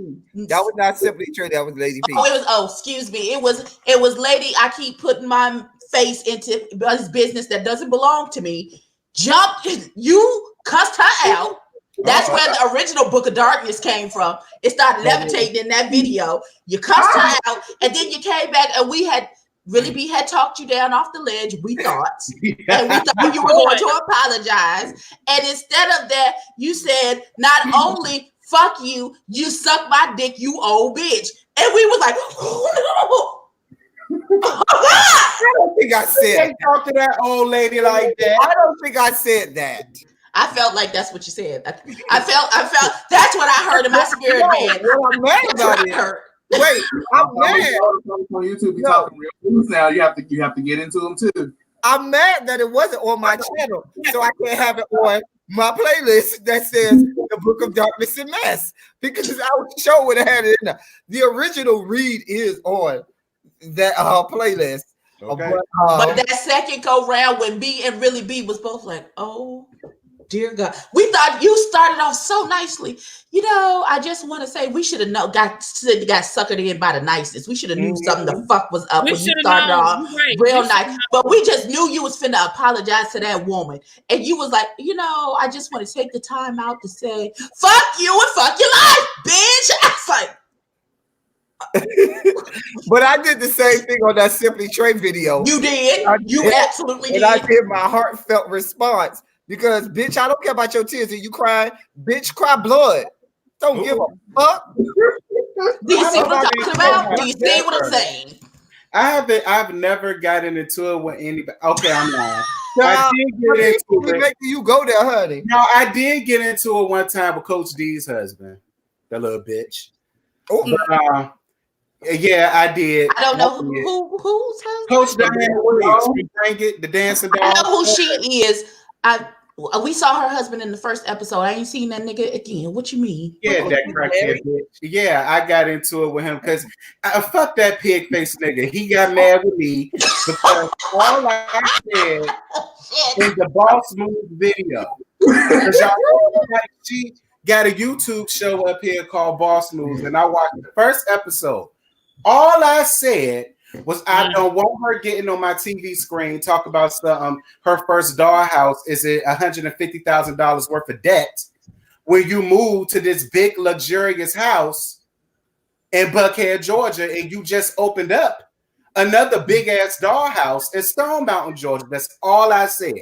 That was not simply Trey. That was Lady P. Excuse me. It was Lady. I keep putting my face into this business that doesn't belong to me. You cussed her out. That's where the original Book of Darkness came from. It started levitating in that video. You cussed her out, and then you came back, and we had Really B had talked you down off the ledge, we thought. And we thought you were going to apologize. And instead of that, you said, not only fuck you, you suck my dick, you old bitch. And we was like, oh God! I don't think I said talk to that old lady like that. I don't think I said that. I felt like that's what you said. I felt that's what I heard in my spirit, man. Well, I'm mad about it. Wait, I'm mad. On YouTube, be talking real news now. You have to get into them too. I'm mad that it wasn't on my channel, so I can't have it on my playlist that says The Book of Darkness and Mess, because our show would have had it in there. The original read is on that playlist. Okay. But that second go round when B and Really B was both like, oh dear God, we thought you started off so nicely. I just want to say we should have got suckered in by the nicest. We should have knew something the fuck was up when you started off real nice. But we just knew you was finna apologize to that woman, and you was like, I just want to take the time out to say fuck you and fuck your life, bitch. I was like, but I did the same thing on that Simply Trey video. You did. You absolutely did. And I did my heartfelt response. Because, bitch, I don't care about your tears. And you cry, bitch, cry blood. Don't give a fuck. Do you see what I'm talking about? Do you see what I'm saying? I've never gotten into it with anybody. Okay, I'm lying. I did get into it. Making you go there, honey. No, I did get into it one time with Coach D's husband, that little bitch. But, yeah, I did. I don't know who's husband. Coach Diane Williams. Bring it, the dancing dog. I know who she is. We saw her husband in the first episode. I ain't seen that nigga again. What you mean? Yeah, that crackhead bitch. Yeah, I got into it with him because fuck that pig face nigga. He got mad with me because all I said in the Boss Move video. Because she got a YouTube show up here called Boss Moves, and I watched the first episode. All I said was I don't want her getting on my TV screen talk about something. Her first dollhouse is it $150,000 worth of debt when you move to this big luxurious house in Buckhead, Georgia, and you just opened up another big ass dollhouse in Stone Mountain, Georgia. That's all I said.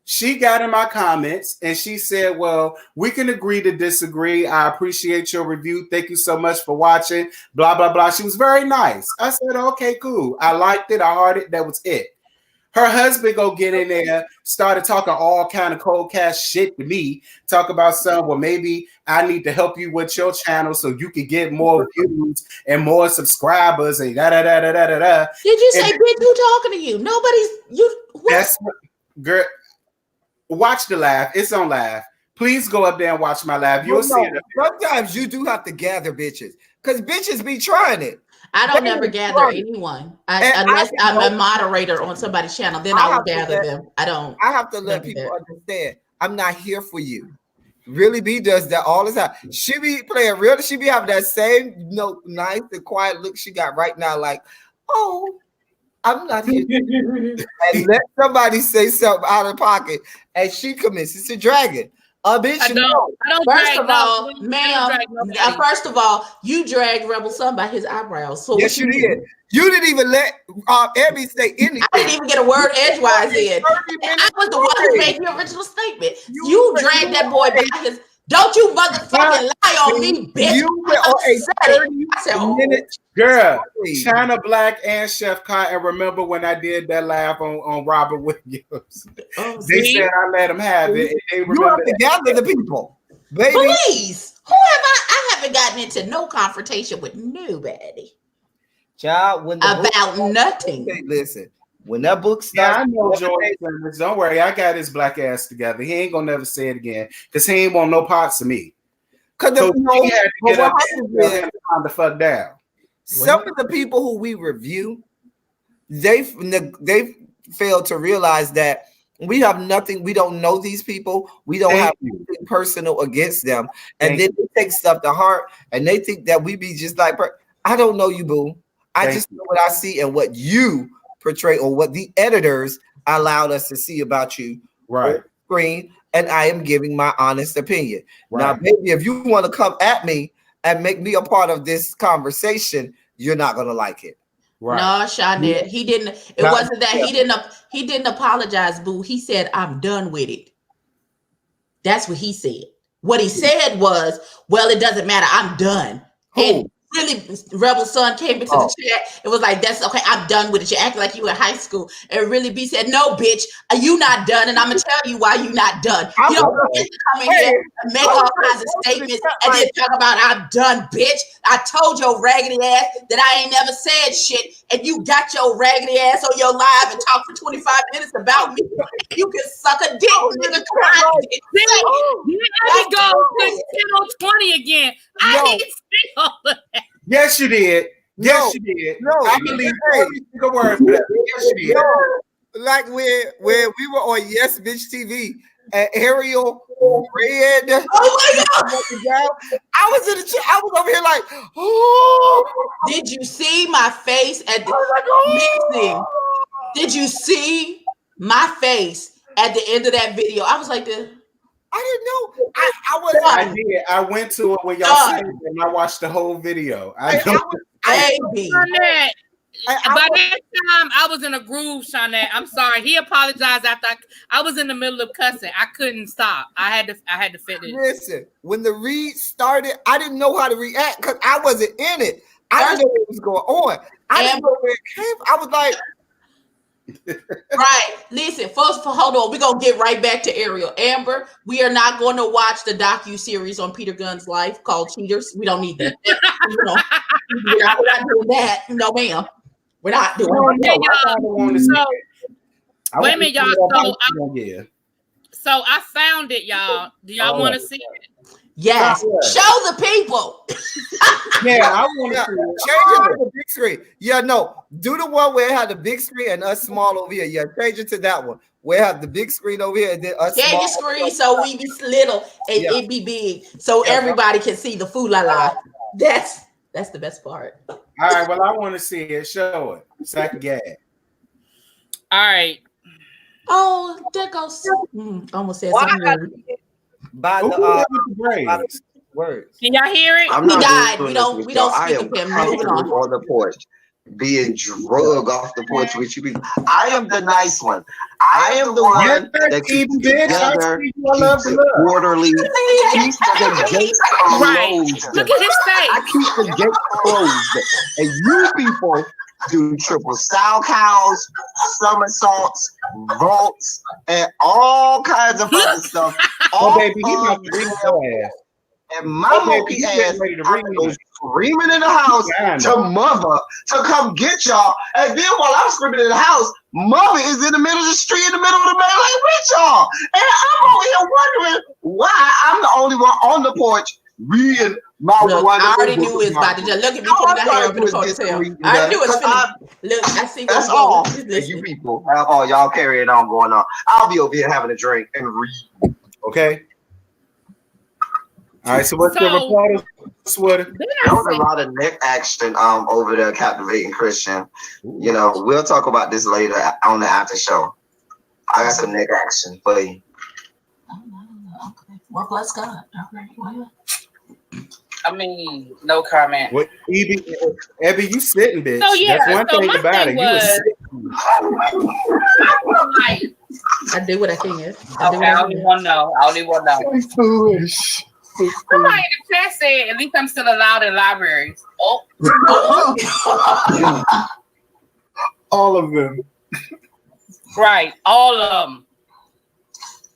She got in my comments and she said, well, we can agree to disagree. I appreciate your review. Thank you so much for watching. Blah, blah, blah. She was very nice. I said, okay, cool. I liked it. I hearted it. That was it. Her husband go get in there, started talking all kind of cold cash shit to me. Talk about something, well, maybe I need to help you with your channel so you can get more views and more subscribers and da-da-da-da-da-da. Did you say, bitch, who talking to you? Nobody's, you, what? That's, girl. Watch the live. It's on live. Please go up there and watch my live. You'll see it. Sometimes you do have to gather bitches because bitches be trying it. I don't ever gather anyone unless I'm a moderator on somebody's channel. Then I will gather them. I don't. I have to let people understand. I'm not here for you. Really B does that all the time. She be playing real. She be having that same nice and quiet look she got right now. Like, oh. I'm not here. And let somebody say something out of pocket, and she commences to drag it. Bitch, I don't. First of all, ma'am. First of all, you dragged Rebel Son by his eyebrows. So yes, you did. You didn't even let Abby say anything. I didn't even get a word edgewise in. I was the one who made the original statement. You dragged that boy by his. Don't you motherfucking lie on me, bitch. You were on a 30-minute girl. China Black and Chef Kai. And remember when I did that laugh on Robert Williams? They said I let him have it. And they you have to gather the people, baby. Please, who have I haven't gotten into no confrontation with nobody. Child, when about nothing. Hey, listen. When that book starts, I know George. Don't worry, I got his black ass together. He ain't gonna never say it again because he ain't want no parts of me. Because so he had to get up and calm the fuck down. Some of the people who we review, they fail to realize that we have nothing. We don't know these people. We don't have anything personal against them, and then they take stuff to heart, and they think that we be just like, I don't know you, boo. I just know what I see and what you portray or what the editors allowed us to see about you on screen, and I am giving my honest opinion. Now, baby, if you want to come at me and make me a part of this conversation, you're not gonna like it. No, Shawnette, he didn't. It wasn't that he didn't apologize, boo. He said, "I'm done with it." That's what he said. What he said was, "Well, it doesn't matter. I'm done." And really, Rebel Son came into the chat. It was like, that's okay. I'm done with it. You act like you in high school. And really B said, no, bitch, you not done. And I'm going to tell you why you not done. You don't get to come in here and make all kinds of statements and then talk about I'm done, bitch. I told your raggedy ass that I ain't never said shit. And you got your raggedy ass on your live and talk for 25 minutes about me. You can suck a dick, nigga. Let me go 10-20 again. I didn't see all of that. Yes, you did. Yes, you did. No, I believe every single word for that. Yes, you did. Like when we were on Yes Bitch TV and Ariel read. Oh my God! I was in the chat. I was over here like, oh. Did you see my face at the mixing? Did you see my face at the end of that video? I was like this. I didn't know. I did. I went to it when y'all said it and I watched the whole video. By that time, I was in a groove, Shawnette. I'm sorry. He apologized after I was in the middle of cussing. I couldn't stop. I had to fit it. Listen, when the read started, I didn't know how to react because I wasn't in it. I didn't know what was going on. I didn't know where it came. I was like, right. Listen, folks, hold on. We're going to get right back to Ariel. Amber, we are not going to watch the docu-series on Peter Gunn's life called Cheaters. We don't need that. We're not doing that. No, ma'am. We're not doing that. Wait a minute, y'all. So So I found it, y'all. Do y'all want to see it? Yes. Show the people. Yeah, I want to change it to the big screen. Yeah, no. Do the one where it had the big screen and us small over here. Yeah, change it to that one. Where it had the big screen over here and then us small. Your screen so we be little and it be big. So everybody can see the Foolala. That's the best part. All right, well, I want to see it. Show it. Second gag. All right. Oh, that goes. Almost said something. By the words. Can y'all hear it? He died. We don't speak of him. Moving on the porch, being drug off the porch with you people. I am the nice one. I am the one that keeps together, keeps it orderly, keeps the gates closed. Look at his face. I keep the gates closed, and you people do triple style cows, somersaults, vaults, and all kinds of other stuff. Oh, baby, he's about to bring your ass. And my monkey ass goes screaming in the house to mother to come get y'all. And then while I'm screaming in the house, mother is in the middle of the street, in the middle of the melee with y'all. And I'm over here wondering why I'm the only one on the porch reading my one. I already knew it was about to just look at me putting my hair up in the ponytail. I already knew it was finna. Look, I see what's that's all. You people, all y'all carrying on going on. I'll be over here having a drink and read. Okay. All right, so what's the reporter sweater? There was a lot of neck action over there, Captivating Christian. You know, we'll talk about this later on the after show. I got some neck action for you. Well, bless God. All right, well. I mean, no comment. What, Abby, you sitting, bitch. So, yeah, that's one thing about it. I do what I can. Okay, I only want to know. Foolish. Somebody in the chat said, at least I'm still allowed in libraries. Oh. All of them. Right, all of them.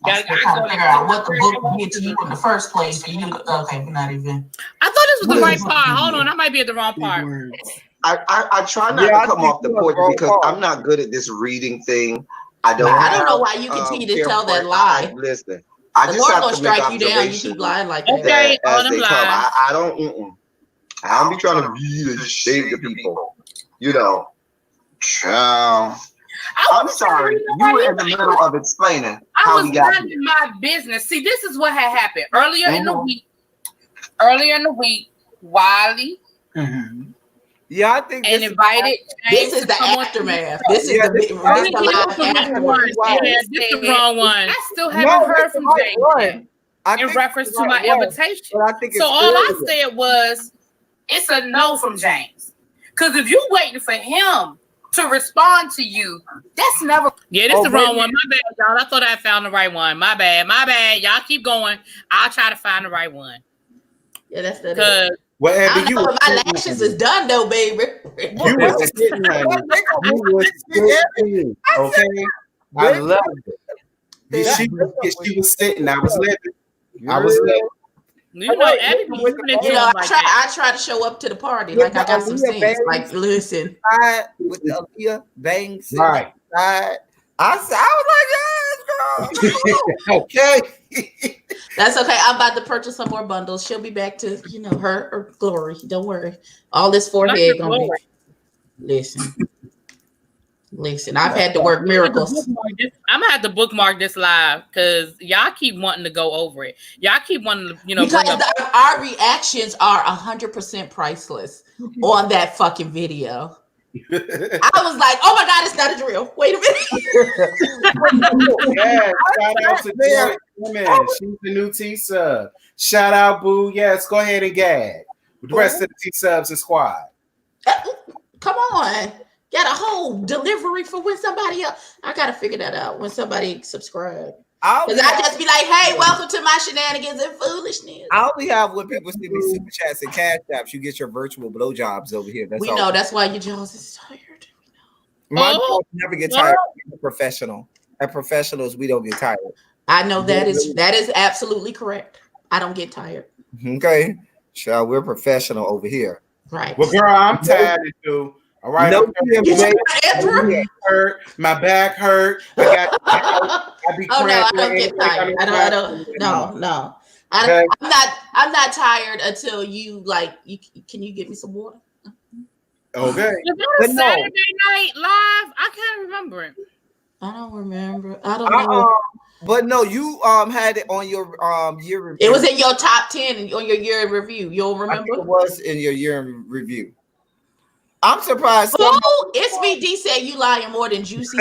I'm trying to figure out what the book did to you in the first place. Okay, we're not even. I thought this was the right part. Hold on, I might be at the wrong part. I try not to come off the porch because I'm not good at this reading thing. I don't know why you continue to tell that lie. Listen. The Lord gonna strike you down. You keep lying like that. Okay, as they come. I don't be trying to read and shade the people. You know. Child. I'm sorry. You were in the middle of explaining how we got here. I was minding my business. See, this is what had happened earlier in the week. Wiley. Yeah, I think and invited. This is the aftermath. This is the live aftermath. This is the wrong one. I still haven't heard from James in reference to my invitation. So all I said was, it's a no from James. Because if you're waiting for him to respond to you, that's never. Yeah, this is the wrong one. My bad, y'all. I thought I found the right one. My bad. Y'all keep going. I'll try to find the right one. Yeah, that's the. Well, Abby, my lashes is done though, baby. You was sitting, okay? I love it. She was sitting. I was living. Abby, I try to show up to the party like I got some sense. Like, listen, with the Aaliyah bangs, right? I was like, yes, girl. Okay. That's okay. I'm about to purchase some more bundles. She'll be back to, her glory. Don't worry. All this forehead gonna be. Listen. I've had to work miracles. I'm gonna have to bookmark this live because y'all keep wanting to go over it. Y'all keep wanting to, because our reactions are 100% priceless on that fucking video. I was like, oh my God, it's not a drill. Wait a minute. Yeah, shout out to Joy Women. She's the new T-Sub. Shout out, Boo. Yes, go ahead and gag. With the rest of the T-Subs and squad. Come on. Got a whole delivery for when somebody else. I got to figure that out when somebody subscribe. Because I just be like, hey, welcome to my shenanigans and foolishness. I only have when people send me super chats and cash apps. You get your virtual blowjobs over here. We know that's why your jaws is tired. My jaws never get tired. I'm a professional. At professionals, we don't get tired. I know that is absolutely correct. I don't get tired. Okay. Sure, we're professional over here. Right. Well, girl, I'm tired too. All right. No, hurt. My back hurt. I got Oh no, I don't get tired. I don't. No. I'm not tired until you like. Can you give me some water? Okay. Was that a Saturday Night Live? I can't remember it. I don't remember. I don't know. But no, you had it on your year review. It was in your top 10 on your year in review. You don't remember? I think it was in your year in review. I'm surprised. Oh, SVD said you lying more than Juicy.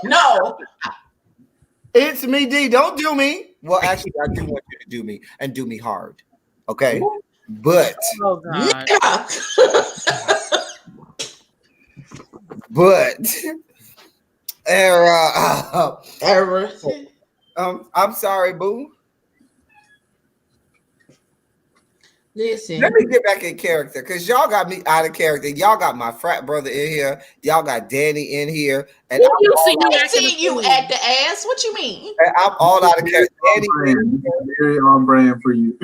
No. It's me, D. Don't do me. Well, actually, I do want you to do me and do me hard. Okay. But error. I'm sorry, boo. Listen. Let me get back in character because y'all got me out of character. Y'all got my frat brother in here. Y'all got Danny in here. And I see you at the ass. What you mean? And I'm all out of character. Danny very on brand for you.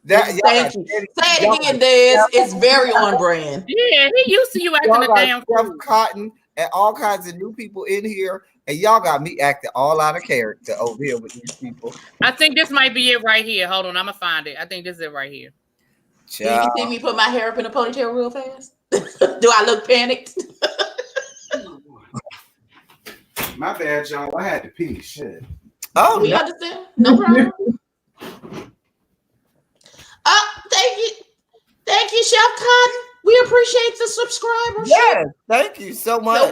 Thank you. Say it again, Dez. It's very on brand. Yeah, he used to you acting a damn fool. Cotton and all kinds of new people in here, and y'all got me acting all out of character over here with these people. I think this might be it right here. Hold on, I'm gonna find it. I think this is it right here. Did you see me put my hair up in a ponytail real fast? Do I look panicked? My bad, y'all. I had to pee. Shit. Oh, we understand. No problem. Thank you, Chef Cotton. We appreciate the subscribers. Yes, thank you so much. So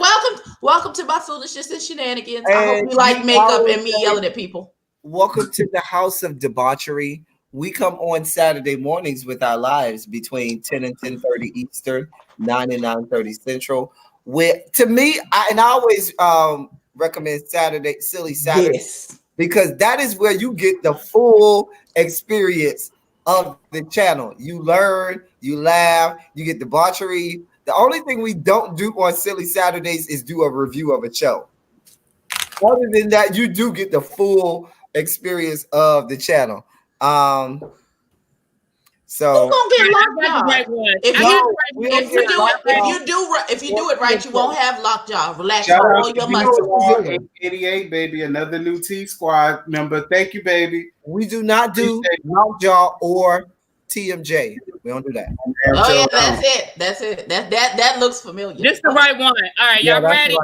welcome to my foolishness and shenanigans. I hope you like makeup and me yelling at people. Welcome to the house of debauchery. We come on Saturday mornings with our lives between 10 and 10:30 Eastern, 9 and 9:30 Central. To me, I always recommend Silly Saturday, because that is where you get the full experience of the channel. You learn, you laugh, you get debauchery. The only thing we don't do on Silly Saturdays is do a review of a show. Other than that, you do get the full experience of the channel. So you gonna get lockjaw. If you do it right, you won't have lockjaw. Relax, all your money. 88, baby, another new T Squad member. Thank you, baby. We do not do lockjaw or TMJ. We don't do that. Oh yeah, that's it. That looks familiar. This the right one. All right, y'all ready?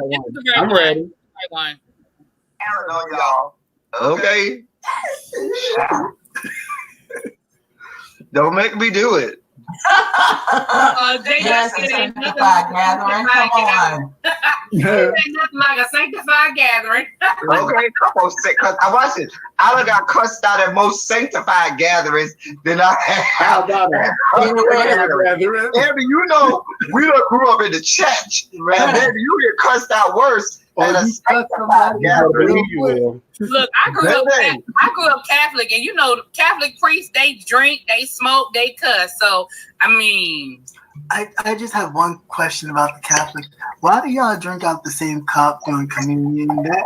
I'm ready. Right one. I don't know, y'all. Okay. Don't make me do it. Sanctified gathering. Come on. Ain't nothing like a sanctified gathering. Okay, come on, because I watched it. I done got cussed out at most sanctified gatherings than I have. Abby, you know, we done grew up in the church, and baby, you get cussed out worse. Look, I grew up Catholic, and you know, Catholic priests, they drink, they smoke, they cuss. So, I mean, I just have one question about the Catholics. Why do y'all drink out the same cup during communion? And then he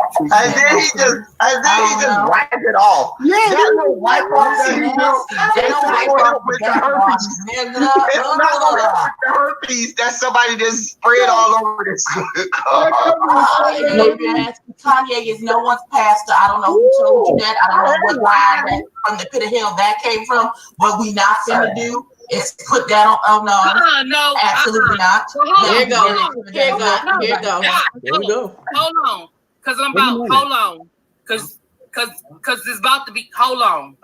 just wipe it off. Yeah, they don't wipe off with the herpes. It's not like the herpes that somebody just spread all over this cup. Kanye is no one's pastor. I don't know who told you that. I don't know what line that from the pit of hell that came from. What we not finna do is put that on. Oh no, no, absolutely not. Here you go. Hold on, because I'm about. Hold on, because it's about to be. Hold on.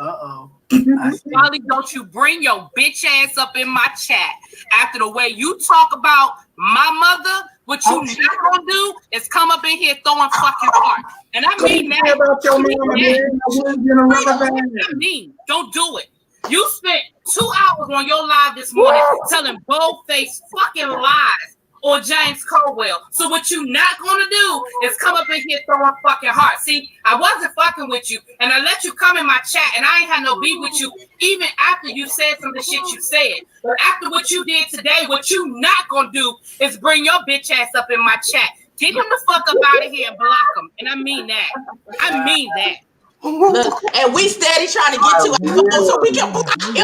Wally, don't you bring your bitch ass up in my chat after the way you talk about my mother. What you not gonna do is come up in here throwing fucking hearts. And I mean that. I mean, don't do it. You spent 2 hours on your live this morning telling bold-faced fucking lies on James Caldwell. So what you not gonna do is come up in here throwing fucking hearts. See, I wasn't fucking with you, and I let you come in my chat, and I ain't had no beef with you, even after you said some of the shit you said. But after what you did today, what you not gonna do is bring your bitch ass up in my chat. Get him the fuck up out of here and block him. And I mean that. I mean that. Look, and we steady trying to get to it so we can block him.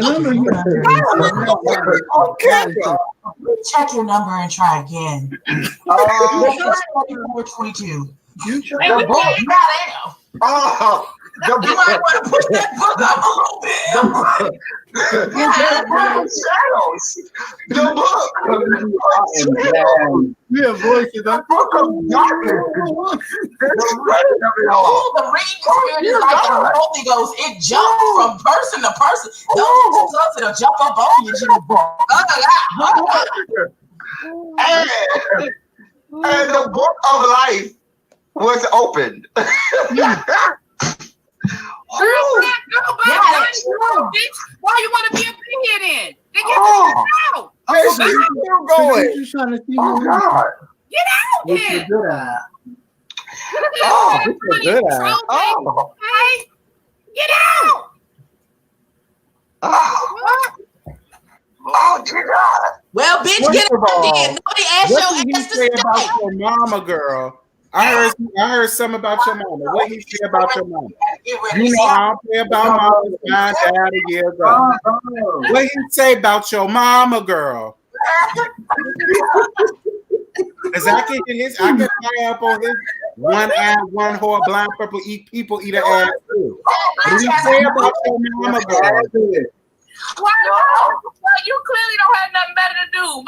Check your number and try again. 22. You should the book. Goddamn. Oh, You might want to push that book up a little bit. Shadows. The book. Yeah, voices. The book of darkness. The reading spirit is like the Holy Ghost. It jumps from person to person. Don't get too close, it'll jump up on you, Jimmy. And the book of life was opened. Why you want to be a pig then? Then get out. She's still going. She's trying to see Oh God! Get out what here. you're good at. Oh. Hey, get out. Oh, dear God. Well, bitch, First get of out all, then. Nobody asked What your did he ass to say stay. about your mama, girl? I heard something about your mama. What he say about your mama? You know I don't care about mama's my dad a year ago. What he say about your mama, girl? Cause I can fire up on his one eye, one whore, blind purple, eat people, eat an ass too. What do you say about your mama, girl? Well, you clearly don't have nothing better to do.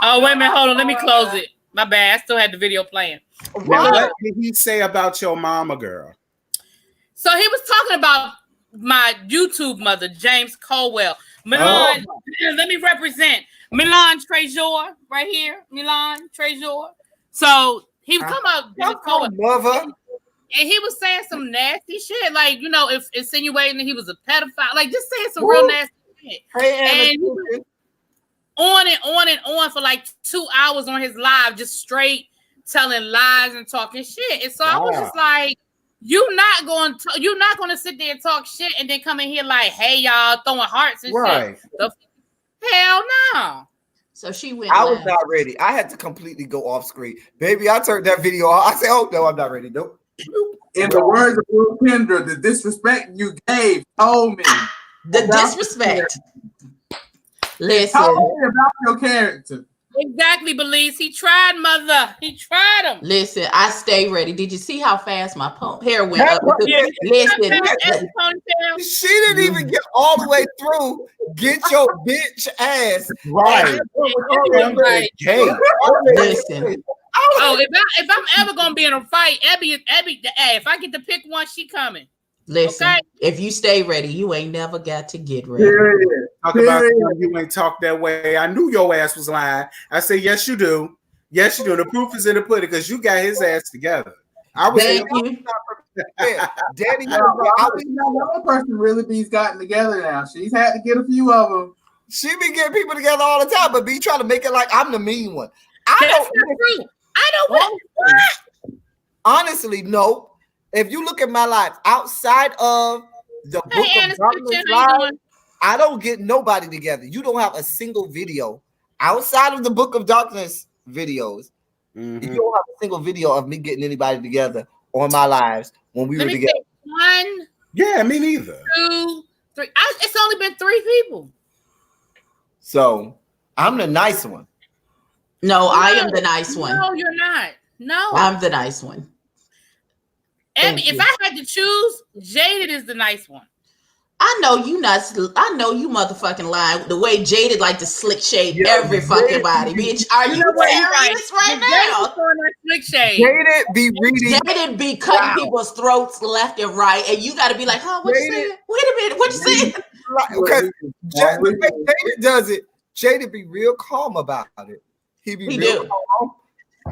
Oh, wait a minute. Hold on. Let me close it. My bad. I still had the video playing. Now, what did he say about your mama, girl? So he was talking about my YouTube mother, James Colwell. Milan, let me represent Milan Trezor right here. Milan Trezor. So he was talking about James Colwell. Mother. And he was saying some nasty shit, like, you know, if insinuating that he was a pedophile, like just saying some real nasty shit. Hey, and on and on and on for like 2 hours on his live, just straight telling lies and talking shit. And so I was just like, you're not going to sit there and talk shit and then come in here like, hey y'all, throwing hearts and shit. The hell no. So she went. I was not ready. I had to completely go off screen. Baby, I turned that video off. I said, oh no, I'm not ready. Nope. In the words of Will Kendra, the disrespect you gave told me. The disrespect. Listen. Told me about your character. Exactly, Belize. He tried, mother. He tried him. Listen, I stay ready. Did you see how fast my hair went up? Listen. She didn't even get all the way through. Get your bitch ass. Right. Listen. Oh, if I'm ever gonna be in a fight, Abby, if I get to pick one, she coming. Listen, okay? If you stay ready, you ain't never got to get ready. Talk about you ain't talk that way. I knew your ass was lying. I said, yes, you do. Yes, you do. The proof is in the pudding because you got his ass together. I was Thank you. Daddy, one person really be's gotten together now. She's had to get a few of them. She be getting people together all the time, but be trying to make it like I'm the mean one. Honestly, no. If you look at my life outside of the Book of Darkness live, I don't get nobody together. You don't have a single video outside of the Book of Darkness videos. You don't have a single video of me getting anybody together on my lives when we were together. One. Yeah, me neither. 2, 3. It's only been 3 people. So I'm the nice one. No, I am the nice one. No, you're not. No, I'm the nice one. Abby, if I had to choose, Jaded is the nice one. I know you not. I know you motherfucking lying. The way Jaded like to slick shade every fucking body, bitch. Are you serious right now? Slick shade. Jaded be reading. Jaded be cutting people's throats left and right, and you got to be like, "Huh? What you saying? Wait a minute, what you saying?" Because Jaded does it. Jaded be real calm about it. He be real calm,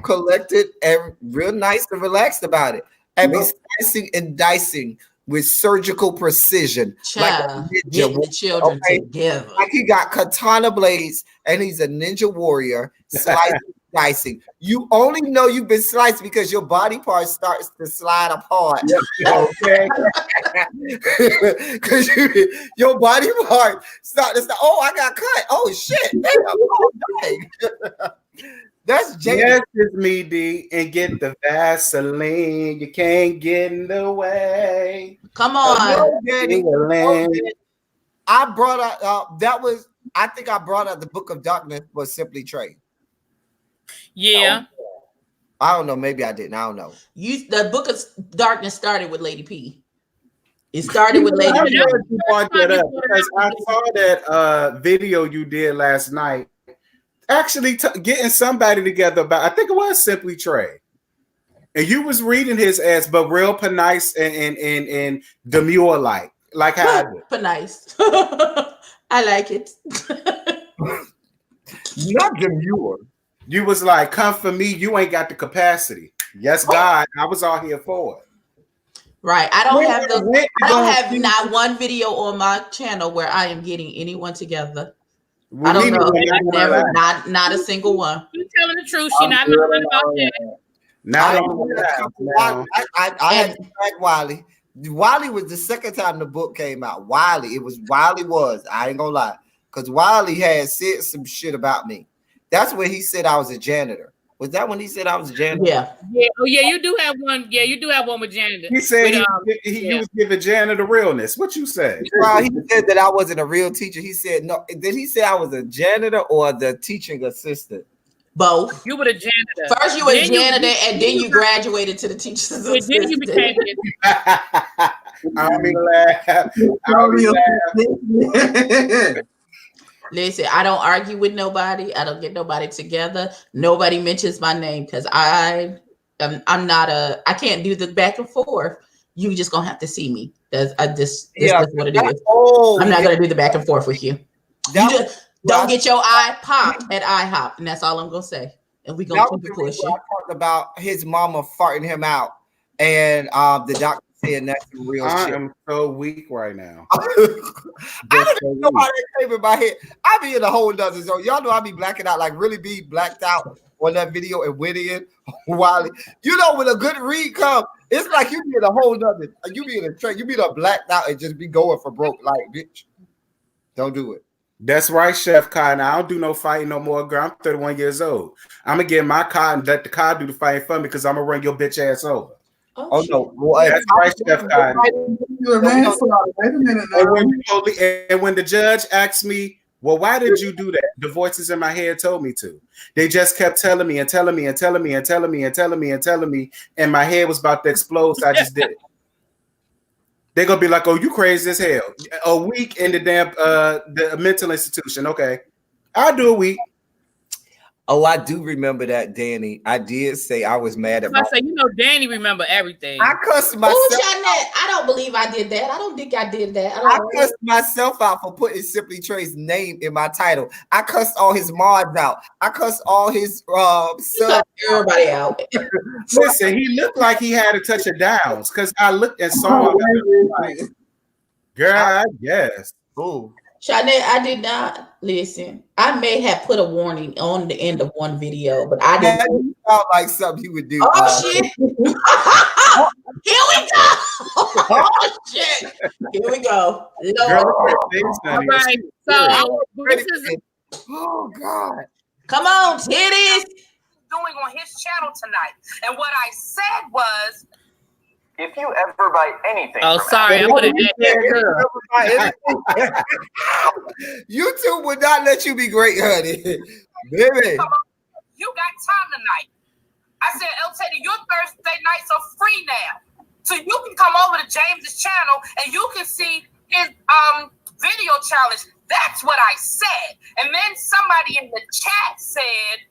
collected, and real nice and relaxed about it. And be slicing and dicing with surgical precision. Child, getting the children together. Like he got katana blades and he's a ninja warrior slicing, dicing. You only know you've been sliced because your body part starts to slide apart. Okay. Because your body part starts to start, oh, I got cut. Oh shit. Damn. Oh, dang. That's Jay. Yes, it's me, D, and get the Vaseline. You can't get in the way. Come on, Daddy. I brought out I think I brought out the Book of Darkness was Simply Trey. Yeah. I don't know. Maybe I didn't. I don't know. The Book of Darkness started with Lady P. It started with Lady P. You brought that up because I saw that video you did last night. Actually, getting somebody together about, I think it was Simply Trey, and you was reading his ass, but real nice and demure like how I did. Nice. I like it. Not demure. You was like, come for me. You ain't got the capacity. Yes, God. I was all here for it. Right. I don't have not one video on my channel where I am getting anyone together. I don't know. Never, not a single one. You telling the truth. She not lying about that. I had to track Wiley. Wiley was the second time the book came out. Wiley was. I ain't gonna lie. Because Wiley had said some shit about me. That's when he said I was a janitor. Was that when he said I was a janitor? Yeah. Oh, yeah, you do have one. Yeah, you do have one with janitor. He said he was giving janitor realness. What you say? Well, he said that I wasn't a real teacher. He said no. Did he say I was a janitor or the teaching assistant? Both. You were the janitor. First you were a janitor, and then you graduated to the teacher's assistant. And then you became I'll be laugh. Listen, I don't argue with nobody. I don't get nobody together. Nobody mentions my name because I'm not I can't do the back and forth. You just gonna have to see me. That's what it is. I'm not gonna do the back and forth with you. You just don't get your eye popped at IHOP, and that's all I'm gonna say. And we gonna keep it pushing. I talked about his mama farting him out, and the doctor saying that's the real shit. I am so weak right now. I don't even know how that came in my head. I be in a whole nother zone. Y'all know I be blacking out, like really be blacked out on that video and went in Wiley. You know, when a good read comes, it's like you be in a whole nother. You be in a train. You be the blacked out and just be going for broke. Like, bitch, don't do it. That's right, Chef Cotton. I don't do no fighting no more, girl. I'm 31 years old. I'm gonna get my car and let the car do the fighting for me because I'm gonna run your bitch ass over. Oh no! Well, that's right, Chef Cotton. And when the judge asked me, well, why did you do that? The voices in my head told me to. They just kept telling me and telling me and telling me and telling me and telling me and telling me, and my head was about to explode, so I just did it. They're gonna be like, oh, you crazy as hell. A week in the damn the mental institution. Okay. I'll do a week. Oh, I do remember that, Danny. I did say I was mad at I say, you know, Danny remember everything. I cussed myself. Ooh, Jeanette, I don't believe I did that. I don't think I did that. I cussed myself out for putting Simply Trey's name in my title. I cussed all his mods out. I cussed all his everybody out. Listen, he looked like he had a touch of downs because I looked and saw him. Like, girl, I guess. Ooh. Jeanette, I did not listen. I may have put a warning on the end of one video, but I didn't. Sound like something you would do. Oh shit! Here we go. Oh shit! Here we go. All right. So this is. Oh God! Come on, titties. Doing on his channel tonight, and what I said was. If you ever buy anything, sorry, I would have did that. YouTube would not let you be great, honey. Baby. You got time tonight. I said, El Teddy, your Thursday nights are free now. So you can come over to James's channel and you can see his video challenge. That's what I said. And then somebody in the chat said,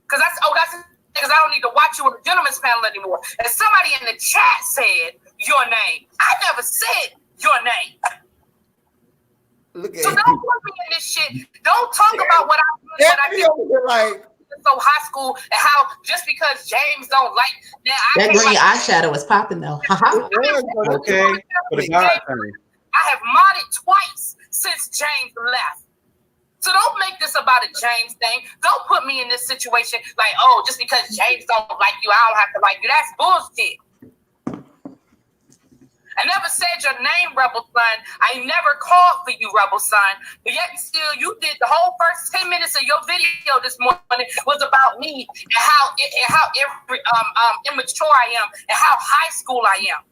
because I don't need to watch you on the gentleman's panel anymore. And somebody in the chat said your name. I never said your name. Look at so don't put me in this shit. Don't talk about what I did. Like so high school and how just because James don't like that green eyeshadow was popping though. Okay. I have modded twice since James left. So don't make this about a James thing. Don't put me in this situation like, oh, just because James don't like you, I don't have to like you. That's bullshit. I never said your name, Rebel Son. I never called for you, Rebel Son. But yet still, you did the whole first 10 minutes of your video this morning was about me and how immature I am and how high school I am.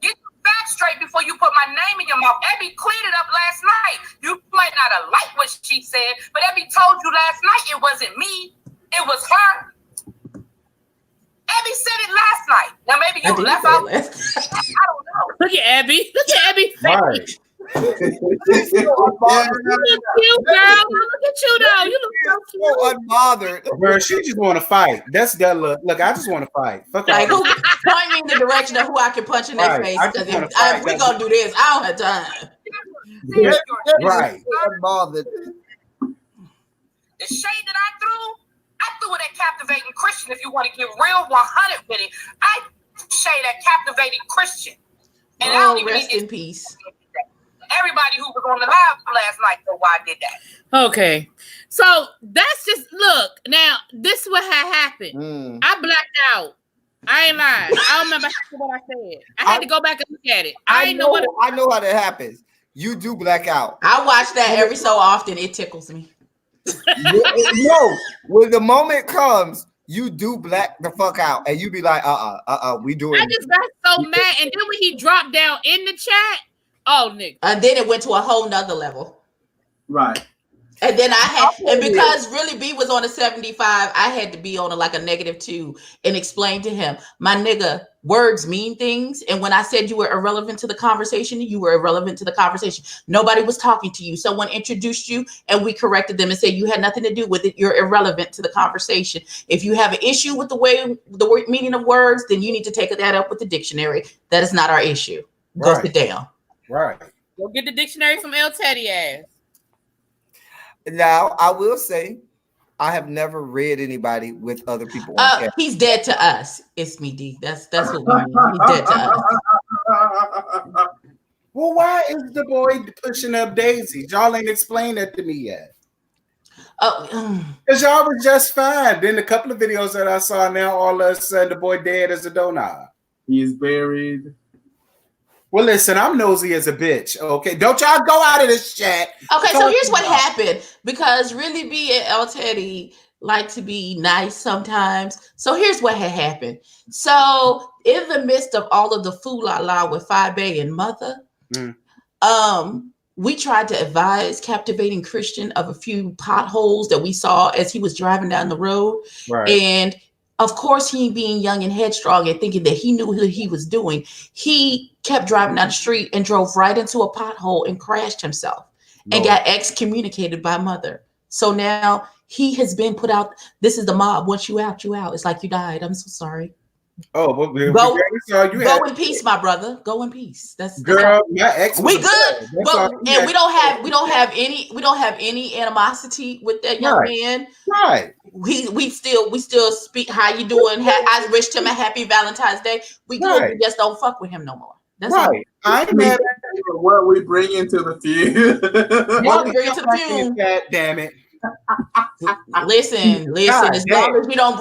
Get your facts straight before you put my name in your mouth. Abby cleaned it up last night. You might not have liked what she said, but Abby told you last night it wasn't me. It was her. Now maybe you left out. I don't know. Look at Abby. Look at Abby. Right. You look cute, girl. Look at you though. You look so cute. So unbothered. Girl, she just want to fight. That's that look. Look, I just want to fight. Fuck Like, off. point me in the direction of who I can punch in their Right. face. I Because just wanna if fight. we gonna do this, I don't have time. Right. Unbothered. The shade that I threw it at Captivating Christian. If you want to get real 100 with it, I shade at Captivating Christian. And I don't even Rest need in peace. everybody who was on the live last night know why I did that. Okay. So that's just look. Now, this is what had happened. I blacked out. I ain't lying. I don't remember what I said. I had to go back and look at it. I know how that happens. You do black out. I watch that every so often. It tickles me. No, when the moment comes, you do black the fuck out, and you be like, we doing. I just got so mad, and then when he dropped down in the chat, oh nigga. And then it went to a whole nother level. Right. And then I had, and because really B was on a 75, I had to be on a -2 and explain to him, my nigga, words mean things. And when I said you were irrelevant to the conversation, you were irrelevant to the conversation. Nobody was talking to you. Someone introduced you and we corrected them and said you had nothing to do with it. You're irrelevant to the conversation. If you have an issue with the way the word meaning of words, then you need to take that up with the dictionary. That is not our issue. Go sit down. Right. Go get the dictionary from El Teddy ass. Now, I will say, I have never read anybody with other people on camera. He's dead to us. It's me, D. That's what we mean. He's dead to us. Well, why is the boy pushing up daisies? Y'all ain't explained that to me yet. Because y'all was just fine. Then a couple of videos that I saw now, all of a sudden the boy dead as a donut. He's buried. Well, listen, I'm nosy as a bitch. Okay, don't y'all go out of this chat. Okay, so here's what happened. Because really B and El Teddy like to be nice sometimes. So here's what had happened. So in the midst of all of the fool-la-la with Fabe and Mother, we tried to advise Captivating Christian of a few potholes that we saw as he was driving down the road. Right. And of course, he being young and headstrong and thinking that he knew what he was doing, he kept driving down the street and drove right into a pothole and crashed himself and got excommunicated by Mother. So now he has been put out. This is the mob. Once you out, you out. It's like you died. I'm so sorry. Oh, well, go in peace, my brother. Go in peace. That's girl. My ex. We good, but and we don't have any animosity with that young man. Right. We still speak. How you doing? I wished him a happy Valentine's Day. We good. We just don't fuck with him no more. That's right. I ain't mad at what we bring into the feud. What we bring into the feud? God damn it. Listen. As long as we don't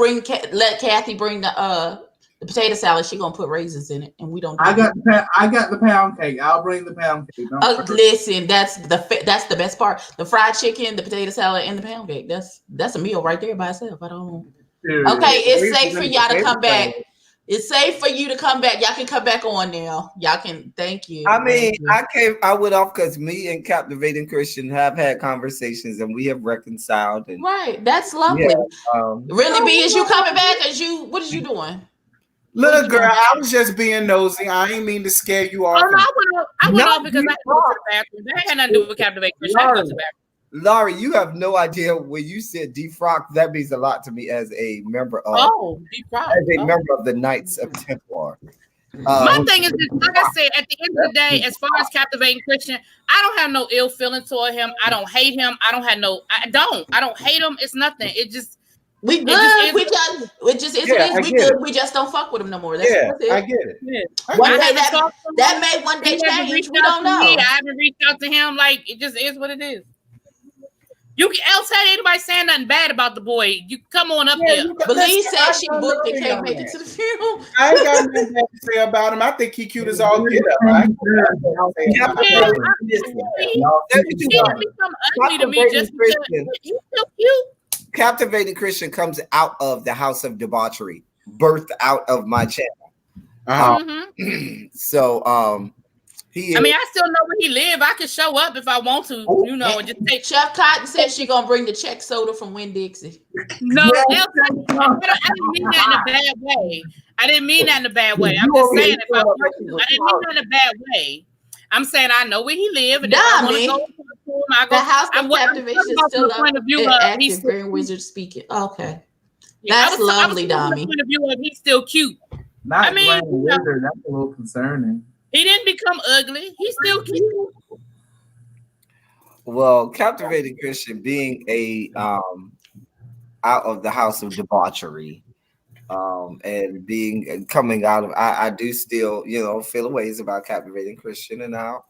let Kathy bring the potato salad, she gonna put raisins in it, and we don't. I got the pound cake. I'll bring the pound cake. Listen, that's the best part. The fried chicken, the potato salad, and the pound cake. That's a meal right there by itself. I don't. Okay, it's safe for y'all to come back. It's safe for you to come back. Y'all can come back on now. Y'all can. Thank you. I mean, I went off because me and Captivating Christian have had conversations and we have reconciled. And, right, that's lovely. Yeah, really, B, is you coming back? What is you doing? Look, girl, I was just being nosy. I ain't mean to scare you off. Oh, no, I went off because I had to go to the bathroom. That had nothing to do with Captivating Christian. I had to go to the bathroom. Laurie, you have no idea when you said defrock. That means a lot to me as a member of member of the Knights of Templar. My thing is, like I said, at the end of the day, as far as Captivating Christian, I don't have no ill feeling toward him. I don't hate him. I don't hate him. It's nothing. It just we good. It just is. We good. We just don't fuck with him no more. That's it. I get it. Yeah. One day that may one day change. We don't know. I haven't reached out to him. Like it just is what it is. You else had anybody saying nothing bad about the boy? You come on up here. Belize said she booked and can't make it to the funeral. I ain't got nothing bad to say about him. I think he cute as all get up. He didn't become ugly to me just because he's so cute. Captivating Christian comes out of the house of debauchery, birthed out of my channel. So I mean, I still know where he live. I can show up if I want to, and just take. Chef Cotton said she gonna bring the check soda from Winn-Dixie. No, I didn't mean that in a bad way. I didn't mean that in a bad way. I'm just saying, if I didn't mean that in a bad way. I'm saying I know where he lives, and if I want to go to him, I go. The house of captivation is still up point of view and of active. he's Grand Wizard speaking. Okay, yeah, that's lovely, Dami. Point of view of he's still cute. Not I mean, Grand Wizard. That's a little concerning. He didn't become ugly. He's still cute. Well, Captivating Christian being a out of the house of debauchery, and coming out of, I do still, feel ways about Captivating Christian, and now,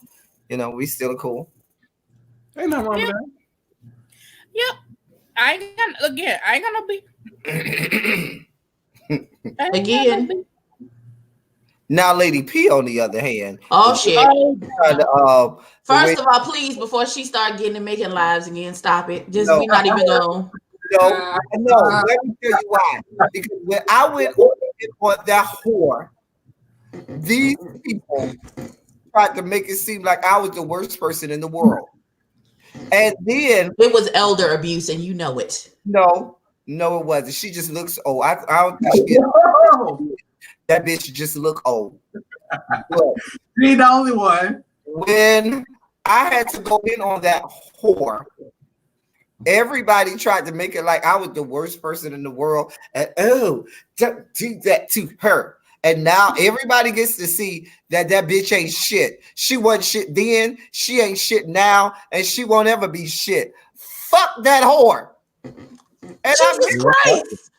we still cool. Ain't nothing wrong with that. Yep. I ain't gonna be again. Now, Lady P, on the other hand. Oh shit! First of all, please, before she start getting and making lives again, stop it. Just we not even going. No. Let me tell you why. Because when I went on that whore, these people tried to make it seem like I was the worst person in the world. And then it was elder abuse, and you know it. No, it wasn't. She just looks old. I don't think that bitch just look old. She's the only one. When I had to go in on that whore, everybody tried to make it like I was the worst person in the world. And don't do that to her. And now everybody gets to see that bitch ain't shit. She wasn't shit then. She ain't shit now. And she won't ever be shit. Fuck that whore. And Jesus Christ.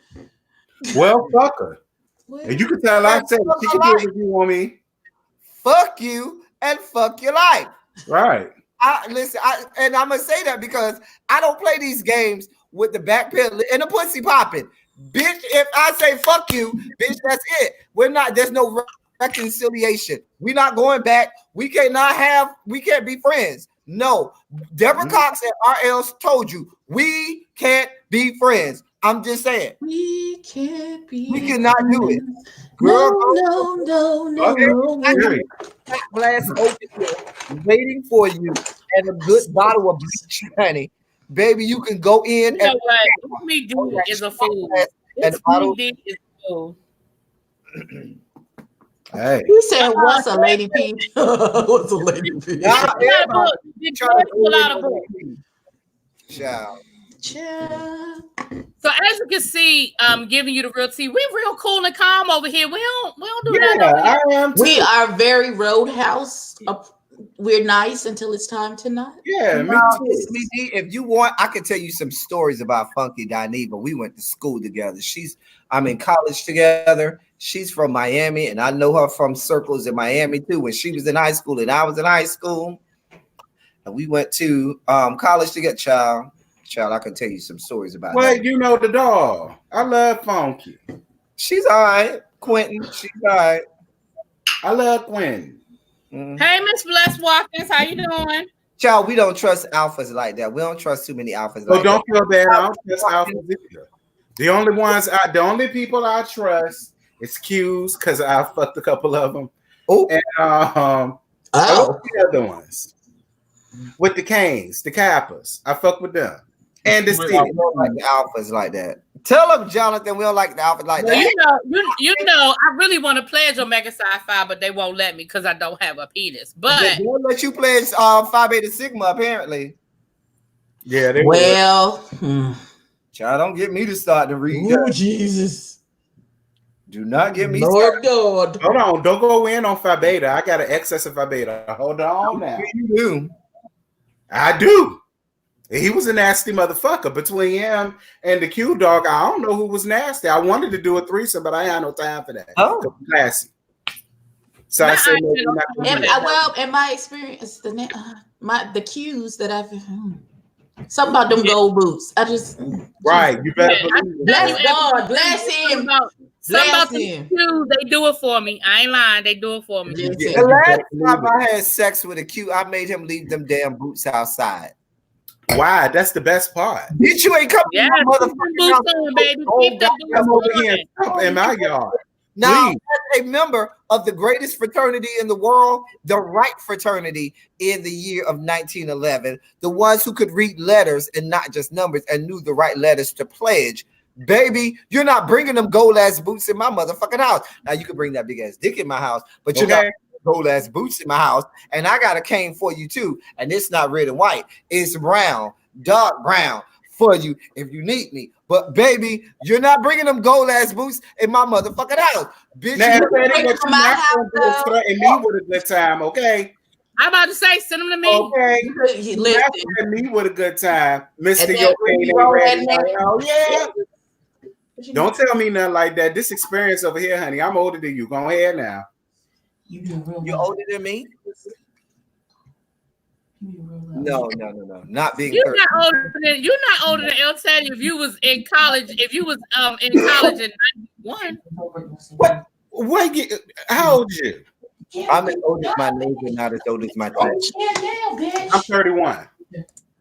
Well, fuck her. And you can tell I said she can do what you want me. Fuck you and fuck your life. Right. And I'm gonna say that because I don't play these games with the back pedal and the pussy popping. Bitch, if I say fuck you, bitch, that's it. There's no reconciliation. We're not going back. We can't be friends. No. Deborah Cox and R.L. told you we can't be friends. I'm just saying. We can't be. We cannot do it. Girl, no. Glass open here, waiting for you, and a good bottle of bleach, honey. Baby, you can go in. You know what? Me dude is a fool. And the bottle is a fool. Hey. He said, "What's a lady P?" What's a lady P? Child. So as you can see, giving you the real tea. We real cool and calm over here. We don't do that. I am too. We are very roadhouse. We're nice until it's time to not. Yeah, me too. If you want, I can tell you some stories about Funky Dineva. We went to school together. I'm in college together. She's from Miami, and I know her from circles in Miami too. When she was in high school and I was in high school, and we went to college together. Child, I can tell you some stories about that. Well, you know the dog. I love Funky. She's all right. Quentin, she's all right. I love Quentin. Mm-hmm. Hey, Miss Bless Watkins, how you doing? Child, we don't trust alphas like that. We don't trust too many alphas like that. Don't feel bad. I don't trust alphas either. The only people I trust is Q's because I fucked a couple of them. Oh, and the other ones with the Canes, the Kappas. I fuck with them. And the city. We don't like the alphas like that. Tell them, Jonathan, we don't like the alphas like that. You know, I really want to pledge Omega Psi Phi, but they won't let me because I don't have a penis. But they won't let you pledge Phi Beta Sigma, apparently. Yeah, they Child, don't get me to start to read. Oh, Jesus. Do not get me Lord started. God. Hold on, don't go in on Phi Beta. I got an excess of Phi Beta. Hold on now. You do. I do. He was a nasty motherfucker. Between him and the Q dog, I don't know who was nasty. I wanted to do a threesome, but I had no time for that. Oh, classy. So I said, in my experience, the Qs that I've something about them gold boots. I just right. You better bless God, bless him. Some about the Qs, they do it for me. I ain't lying, they do it for me. The last time I had sex with a Q, I made him leave them damn boots outside. Why? That's the best part. Bitch, you ain't coming to my motherfucking house. Baby. Come over here and stop in my yard. Now, as a member of the greatest fraternity in the world, the Wright fraternity, in the year of 1911, the ones who could read letters and not just numbers and knew the right letters to pledge, baby, you're not bringing them gold ass boots in my motherfucking house. Now you can bring that big ass dick in my house, but you're not gold ass boots in my house. And I got a cane for you too. And it's not red and white, it's brown, dark brown for you if you need me. But baby, you're not bringing them gold ass boots in my motherfucking house, bitch. Now, you bring them to my house and me with a good time, okay? I'm about to say, send them to me. Okay, listen. Me with a good time, Mr. Oh yeah. Don't tell me nothing like that. This experience over here, honey. I'm older than you. Go ahead now. You're older than me? No. Not being. You're not older than El Teddy if you was in college. If you was in college in 91. What? How old are you? I'm as old as my neighbor, not as old as my dad. I'm 31.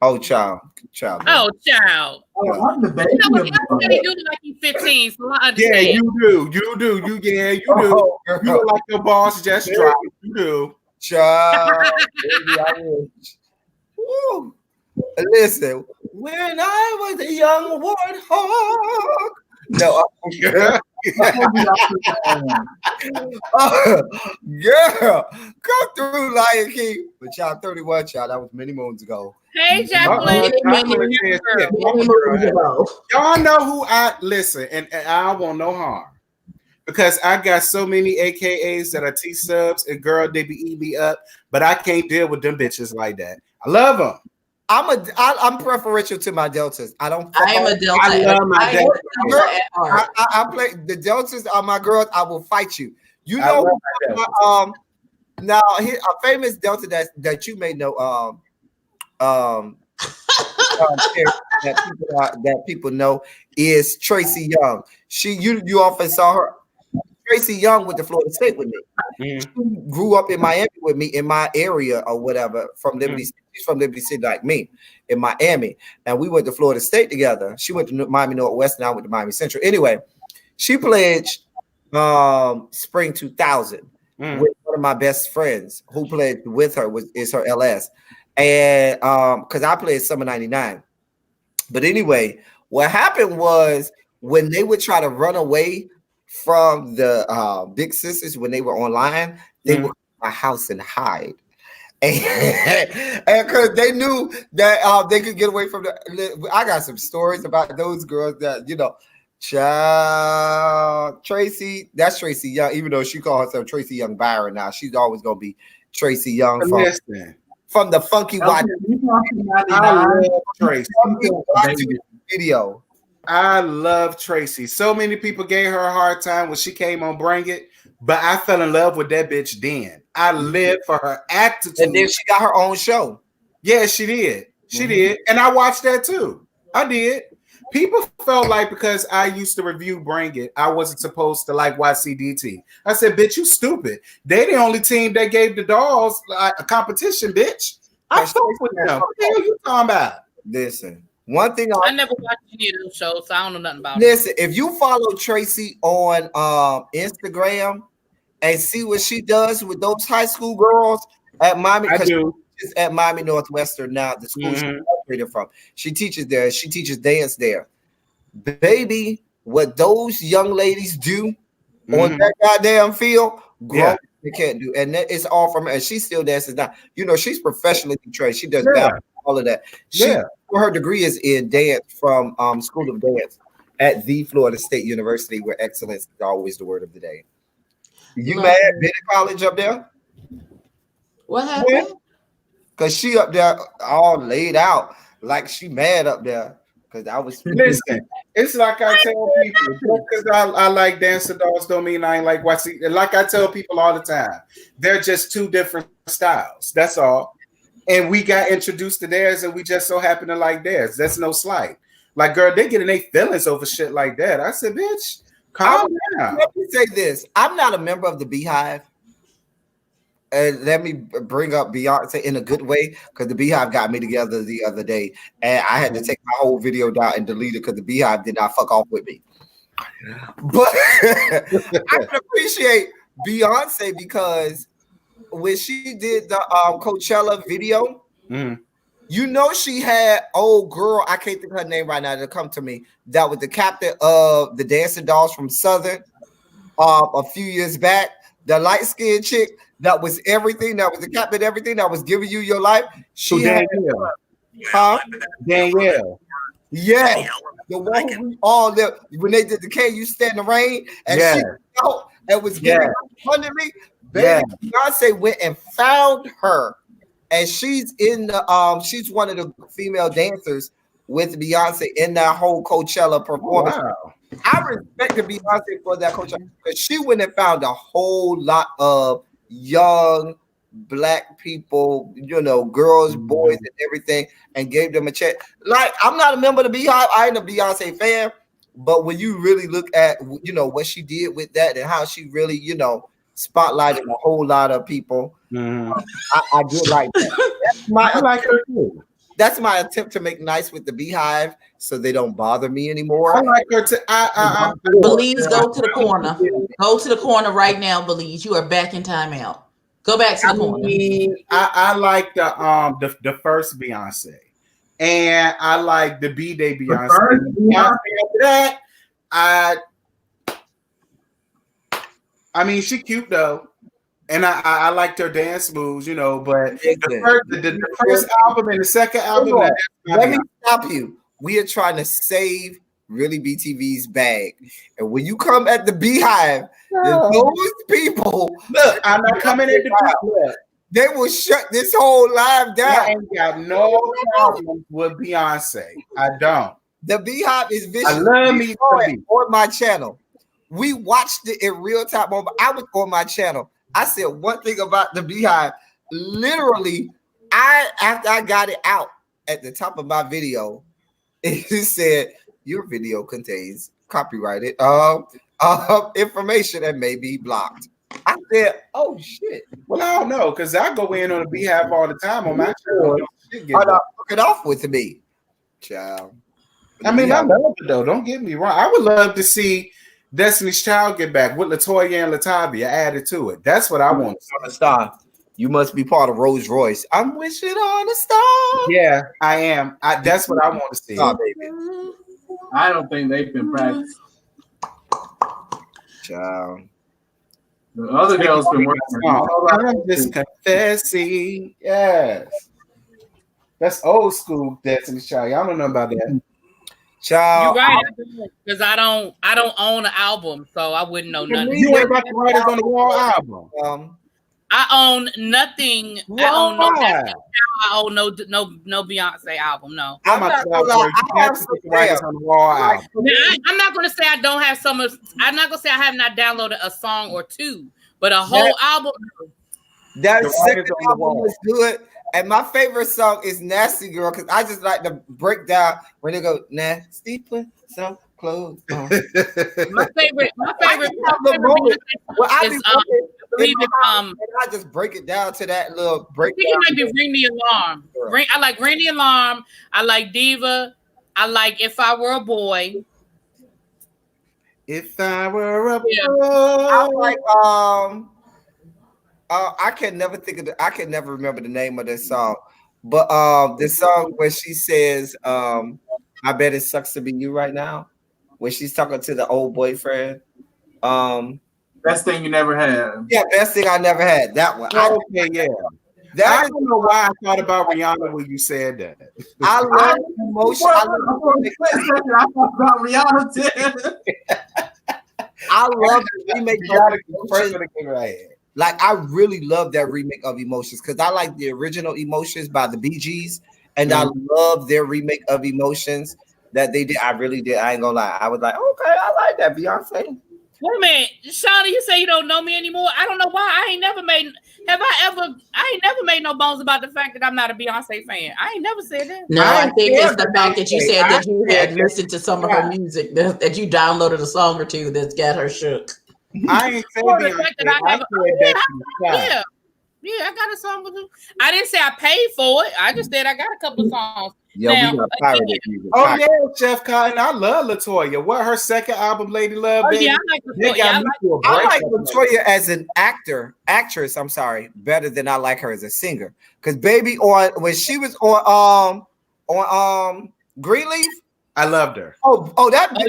Oh, child. Oh, child. I'm the baby. You look like you're 15, so I understand. Yeah, you do. You do. You look like your boss just dropped. You do. Child. Baby, I wish. Woo. Listen, when I was a young warthog. No, girl, come through, Lion King. But y'all 31, child. That was many moons ago. Hey, Jacqueline. Y'all know who I listen, and I don't want no harm because I got so many AKAs that are T subs, and girl, they be eating me up, but I can't deal with them bitches like that. I love them. I'm preferential to my deltas. I am a delta. I love my deltas. I play the deltas are my girls. I will fight you. You know, now here a famous delta that you may know. That people know is Tracy Young. You often saw her. Tracy Young went to Florida State with me. She grew up in Miami with me in my area or whatever from Liberty City. She's from Liberty City like me in Miami. And we went to Florida State together. She went to Miami Northwest and I went to Miami Central. Anyway, she pledged spring 2000 with one of my best friends who played with her is her LS. And because I played summer 99. But anyway, what happened was when they would try to run away from the big sisters when they were online, they would come to my house and hide. And because they knew that they could get away from I got some stories about those girls that, you know, child Tracy, that's Tracy Young, even though she called herself Tracy Young Byron now, she's always gonna be Tracy Young from the Funky Watch. I love Tracy. Video. I love Tracy. So many people gave her a hard time when she came on Bring It, but I fell in love with that bitch then. I lived for her attitude. And then she got her own show. Yeah, she did. She did. And I watched that too. I did. People felt like because I used to review Bring It, I wasn't supposed to like YCDT. I said, bitch, you stupid. They the only team that gave the dolls a competition, bitch. I fuck with them. What the hell you talking about? Listen. One thing I never watched any of those shows, so I don't know nothing about Listen, if you follow Tracy on Instagram and see what she does with those high school girls at Miami, because she's at Miami Northwestern now, the school she graduated from. She teaches there. She teaches dance there. Baby, what those young ladies do on that goddamn field, they can't do. And it's all from her. And she still dances now. You know, she's professionally trained. She does all of that. Her degree is in dance from School of Dance at the Florida State University, where excellence is always the word of the day. You mad? Been in college up there? What happened? Because she up there all laid out like she mad up there. Because I was listen. It's like I tell people, because I like dancing dolls don't mean I ain't like YC. Like I tell people all the time, they're just two different styles. That's all. And we got introduced to theirs, and we just so happen to like theirs. That's no slight. Like, girl, they getting their feelings over shit like that. I said, bitch, calm down. Let me say this. I'm not a member of the Beehive. And let me bring up Beyonce in a good way, because the Beehive got me together the other day, and I had to take my whole video down and delete it because the Beehive did not fuck off with me. But I can appreciate Beyonce because when she did the Coachella video, You know, she had old girl. I can't think of her name right now. It'll come to me. That was the captain of the Dancing Dolls from Southern. A few years back, the light skinned chick that was everything. That was the captain. Everything that was giving you your life. She had, Danielle. Yeah, the one who we all lived when they did the Can You Stand the Rain, and she out and was giving abundantly. Baby, Beyonce went and found her, and she's in the she's one of the female dancers with Beyonce in that whole Coachella performance. Wow. I respected Beyonce for that Coachella because she went and found a whole lot of young Black people, you know, girls, boys, and everything, and gave them a check. Like, I'm not a member of the Beehive. I ain't a Beyonce fan, but when you really look at, you know, what she did with that and how she really, you know, spotlighted a whole lot of people, I did like that. I like her too. That's my attempt to make nice with the Beehive so they don't bother me anymore. I like her to. Belize, go to the corner. Go to the corner right now, Belize. You are back in timeout. Go back to the corner. I like the first Beyonce, and I like the B-Day Beyonce. Beyonce after that, I mean, she cute though, and I liked her dance moves, you know. But the first album and the second album. Let me stop you. We are trying to save Really BTV's bag, and when you come at the Beehive, those people look. I'm not coming at the Beehive. They will shut this whole live down. I ain't got no problem with Beyonce. I don't. The Beehive is vicious. I love me on my channel. We watched it in real time. I was on my channel. I said one thing about the Beehive. Literally, after I got it out at the top of my video, it said your video contains copyrighted information that may be blocked. I said, "Oh shit!" Well, I don't know because I go in on the Beehive all the time on my channel. Fuck it off with me, child. I mean, I love it though. Don't get me wrong. I would love to see Destiny's Child get back with LaToya and Latavia added to it. That's what I want. On a star. You must be part of Rolls Royce. I'm wishing on a star. Yeah, I am. That's what I want to see. Oh, baby. I don't think they've been practicing. Child. The other girls been working. I'm just confessing. Yes. That's old school Destiny's Child. Y'all don't know about that. Child. You're right, because I don't own an album, so I wouldn't know nothing. You ain't got the Writers on the Wall album. I own nothing. Why? I own no Destiny's Child. I own no Beyonce album. No. I'm not gonna the Writers on the Wall album. I'm not gonna say I don't have some of. I'm not gonna say I have not downloaded a song or two, but a whole album. That second album was good. And my favorite song is Nasty Girl because I just like the breakdown when they go nasty put some clothes on. my favorite well, I just break it down to that little breakdown. I think it might be Ring the Alarm. I like Ring the Alarm. I like Diva. I like If I Were a Boy. If I Were a Boy. I like I can never remember the name of this song, but this song where she says, "I bet it sucks to be you right now," when she's talking to the old boyfriend. Best thing you never had. Yeah, best thing I never had. That one. Okay, yeah. I don't know why I thought about Rihanna when you said that. I love emotion. I thought about Rihanna too. I love the remake of Like, I really love that remake of Emotions because I like the original Emotions by the Bee Gees, and I love their remake of Emotions that they did. I really did. I ain't gonna lie. I was like, okay, I like that, Beyonce. Wait a minute, Shawnee, you say you don't know me anymore. I don't know why. I ain't never made no bones about the fact that I'm not a Beyonce fan. I ain't never said that. No, I think it's the fact that you said that you had listened to some of her music, that you downloaded a song or two that's got her shook. I ain't saying yeah, I got a song with you. I didn't say I paid for it. I just said I got a couple of songs. Yo, Now, we got pirated music. Oh yeah, Chef Cotton. I love Latoya. What her second album, Lady Love? Oh Baby? yeah, I like They Latoya. got me to a I like breakup. Latoya as an actress. I'm sorry, better than I like her as a singer. Because baby, when she was on Greenleaf, I loved her.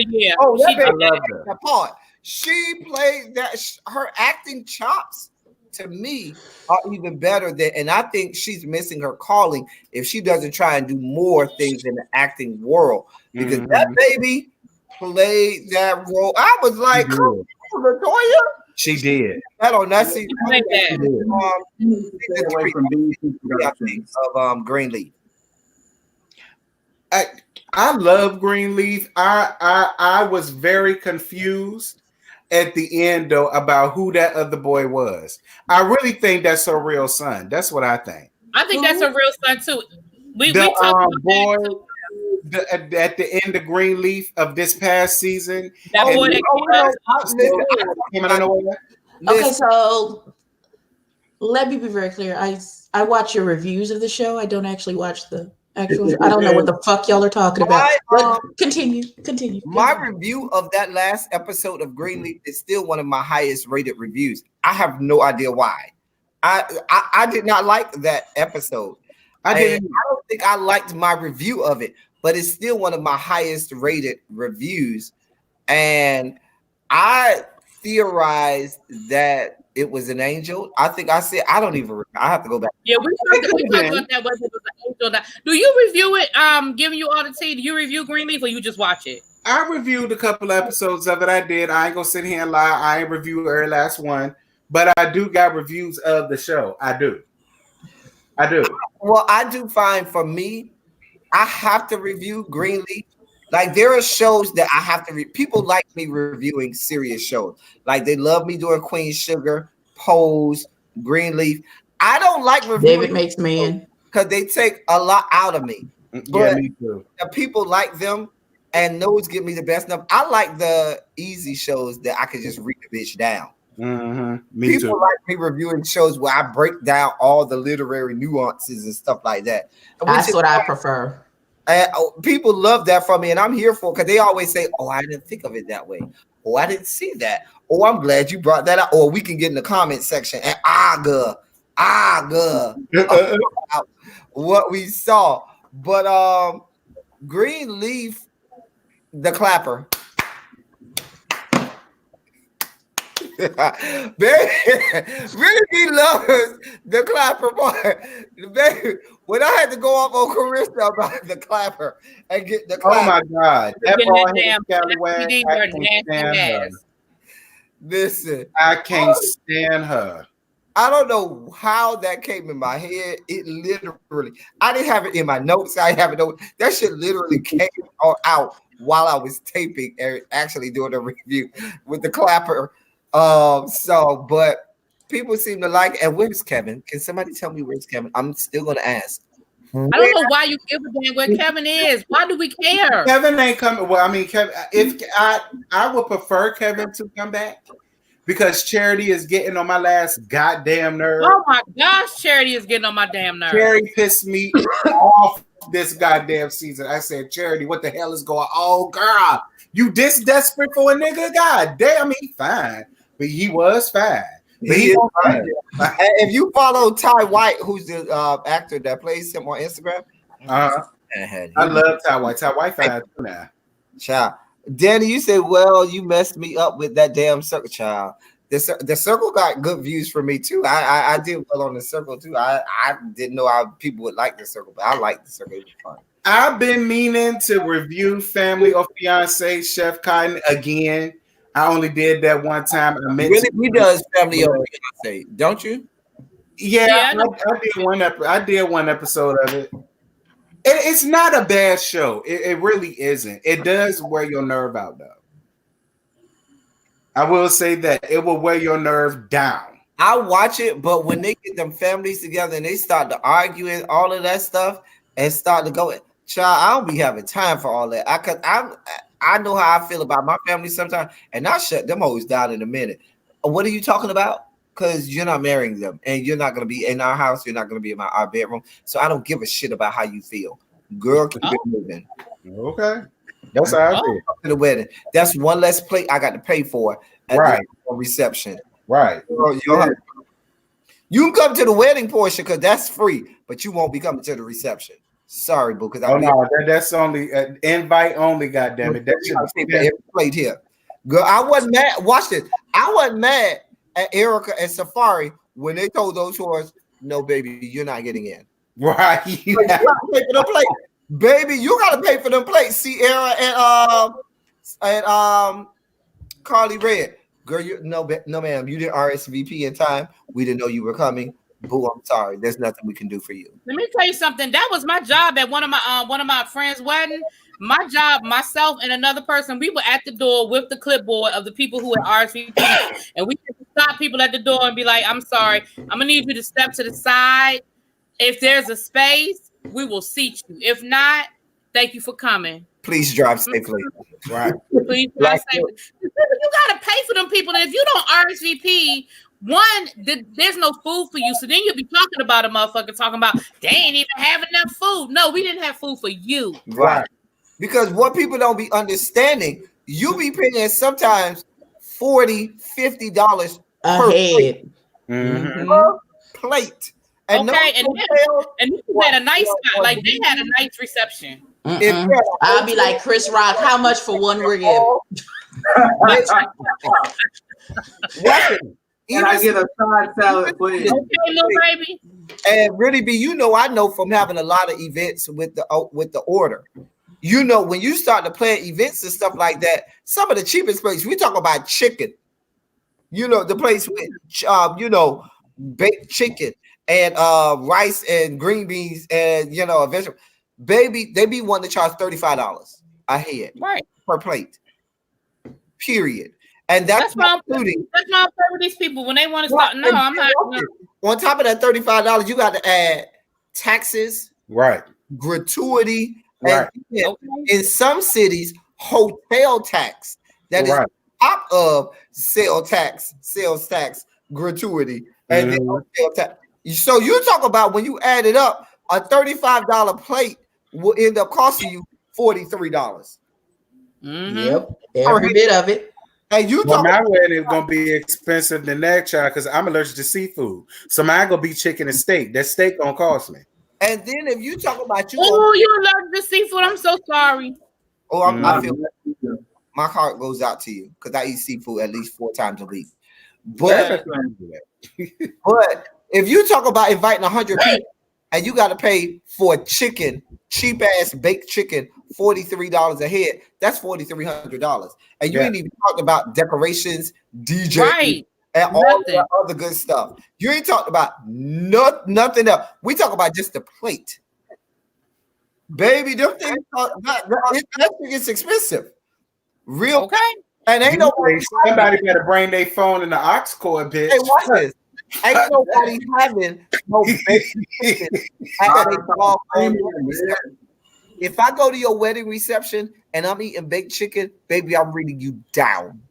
Yeah. I loved her. That part. She played that. Her acting chops to me are even better than, and I think she's missing her calling if she doesn't try and do more things in the acting world, because that baby played that role. I was like, come on, Latoya. She did. I don't know. See, like that. Stay away from BET Productions. of Greenleaf. I love Greenleaf. I was very confused at the end though about who that other boy was. I really think that's her real son. That's what I think. I think that's a real son too. We The talked about boy at the end of Greenleaf of this past season. that boy that came out of nowhere. Okay, so let me be very clear. I watch your reviews of the show. I don't actually watch the actual. I don't know what the fuck y'all are talking about. But continue. My review of that last episode of Greenleaf is still one of my highest rated reviews. I have no idea why. I did not like that episode. I don't think I liked my review of it, but it's still one of my highest rated reviews. And I theorized that it was an angel. I think I said, I don't even remember. I have to go back. Yeah, we talked about that, whether it was an angel or not. Do you review it? Giving you all the tea. Do you review Greenleaf or you just watch it? I reviewed a couple episodes of it. I did. I ain't gonna sit here and lie. I ain't reviewed every last one, but I do got reviews of the show. I do. Well, I do find for me, I have to review Greenleaf. Like there are shows that I have to people like me reviewing serious shows. Like they love me doing Queen Sugar, Pose, Greenleaf. I don't like reviewing David Makes Man because they take a lot out of me. But Yeah, me too. the people like them, and those give me the best stuff. I like the easy shows that I can just read the bitch down. Me People too. like me reviewing shows where I break down all the literary nuances and stuff like that. That's what I prefer. And people love that from me, and I'm here for it because they always say, "Oh, I didn't think of it that way. Oh, I didn't see that. Oh, I'm glad you brought that up." Or we can get in the comment section and what we saw. But Greenleaf, the clapper. Baby, really he loves the clapper boy. Baby, when I had to go off on Carissa about the clapper and get the clapper. Oh my God. That ball damn scallywag, CD I or can't nasty stand her. ass. Listen, I can't stand her. I don't know how that came in my head. It literally, I didn't have it in my notes. I have it. That shit literally came out while I was taping and actually doing a review with the clapper. But people seem to like it. And where's Kevin? Can somebody tell me where's Kevin? I'm still gonna ask. I don't know why you give a damn where Kevin is. Why do we care? Kevin ain't coming. Well, I mean, Kevin. If I would prefer Kevin to come back because Charity is getting on my last goddamn nerve. Oh my gosh, Charity is getting on my damn nerves. Charity pissed me off this goddamn season. I said, Charity, what the hell is going on? Oh, girl, you this desperate for a nigga? God damn, he fine. But he was fine. But he was fine. If you follow Ty White, who's the actor that plays him on Instagram, I love Ty White. Ty White fine too now. Child. Danny, you said, well, you messed me up with that damn circle, child. The circle got good views for me too. I did well on the circle too. I didn't know how people would like the circle, but I like the circle. It was fun. I've been meaning to review Family or Fiance Chef Cotton again. I only did that one time. I meant really, he does Family or Fiance, don't you? Yeah, I did one episode of it. It's not a bad show. It really isn't. It does wear your nerve out, though. I will say that it will wear your nerve down. I watch it, but when they get them families together and they start to argue and all of that stuff and start to go, child, I don't be having time for all that. I know how I feel about my family sometimes, and I shut them always down in a minute. What are you talking about? Because you're not marrying them, and you're not going to be in our house. You're not going to be in our bedroom. So I don't give a shit about how you feel. Girl, keep it moving. Okay. That's how I feel. To the wedding. That's one less plate I got to pay for at the reception. Right. You can come to the wedding portion because that's free, but you won't be coming to the reception. Sorry, boo. No, that's only invite only. Goddamn it! That should be every plate here. Girl, I wasn't mad. Watch this. I wasn't mad at Erica and Safari when they told those whores, "No, baby, you're not getting in." Right. You gotta pay for the plate, baby. You gotta pay for them plates. Sierra and Carly Red. Girl, no, ma'am. You didn't RSVP in time. We didn't know you were coming. Boo, I'm sorry. There's nothing we can do for you. Let me tell you something. That was my job at one of my friends' wedding. My job, myself and another person, we were at the door with the clipboard of the people who had RSVP, and we could stop people at the door and be like, "I'm sorry. I'm gonna need you to step to the side. If there's a space, we will seat you. If not, thank you for coming. Please drive safely." Right. Please drive safely. You gotta pay for them people, and if you don't RSVP, there's no food for you. So then you'll be talking about a motherfucker talking about they ain't even have enough food. No, we didn't have food for you. Right. Because what people don't be understanding, you be paying sometimes $40, $50 per plate. Plate. And okay, and you had a nice spot, like they had a nice reception. I'll be like Chris Rock, how much for one rib? And I get a side salad, please. Okay, little baby. And really, I know from having a lot of events with the order. You know, when you start to plan events and stuff like that, some of the cheapest places, we talk about chicken. You know, the place with baked chicken and rice and green beans and a vegetable. Baby, they be wanting to charge $35 a head per plate. Period. And that's why I'm playing with these people when they want to start. No, I'm not. On top of that $35, you got to add taxes, gratuity, and in some cities, hotel tax. That is top of sales tax, gratuity, and then hotel tax. So you talk about when you add it up, a $35 plate will end up costing you $43. Yep, every bit of it. And you my wedding is gonna be expensive than that, child, because I'm allergic to seafood. So mine gonna be chicken and steak. That steak gonna cost me. And then if you talk about you're allergic to seafood, I'm so sorry. Oh, I feel my heart goes out to you because I eat seafood at least 4 times a week. But if you talk about inviting 100 people and you got to pay for chicken, cheap ass baked chicken, $43 a head, that's $4,300. And you ain't even talked about decorations, DJ, and all the other good stuff. You ain't talked about nothing else. We talk about just the plate. Baby, them things that thing is expensive. Real okay. And ain't somebody better bring their phone in the aux cord, bitch. Hey, watch this. Ain't nobody having no chicken at If I go to your wedding reception and I'm eating baked chicken, baby, I'm reading you down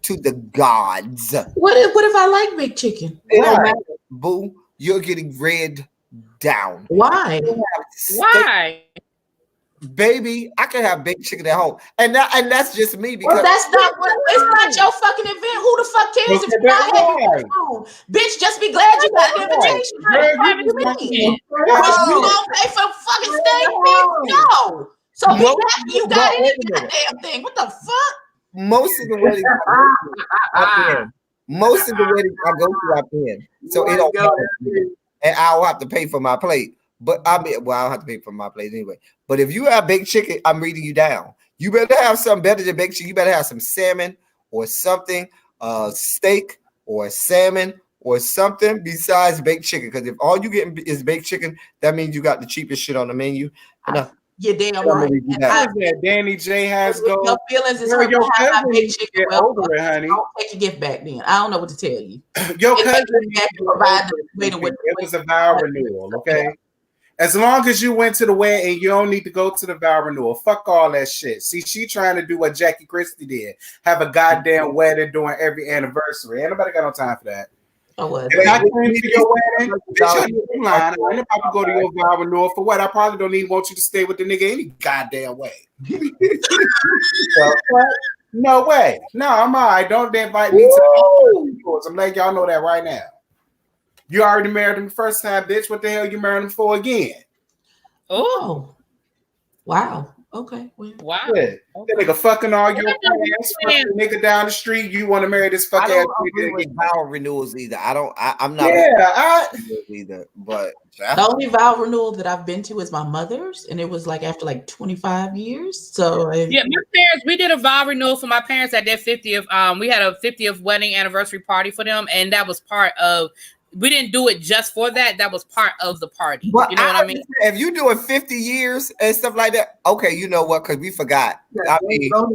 to the gods. What if I like baked chicken? It don't matter, boo. You're getting read down. Why? Why? Baby, I can have baked chicken at home, and that's just me because it's not your fucking event. Who the fuck cares if you're not having home? Bitch, just be glad you got an invitation. You gonna pay for fucking steak, bitch? No. So be happy you got it in that damn thing. What the fuck? Most of the weddings I go to, I've been. So it don't matter. And I'll have to pay for my plate. But I don't have to pay for my plate anyway. But if you have baked chicken, I'm reading you down. You better have something better than baked chicken. You better have some salmon or something, steak or salmon or something besides baked chicken. Because if all you get is baked chicken, that means you got the cheapest shit on the menu. You're damn right. Danny J has go. Your feelings is hurt. Have baked chicken. Over it, honey. I'll take your gift back then. I don't know what to tell you. Your cousin it was a vow renewal, okay? As long as you went to the wedding, you don't need to go to the vow renewal. Fuck all that shit. See, she trying to do what Jackie Christie did. Have a goddamn wedding during every anniversary. Ain't nobody got no time for that. I was. If I came to your wedding, bitch, you lying. I ain't about to go to your vow renewal for what? I probably don't even want you to stay with the nigga any goddamn way. No way. No, I'm all right. Don't invite me to the I'm letting y'all know that right now. You already married him the first time, bitch. What the hell you married him for again? Oh. Wow. Okay. Well, wow. Yeah. That nigga fucking all your friends, fucking nigga down the street. You want to marry this fucking ass nigga with vow renewals either. I'm not either. But the only vow renewal that I've been to is my mother's, and it was like after like 25 years. So yeah, my parents, we did a vow renewal for my parents at their 50th. We had a 50th wedding anniversary party for them, and that was part of. We didn't do it just for that. That was part of the party. But you know what I mean? If you doing 50 years and stuff like that, okay, you know what? Because we forgot. I mean, we don't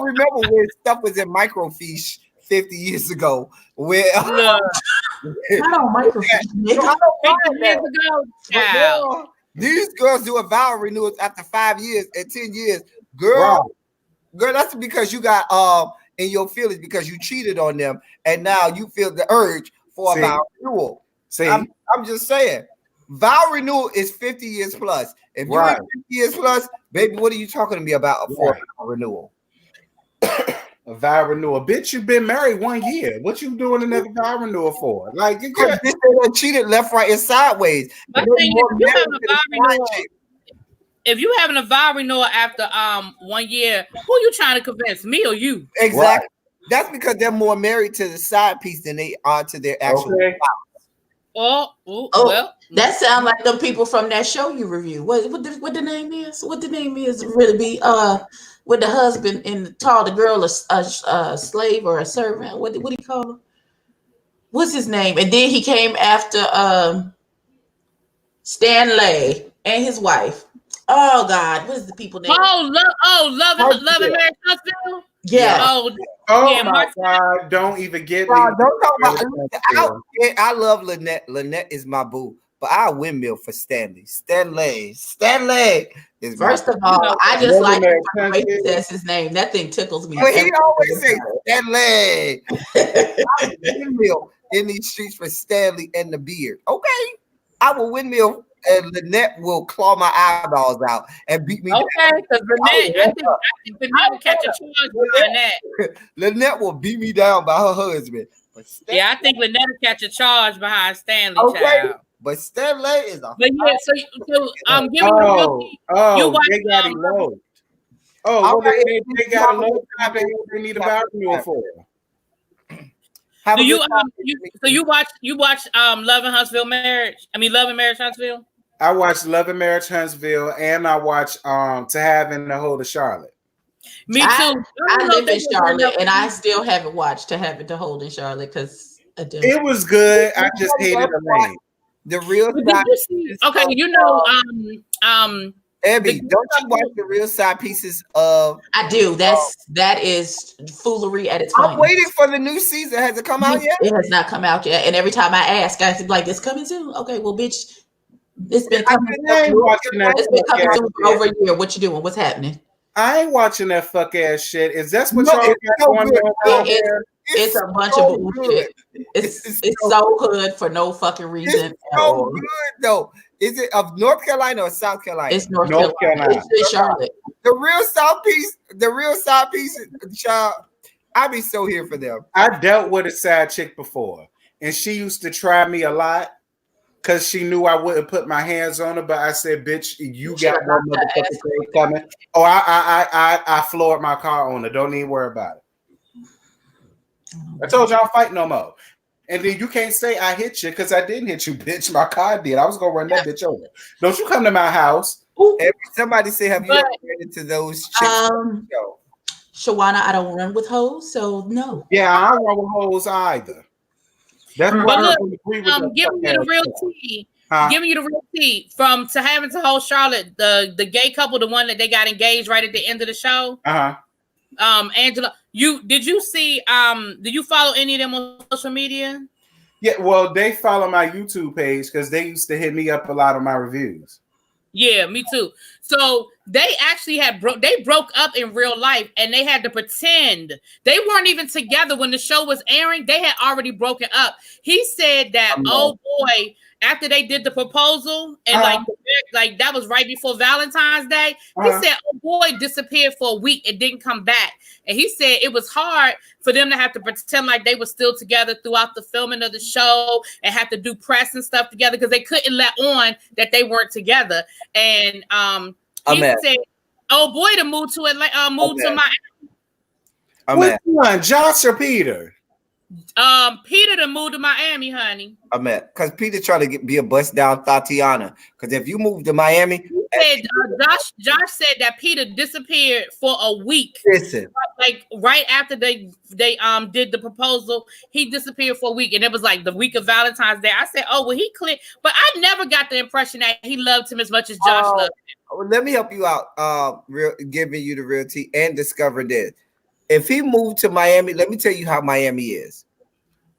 remember when stuff was in microfiche 50 years ago. Where I don't microfiche. These girls do a vow renewals after 5 years and 10 years. Girl, that's because you got in your feelings because you cheated on them, and now you feel the urge for a vow renewal. I'm just saying, vow renewal is 50 years plus. If you're 50 years plus, baby, what are you talking to me about for a vow renewal? A vow renewal, bitch. You've been married 1 year. What you doing another vow renewal for? Like you got cheated left, right, and sideways. If you having a vow renewal after 1 year, who you trying to convince, me or you? Exactly. Right. That's because they're more married to the side piece than they are to their actual spouse. Well, that sounds like the people from that show you review. What the name is? What the name is really be with the husband and call the girl a slave or a servant. What do you call him? What's his name? And then he came after Stanley and his wife. Oh God, what is the people name? Love and Marriage Huntsville. Yeah. Oh my God! Don't even get me. Don't talk about. I love Lynette. Lynette is my boo, but I windmill for Stanley. Stanley is. First of all, I just like the way he says his name. That thing tickles me. But he always say Stanley. I windmill in these streets for Stanley and the beard. Okay, I will windmill. And Lynette will claw my eyeballs out and beat me. Okay, because Lynette, I think Lynette will catch a charge behind that. Lynette will beat me down by her husband. Yeah, I think Lynette will catch a charge behind Stanley. Okay, child. but Stanley is a. But yeah, so give me the real tea. You watch, they got eloped. They got eloped. They need a vow renewal for. Do you you watch Love and Huntsville Marriage? I mean Love and Marriage Huntsville? I watched Love and Marriage Huntsville and I watched To Have and the Hold of Charlotte. Me too. I live in Charlotte and I still haven't watched To Have and to Hold in Charlotte because it was good. I just hated the name. The real okay, you know Abby, don't you watch the real side pieces of? I do. That is foolery at its finest. I'm waiting for the new season. Has it come out yet? It has not come out yet. And every time I ask, I like, "It's coming soon." Okay, well, bitch, it's been coming. It's been coming soon for over a year. What you doing? What's happening? I ain't watching that fuck ass shit. Is that what y'all got going on there? It's a bunch of bullshit. It's so good for no fucking reason. It's so good though. Is it of North Carolina or South Carolina? It's North Carolina. It's in Charlotte. The real side piece, child. I be so here for them. I dealt with a side chick before, and she used to try me a lot because she knew I wouldn't put my hands on her. But I said, "Bitch, you got one motherfucking thing coming." Oh, I floored my car on her. Don't even worry about it. I told you I don't fight no more. And then you can't say I hit you because I didn't hit you, bitch. My car did. I was gonna run that bitch over. Don't you come to my house. Somebody say, have you ever ran into those chicks? Shawana, I don't run with hoes, so no. Yeah, I don't run with hoes either. That's why I don't agree with giving you the real tea. Giving you the real tea from To Have and to Hold Charlotte, the gay couple, the one that they got engaged right at the end of the show. Angela, did you follow any of them on social media? Yeah, well, they follow my YouTube page because they used to hit me up a lot of my reviews. Yeah, me too. So they actually had broke up in real life, and they had to pretend they weren't even together when the show was airing. They had already broken up. He said that, oh boy, after they did the proposal and like that was right before Valentine's Day. He said, oh boy, disappeared for a week and didn't come back. And he said it was hard for them to have to pretend like they were still together throughout the filming of the show and have to do press and stuff together because they couldn't let on that they weren't together. And he said, "Oh boy, to move to Atlanta, move to Miami." Which one, Josh or Peter? Peter to move to Miami, honey. Because Peter trying to be a bust down Tatiana. Because if you move to Miami, Josh said that Peter disappeared for a week. Listen, like right after they did the proposal, he disappeared for a week, and it was like the week of Valentine's Day. I said, "Oh, well, he clicked," but I never got the impression that he loved him as much as Josh loved him. Let me help you out. Giving you the real tea and discovering this. If he moved to Miami, let me tell you how Miami is.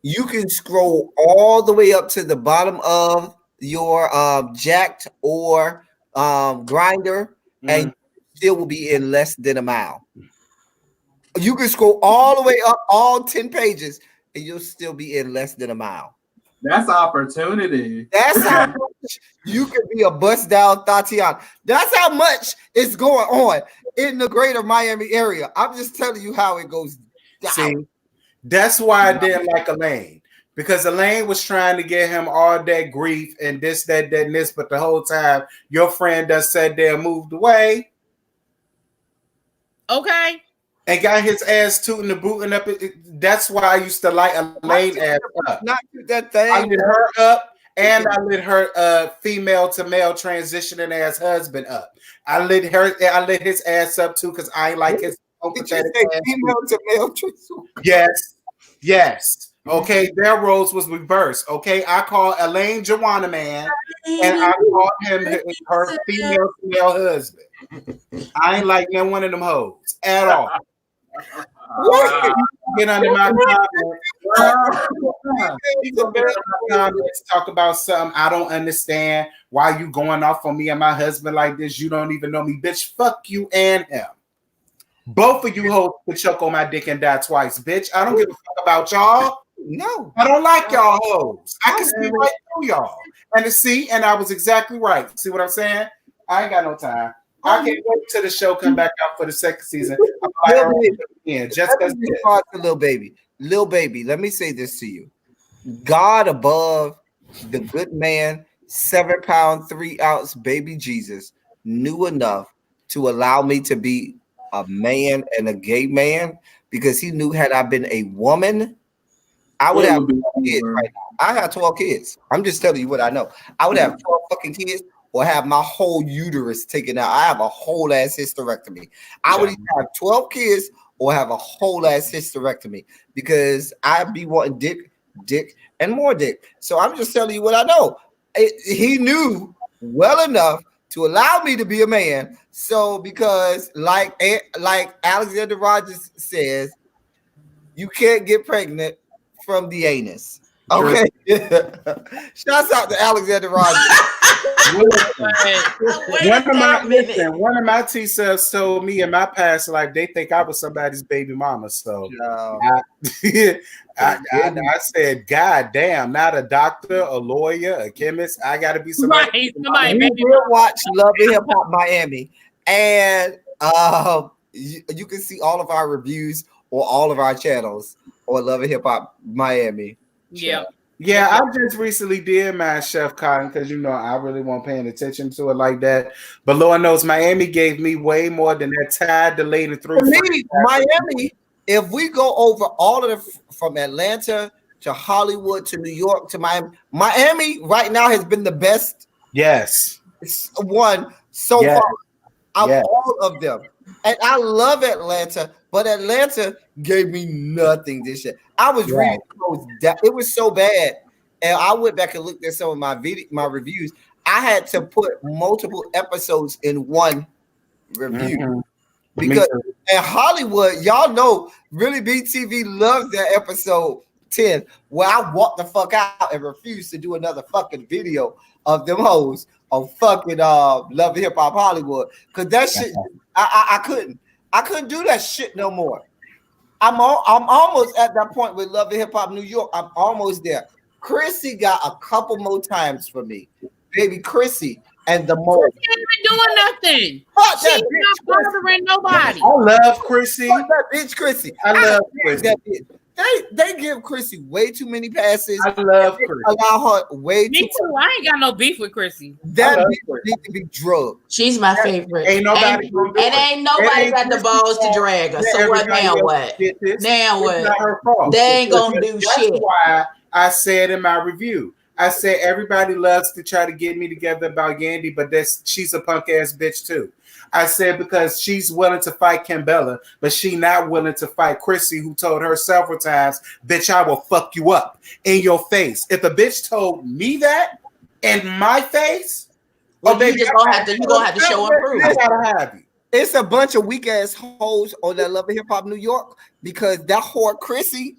You can scroll all the way up to the bottom of your Jacked or Grinder, and still will be in less than a mile. You can scroll all the way up, all 10 pages, and you'll still be in less than a mile. That's opportunity. That's how much you can be a bust down Tatiana. That's how much is going on in the greater Miami area. I'm just telling you how it goes down. See, that's why I didn't like Elaine, because Elaine was trying to get him all that grief and this, that, and this, but the whole time your friend just sat there and moved away. Okay. And got his ass tooting and booting up. That's why I used to like Elaine ass up. Not that thing. I lit her up, and I lit her female to male transitioning ass husband up. I lit his ass up too because I like his female to male transition. Yes. Okay, their roles was reversed. Okay, I call Elaine Joanna Man, and I call him her female to male husband. I ain't like none one of them hoes at all. Get under my comments, talk about something I don't understand. Why you going off on me and my husband like this? You don't even know me, bitch. Fuck you and him. Both of you hoes could choke on my dick and die twice, bitch. I don't give a fuck about y'all. No, I don't like y'all hoes. I can see right through y'all. And I was exactly right. See what I'm saying? I ain't got no time. I can't wait till the show come back out for the second season. Little baby, let me say this to you. God above, the good man, 7 pound, 3 ounce baby Jesus knew enough to allow me to be a man and a gay man, because he knew had I been a woman, I would have kids right now. I have 12 kids. I'm just telling you what I know. I would have 12 fucking kids, or have my whole uterus taken out. I have a whole ass hysterectomy. I would either have 12 kids or have a whole ass hysterectomy, because I'd be wanting dick, and more dick. So I'm just telling you what I know. He knew well enough to allow me to be a man. So because like Alexander Rogers says, you can't get pregnant from the anus. Okay. Shouts out to Alexander Rogers. One of my T-cells told me in my past life they think I was somebody's baby mama. So I said, God damn, not a doctor, a lawyer, a chemist. I got to be somebody. We will watch Love and Hip Hop Miami, and you can see all of our reviews on all of our channels on Love and Hip Hop Miami. Yeah, I just recently did my Chef Cotton because I really wasn't paying attention to it like that. But Lord knows Miami gave me way more than that tide delayed and through. For me, Miami, if we go over all of from Atlanta to Hollywood to New York to Miami right now has been the best. Yes. One so far out of all of them. And I love Atlanta, but Atlanta gave me nothing this year. I was reading it was so bad, and I went back and looked at some of my reviews. I had to put multiple episodes in one review because in Hollywood, y'all know, Really BTV loves that episode 10, where I walked the fuck out and refused to do another fucking video of them hoes. on fucking Love and Hip Hop Hollywood. Cause that shit, I couldn't do that shit no more. I'm almost at that point with Love and Hip Hop New York. I'm almost there. Chrissy got a couple more times for me, baby. Chrissy and the more. She ain't been doing nothing. She's not bothering nobody. I love Chrissy. Fuck that bitch, Chrissy. I love Chrissy. That bitch. They give Chrissy way too many passes. I love Chrissy. Allow her way too. Me too. I ain't got no beef with Chrissy. That bitch needs to be drugged. She's my favorite. Ain't nobody and ain't nobody got the balls to drag her. So what now? What? Now what? It's not her fault. They ain't gonna do That's shit. why I said in my review, I said everybody loves to try to get me together about Yandy, but she's a punk ass bitch too. I said because she's willing to fight Kimbella, but she not willing to fight Chrissy, who told her several times, bitch, I will fuck you up in your face. If a bitch told me that in my face, well, baby, you gonna have to show and prove. I gotta have you. It's a bunch of weak ass hoes on that Love and Hip Hop New York because that whore Chrissy,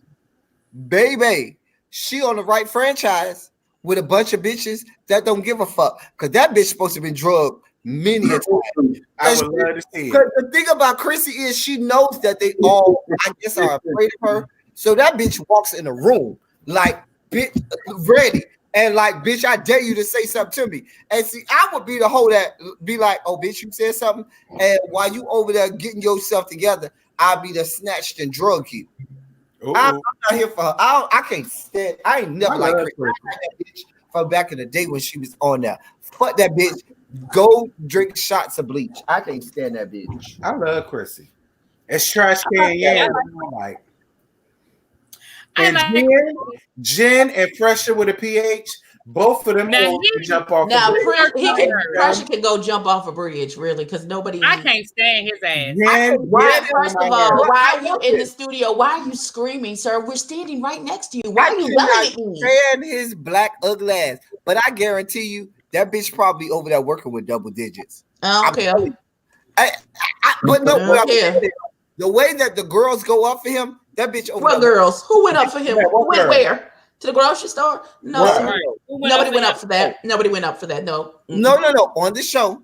baby, she on the right franchise with a bunch of bitches that don't give a fuck. Cause that bitch supposed to be drugged many a time. I would love to see it. The thing about Chrissy is she knows that they all, I guess, are afraid of her. So that bitch walks in the room like, bitch, ready. And like, bitch, I dare you to say something to me. And see, I would be the hoe that be like, oh, bitch, you said something. And while you over there getting yourself together, I'll be the snatched and drug you. I'm not here for her. I can't stand. I ain't never like that bitch from back in the day when she was on there. Fuck that bitch. Go drink shots of bleach. I can't stand that bitch. I love Chrissy. It's trash can. Yeah, like. And Jen and Pressure with a PH, both of them can jump off. Now Pressure can go jump off a bridge, really, because nobody. I can't stand his ass. First of all, why are you in the studio? Why are you screaming, sir? We're standing right next to you. Why are you yelling at me? Stand his black ugly ass, but I guarantee you that bitch probably over there working with double digits. Okay. But no, the way that the girls go up for him, that bitch over. What girls? Who went up for him? Who went where? To the grocery store? No, nobody went up for that. Nobody went up for that. No. No. On the show,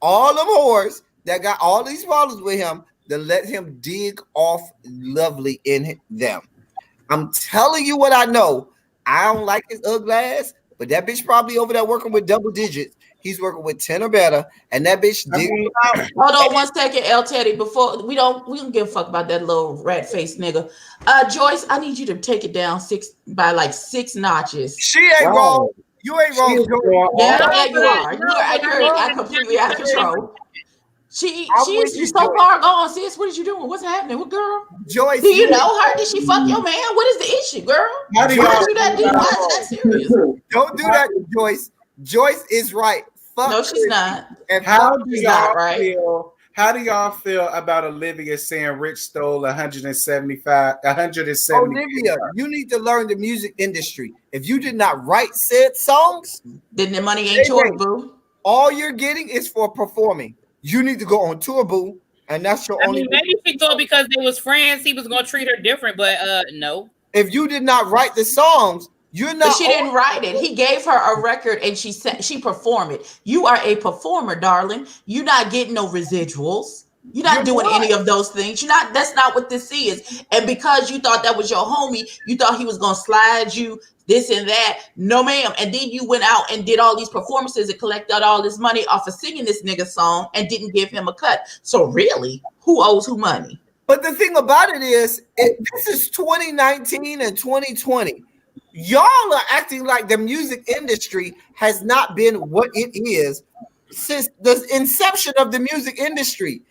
all them whores that got all these bottles with him to let him dig off Lovely in them. I'm telling you what I know. I don't like his ugly ass. But that bitch probably over there working with double digits. He's working with 10 or better, and that bitch did. Hold on 1 second, L Teddy. Before we don't give a fuck about that little rat faced nigga. Joyce, I need you to take it down 6 notches. She ain't wrong. You ain't wrong. Yeah, you are. You're completely out of control. She's so far gone, sis. What is you doing? What's happening? What girl? Joyce, do you know her? Did she fuck your man? What is the issue, girl? Why do that deep? Why is that serious? Don't do that, Joyce. Joyce is right. Fuck no, she's not. And how do y'all feel? How do y'all feel about Olivia saying Rich stole 175? Olivia, you need to learn the music industry. If you did not write said songs, then the money ain't yours, boo. All you're getting is for performing. You need to go on tour, boo, and that's your only. Maybe she thought because they was friends, he was gonna treat her different, but no. If you did not write the songs, you're not. But she didn't write it. He gave her a record, and she performed it. You are a performer, darling. You're not getting no residuals. You're not doing any of those things. You're not. That's not what this is. And because you thought that was your homie, you thought he was gonna slide you this and that. No, ma'am. And then you went out and did all these performances and collected all this money off of singing this nigga song and didn't give him a cut. So really, who owes who money? But the thing about it is, this is 2019 and 2020. Y'all are acting like the music industry has not been what it is since the inception of the music industry.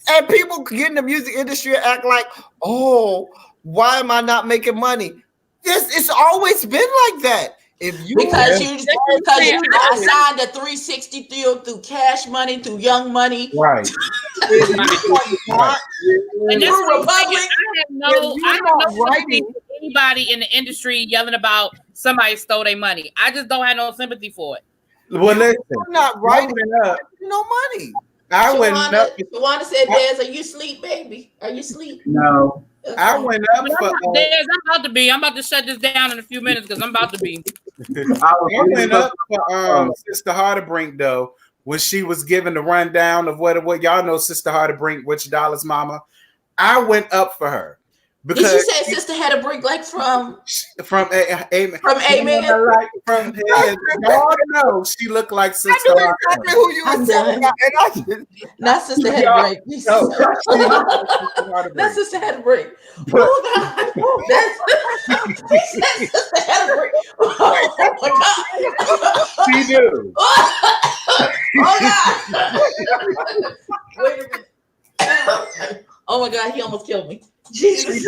And people get in the music industry and act like, oh, why am I not making money? It's always been like that. Because you signed a 360 deal through Cash Money, through Young Money, right? And that's Republic. I don't know anybody in the industry yelling about somebody stole their money. I just don't have no sympathy for it. Well, listen, I'm not writing up no money. I went up. Shawana said, Des, are you asleep, baby? Are you asleep? No. Okay. I went up for. Des, I'm about to be. I'm about to shut this down in a few minutes because I'm about to be. I went up for Sister Harderbrink though when she was giving the rundown of what y'all know. Sister Harderbrink, Rich Dollars Mama. I went up for her. Because did you say Sister had a break like from Amen? Like from y'all know she looked like Sister. I knew who you were talking about, not Sister had a break. Not Sister had a break. Oh God, that's he said Sister had a break. Oh my God, she do. Oh God, wait a minute. Oh my God, he almost killed me. Jesus.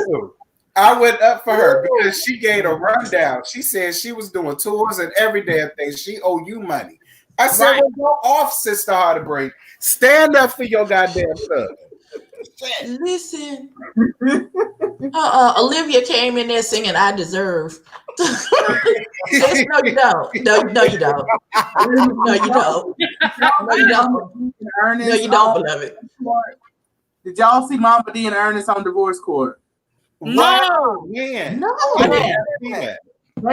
I went up for her because she gave a rundown. She said she was doing tours and every damn thing. She owe you money. I said, well, go off, Sister Harderbrink. Stand up for your goddamn stuff. Listen. Olivia came in there singing I Deserve. No, you don't. No, you don't. No, you don't. No, you don't. No, you don't, beloved. Did y'all see Mama D and Ernest on divorce court? No, man. No. They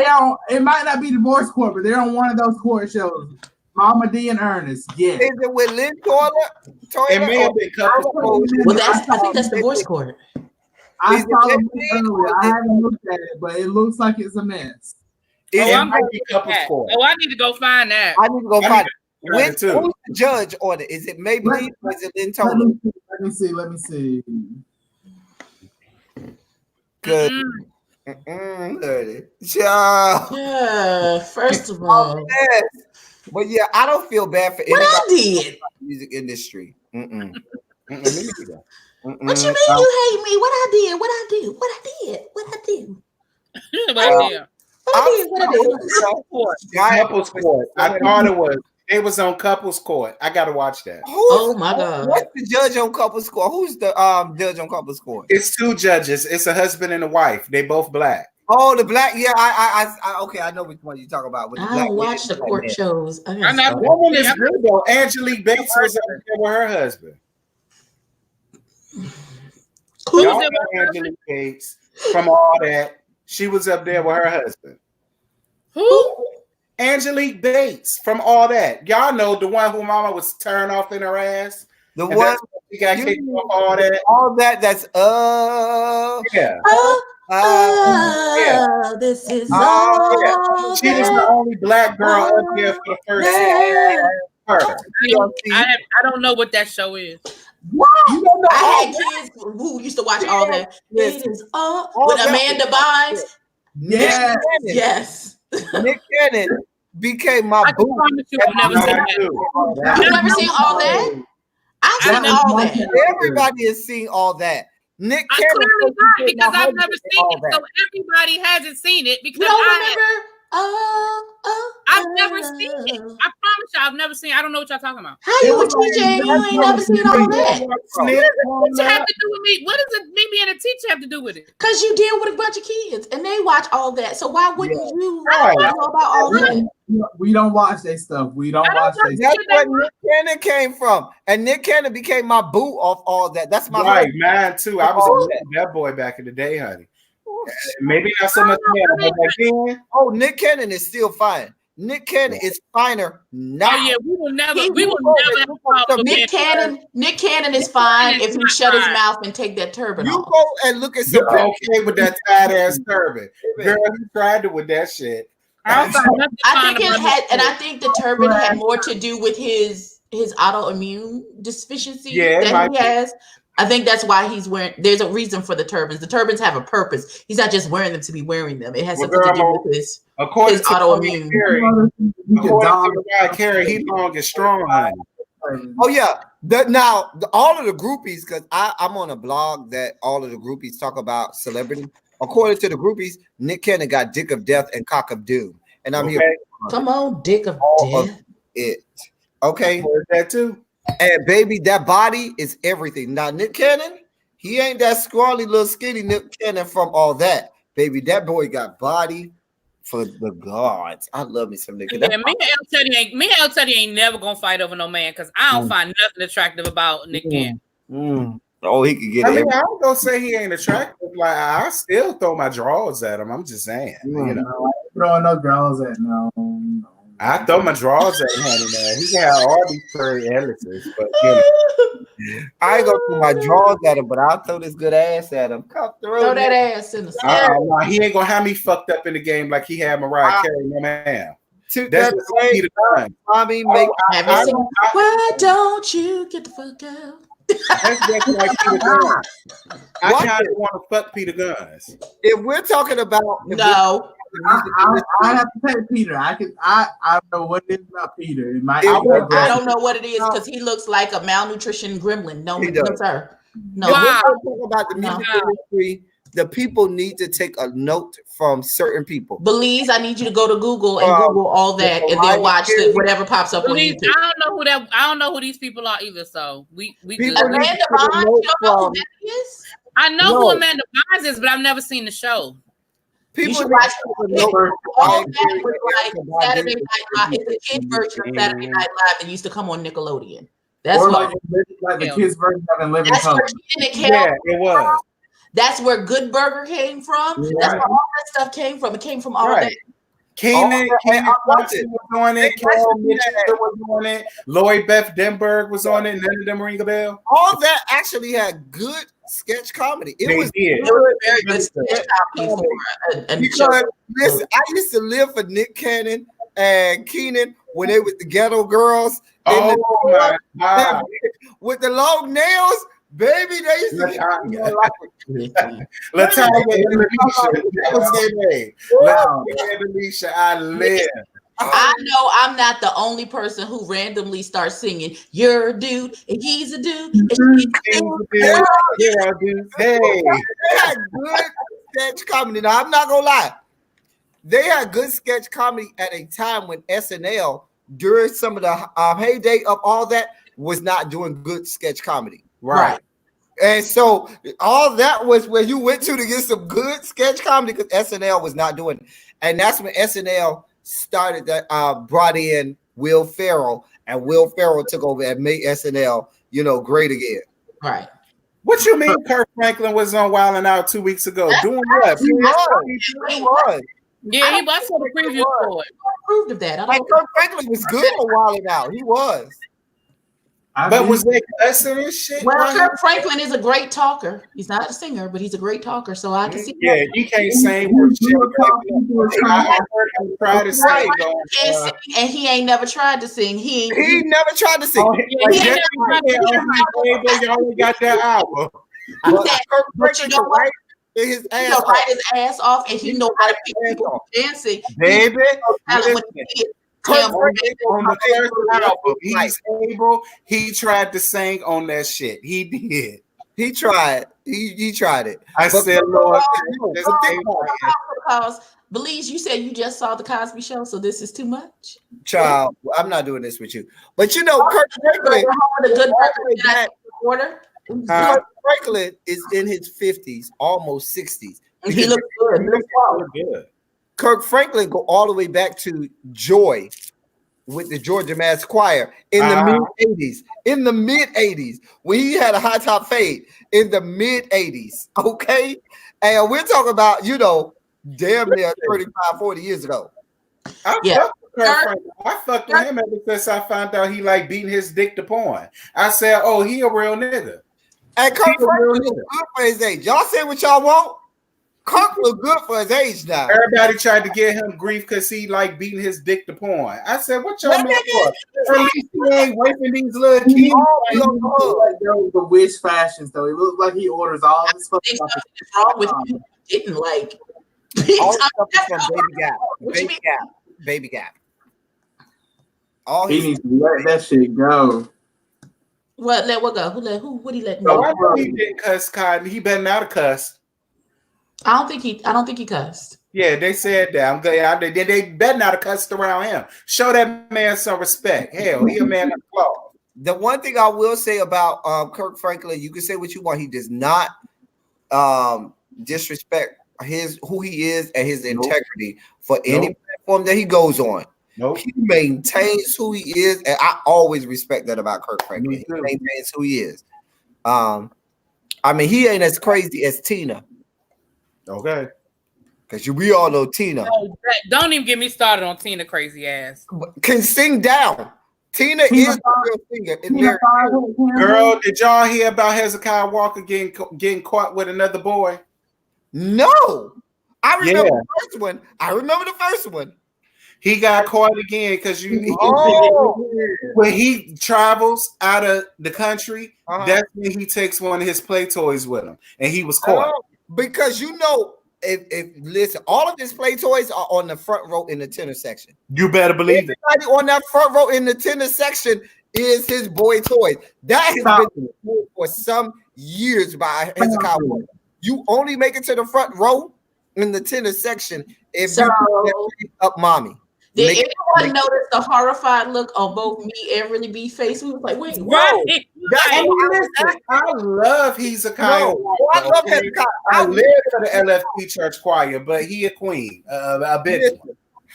on. It might not be divorce court, but they're on one of those court shows. Mama D and Ernest. Yeah. Is it with Lynn Toilet? It may have been couples court. Well, I think that's divorce court. I saw them earlier. I haven't looked at it, but it looks like it's a mess. It might be couples court. Oh, I need to go find that. I need to go find it. Who's the judge on it? Is it Maybelline or is it Lynn Toilet? Let me see. Good. Yeah, first of all. Yes. But yeah, I don't feel bad for what anybody I did. in the music industry. What you mean you hate me? What I did? What I did? What I did? What I did? What I did? Couples court. I thought it was. It was on couples court. I gotta watch that. Oh my God! What's the judge on couples court? Who's the judge on couples court? It's two judges. It's a husband and a wife. They both black. Oh, the black. Yeah, I okay. I know which one you talk about. With the I don't watch the court shows. That woman is good though. Angelique Bates was up there with her husband. Who's Angelique Bates from all that? She was up there with her husband. Who? Angelique Bates from all that. Y'all know the one who Mama was turned off in her ass. The one she got kicked off all that. All that. That's yeah. Yeah. This is yeah. She was the only black girl up there for the first season. I don't know what that show is. What? I had kids who used to watch all that. This is with Amanda Bynes. Yes. Yes. Nick Cannon became my boo. I've never seen that. You've never seen all that? I've seen all that. Everybody has seen all that. Nick I Cannon clearly not because I've never seen it. So everybody hasn't seen it because you don't remember? I've never seen it. I promise you, I've never seen it. I don't know what y'all talking about. How you a teacher? You ain't never seen all that. What does a teacher have to do with me? What does me being a teacher have to do with it? Because you deal with a bunch of kids and they watch all that. So why wouldn't you know about all that? We don't watch their stuff. We don't watch their stuff. That's where Nick Cannon came from. And Nick Cannon became my boo off all that. That's my right, mine too. I was that boy back in the day, honey. Maybe not so much now, but back then. Oh, Nick Cannon is still fine. Nick Cannon is finer now. Oh yeah, we will never have a problem. Nick Cannon is fine if he shut his mouth and take that turban off. You go and look at some okay with that tight ass turban. Girl, you tried it with that shit. I think it had, and I think the turban had more to do with his autoimmune deficiency that he has. I think that's why he's wearing. There's a reason for the turbans. The turbans have a purpose. He's not just wearing them to be wearing them. It has something to do with his autoimmune. According to Carey, he's long and strong, honey. Oh yeah. All of the groupies, because I'm on a blog that all of the groupies talk about celebrity. According to the groupies, Nick Cannon got Dick of Death and Cock of Doom, and I'm here. Come on, Dick of Death. It okay. That too. And baby, that body is everything. Now, Nick Cannon, he ain't that scrawny little skinny Nick Cannon from all that. Baby, that boy got body, For the gods, I love me some nigga. Yeah, me and El Teddy ain't never gonna fight over no man because I don't find nothing attractive about Nick Cannon. Oh, he could get I it. mean, I don't gonna say he ain't attractive. Like I still throw my drawers at him. I'm just saying, you know, throwing no drawers at no. I throw my drawers at him, man. He can have all these furry editors, but you know. I ain't gonna throw my drawers at him, but I'll throw this good ass at him. Come through. Throw that ass in the side. No, he ain't gonna have me fucked up in the game like he had Mariah Carey, no man. That's just Peter Gunn. Mommy, Why don't you get the fuck out? That's just like Peter Gunn. I kind of want to fuck Peter Guns. If we're talking about no, I have to say Peter. I don't know what it is about Peter. It might. I don't know what it is because he looks like a malnutrition gremlin. No, sir. No. Wow. We're talking about the music industry. The people need to take a note from certain people. Belize, I need you to go to Google and Google all that, and then watch whatever pops up Belize, on YouTube. I don't know who these people are either. So we good. Amanda Bynes, you don't know who that is? I know who Amanda Bynes is, but I've never seen the show. You should watch all that with like Saturday Night Live. It's a kid version of Saturday Night Live that used to come on Nickelodeon. That's or what like the kids version of Living that's Color. Yeah, it was. That's where Good Burger came from. Right. That's where all that stuff came from. It came from all of that. Keenan Thompson was on it. Carol Mitchell was on it. Lloyd Beth Denberg was on it. None of them ring a bell. All that actually had good sketch comedy. It was very good sketch comedy because listen, I used to live for Nick Cannon and Keenan when they was the Ghetto Girls. Oh my God. With the long nails. Baby, they used to Latanya and Alicia. That was their name. Latanya and Alicia, I live. I know I'm not the only person who randomly starts singing, "You're a dude, and he's a dude, and she's a dude." Yeah, dude. Hey. They had good sketch comedy. Now, I'm not going to lie. They had good sketch comedy at a time when SNL, during some of the heyday of all that, was not doing good sketch comedy. Right. And so all that was where you went to get some good sketch comedy because SNL was not doing it. And that's when SNL started that brought in Will Ferrell, and Will Ferrell took over and made SNL, great again. Right. What you mean Kirk Franklin was on Wild 'N Out 2 weeks ago? Doing what? He was. Yeah, he was for the preview for it. I approved of that. Kirk Franklin was good on Wild 'N Out. He was. But was they cussing and shit? Well, Kirk Franklin is a great talker. He's not a singer, but he's a great talker. So I can see. Yeah, you can't sing with shit. I heard him try to sing. And he ain't never tried to sing. He never tried to sing. You only got that album. But you know what? His ass off. Write his ass off, and he know how to pick people dancing. Baby, Kirk on the first album, he's able. He tried to sing on that shit. He did. He tried. He tried it. I said, Lord, because Belize, you said you just saw the Cosby Show, so this is too much. Child, I'm not doing this with you. But Kirk Franklin, Kirk Franklin is in his 50s, almost 60s. He looks good. He looks good. Kirk Franklin go all the way back to Joy with the Georgia Mass Choir in the mid-80s. In the mid-80s, when he had a high top fade in the mid-80s. Okay? And we're talking about, damn near 35, 40 years ago. I fucked with him ever since I found out he like beating his dick to porn. I said, oh, he a real nigga. And Kirk Franklin is good for his age. Y'all say what y'all want? Kirk look good for his age now. Everybody tried to give him grief because he like beating his dick to porn. I said, what y'all man for? At least he ain't wiping these little kids. The wish fashions though. It looks like he orders all this fucking stuff. Wrong with you? Didn't like all stuff is from Baby Gap. All he needs to let that shit go. What go? What he let go? I know he didn't cuss Cotton. He better not have cussed. I don't think he cussed. Yeah, they said that. I'm good. They better not have cussed around him. Show that man some respect. Hell, he a man of law. The one thing I will say about Kirk Franklin, you can say what you want. He does not disrespect who he is and his integrity for any platform that he goes on. He maintains who he is, and I always respect that about Kirk Franklin. He maintains who he is. I mean, he ain't as crazy as Tina. Okay. Because we all know Tina. Don't even get me started on Tina crazy ass. Can sing down. Tina is a real singer. Girl, did y'all hear about Hezekiah Walker getting caught with another boy? No. I remember the first one. He got caught again because when he travels out of the country, that's when he takes one of his play toys with him, and he was caught. Because if listen, all of his play toys are on the front row in the tenor section. You better believe it. Everybody on that front row in the tenor section is his boy toys. That has been for some years by Hezekiah Walker. You only make it to the front row in the tenor section if you up mommy. Did anyone notice the horrified look on both me and Really B's face? We was like, wait, right. I love Hezekiah. I love Hezekiah. I live for the LFT church choir, but he a queen, a bitch.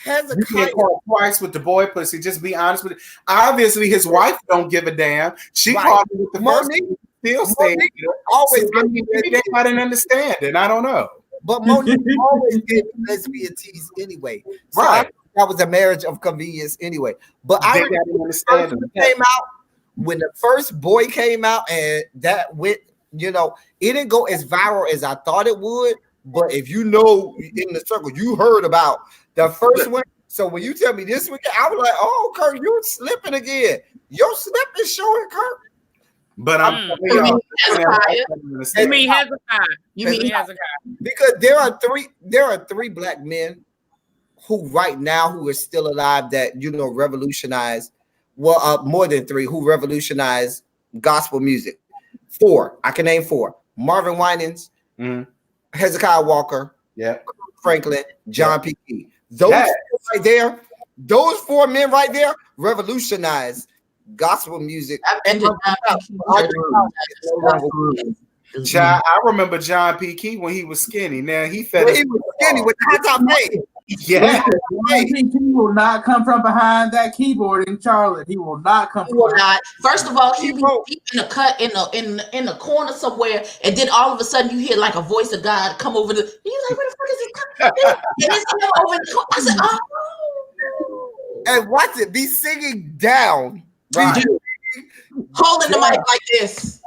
You get caught twice with the boy pussy. Just be honest with it. Obviously, his wife don't give a damn. She called me with the first one. Still staying. Always, I didn't understand it. I don't know. But Monique always did lesbian tease anyway. So right. That was a marriage of convenience anyway. But I understand when the first boy came out, and that went, it didn't go as viral as I thought it would. But if you know in the circle, you heard about the first one. So when you tell me this weekend, I was like, oh, Kirk, you're slipping again. Your slip is showing, Kirk. But I'm Hezekiah. Because there are three black men who right now who are still alive that revolutionized, more than three who revolutionized gospel music. Four, I can name four: Marvin Winans, Hezekiah Walker, Franklin, John P. Key. Those right there, those four men right there revolutionized gospel music. I remember John P. Key when he was skinny. Now he fed. He was skinny with the high top plate. Yeah, he will not come from behind that keyboard in Charlotte. He will not come. He will not. First of all, he be deep in a cut in the corner somewhere, and then all of a sudden you hear like a voice of God come over the. And you're like, where the fuck is he coming? And it's him over the corner. I said, oh. And watch it, be singing down, right. Holding the mic like this.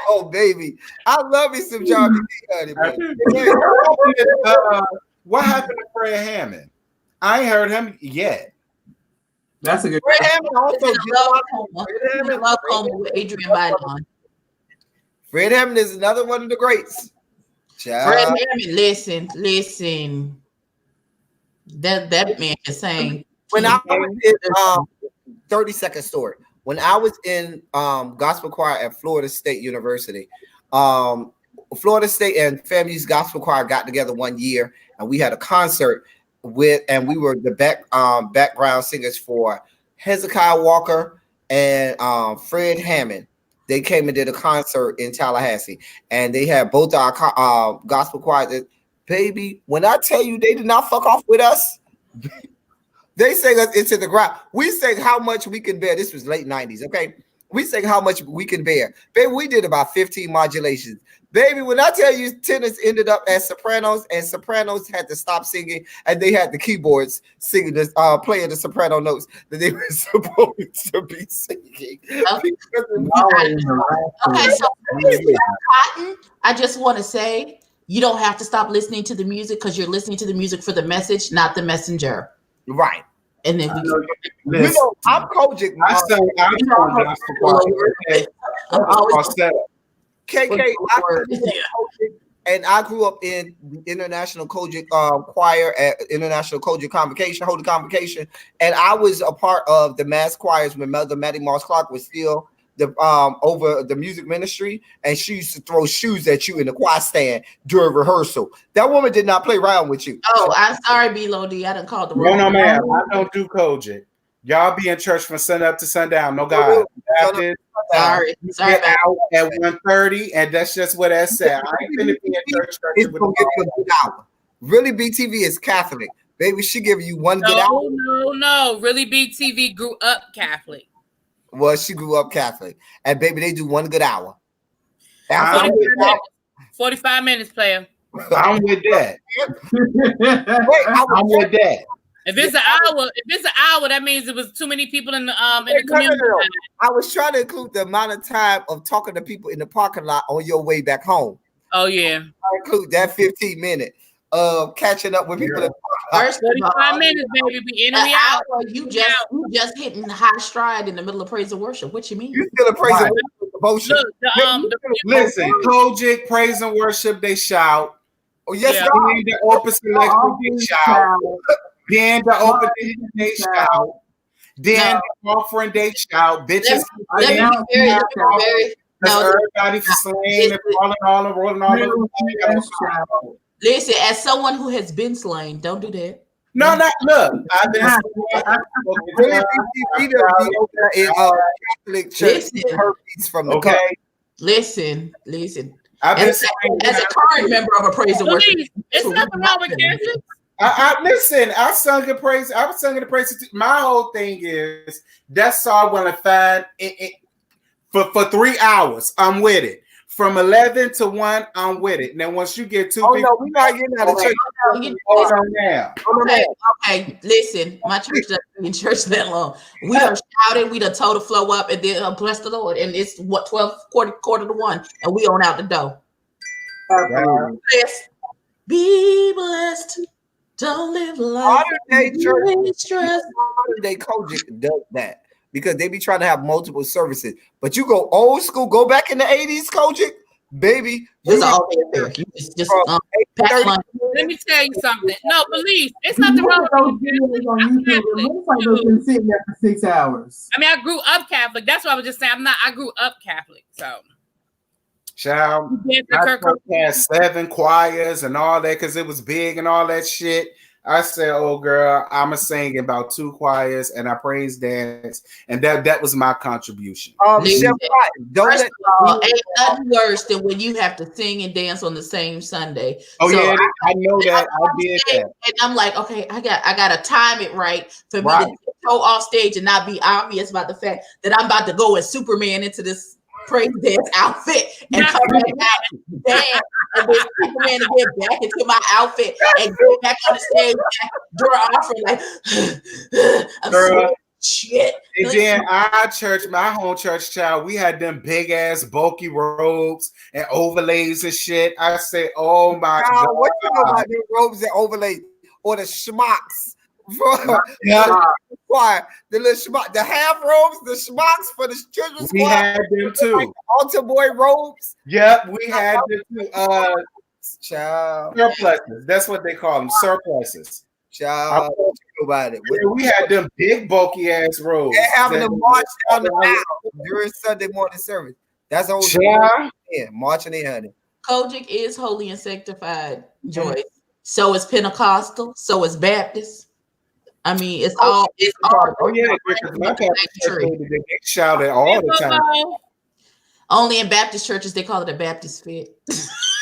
Oh baby, I love me some John P. Honey. What happened to Fred Hammond? I ain't heard him yet. That's a good. Fred Hammond also love coma with Adrian Bidon. Fred Hammond is another one of the greats. Fred Hammond, listen. That man is saying. When I was in 30-second story. When I was in gospel choir at Florida State University, Florida State and FAMU's gospel choir got together one year, and we had a concert and we were the background singers for Hezekiah Walker and Fred Hammond. They came and did a concert in Tallahassee, and they had both our gospel choirs. Baby, when I tell you they did not fuck off with us. They sang us into the ground. We sang how much we can bear. This was late 90s, okay? We sang how much we can bear. Baby, we did about 15 modulations. Baby, when I tell you tenors ended up as sopranos, and sopranos had to stop singing, and they had the keyboards singing this, playing the soprano notes that they were supposed to be singing. Okay, so Cotton, I just want to say, you don't have to stop listening to the music because you're listening to the music for the message, not the messenger. Right. And then I'm Kojic. And I grew up in the International Kojic choir at International Kojic Convocation, Holy Convocation, and I was a part of the mass choirs when Mother Mattie Moss Clark was still over the music ministry, and she used to throw shoes at you in the choir stand during rehearsal. That woman did not play around with you. Oh, I'm sorry, B-Lo D. I didn't call the wrong. No, ma'am. I don't do Kojic. Y'all be in church from sun up to sundown. No God. Baptist. Sorry Get out at 1:30, and that's just what I said. I ain't gonna be in church. It's gonna give you a good hour. Really, BTV is Catholic, baby. She giving you one good hour. No. Really, BTV grew up Catholic. Well, she grew up Catholic, and baby, they do one good hour. 45 minutes, player. I'm with that. I'm with that. If it's an hour, that means it was too many people in the community. No. I was trying to include the amount of time of talking to people in the parking lot on your way back home. Oh yeah. I include that 15 minute of catching up with people. In the First 45 minutes, baby. Be in and we out. You just hitting high stride in the middle of praise and worship. What you mean? You still a praise and worship devotion. Listen, Kojic, praise and worship, they shout. Oh yes, yeah. Then the open selection, they shout. Then the open they shout. Then the offering, they shout. Bitches. Everybody for slaying and rolling all over. Listen, as someone who has been slain, don't do that. No, not look. I've been Catholic church herpes from the cup. Listen. I've been as a current member of a praise and worship. It's nothing wrong with Catholic. Listen, I sung the praise. I was singing the praise. My whole thing is that song when I find it for 3 hours. I'm with it. From 11 to 1, I'm with it. Now, once you get 2 people, no, we're not getting out of church. Hold on now. Okay, listen, my church doesn't be in church that long. We done shouted, we done told the flow up, and then bless the Lord. And it's quarter to 1, and we on out the door. Be blessed. Don't live life. Modern day Kojic does that. Because they be trying to have multiple services. But you go old school, go back in the 80s, Kojic, baby. Let me tell you something. No, police. It's nothing wrong with it. Looks like they've been sitting there for 6 hours. I mean, I grew up Catholic. That's what I was just saying. I grew up Catholic. So child, I had 7 choirs and all that because it was big and all that shit. I said, "Oh, girl, I'ma sing about 2 choirs and I praise dance, and that was my contribution." Ain't nothing worse than when you have to sing and dance on the same Sunday. Oh so yeah, I know that. I did that, and I'm like, okay, I got to time it right for me to go off stage and not be obvious about the fact that I'm about to go as Superman into this praise dance outfit and come back out, dance, and then Superman to get back into my outfit and go back on the stage during offering like girl, shit. And then our church, my home church, child, we had them big ass bulky robes and overlays and shit. I said, "Oh my God, what you know about the robes and overlays or the schmucks?" Why the little schmuck, the half robes, the schmucks for the children's we had them too. Like altar boy robes. Yep, we had them too. Surpluses. That's what they call them, surpluses. Child, about it. We had them big bulky ass robes. They're having to march down the aisle during Sunday morning service. That's all. Yeah, marching in, honey. Kojic is holy and sanctified, Joyce. So is Pentecostal. So is Baptist. I mean, it's all. Oh yeah, because my church they shouted all the time. Only in Baptist churches they call it a Baptist fit.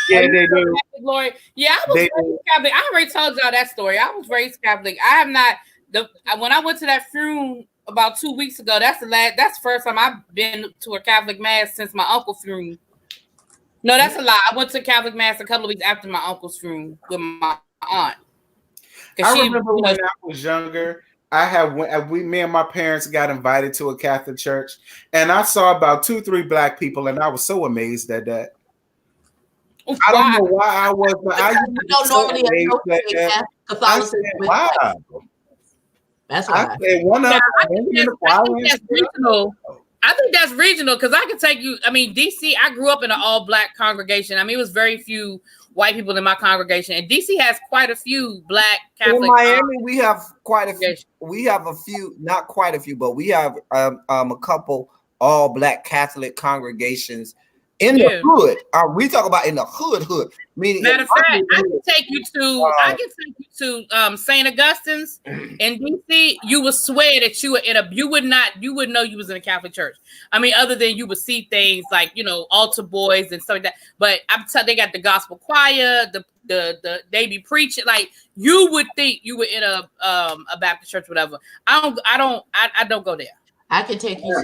Yeah, they do. Glory. Yeah, I was raised Catholic. I already told y'all that story. I was raised Catholic. I have not. When I went to that funeral about 2 weeks ago, that's the first time I've been to a Catholic mass since my uncle's funeral. No, that's a lie. I went to Catholic mass a couple of weeks after my uncle's funeral with my aunt. I remember when I was younger, me and my parents got invited to a Catholic church, and I saw about 2-3 black people, and I was so amazed at that. I don't know why I was, but I normally associate Catholicism with wow. That's why I think that's regional. I think that's regional because I can take you. I mean, DC. I grew up in an all-black congregation. I mean, it was very few white people in my congregation, and DC has quite a few black Catholic. In Miami, we have quite a few. We have a few, not quite a few, but we have a couple all black Catholic congregations In the hood, we talk about in the hood. Meaning, matter of fact, I can take you to St. Augustine's in DC. You would swear that you were you would know you was in a Catholic church. I mean, other than you would see things like altar boys and stuff like that. But I'm telling they got the gospel choir, the they be preaching. Like you would think you were in a Baptist church, whatever. I don't go there. I can take you to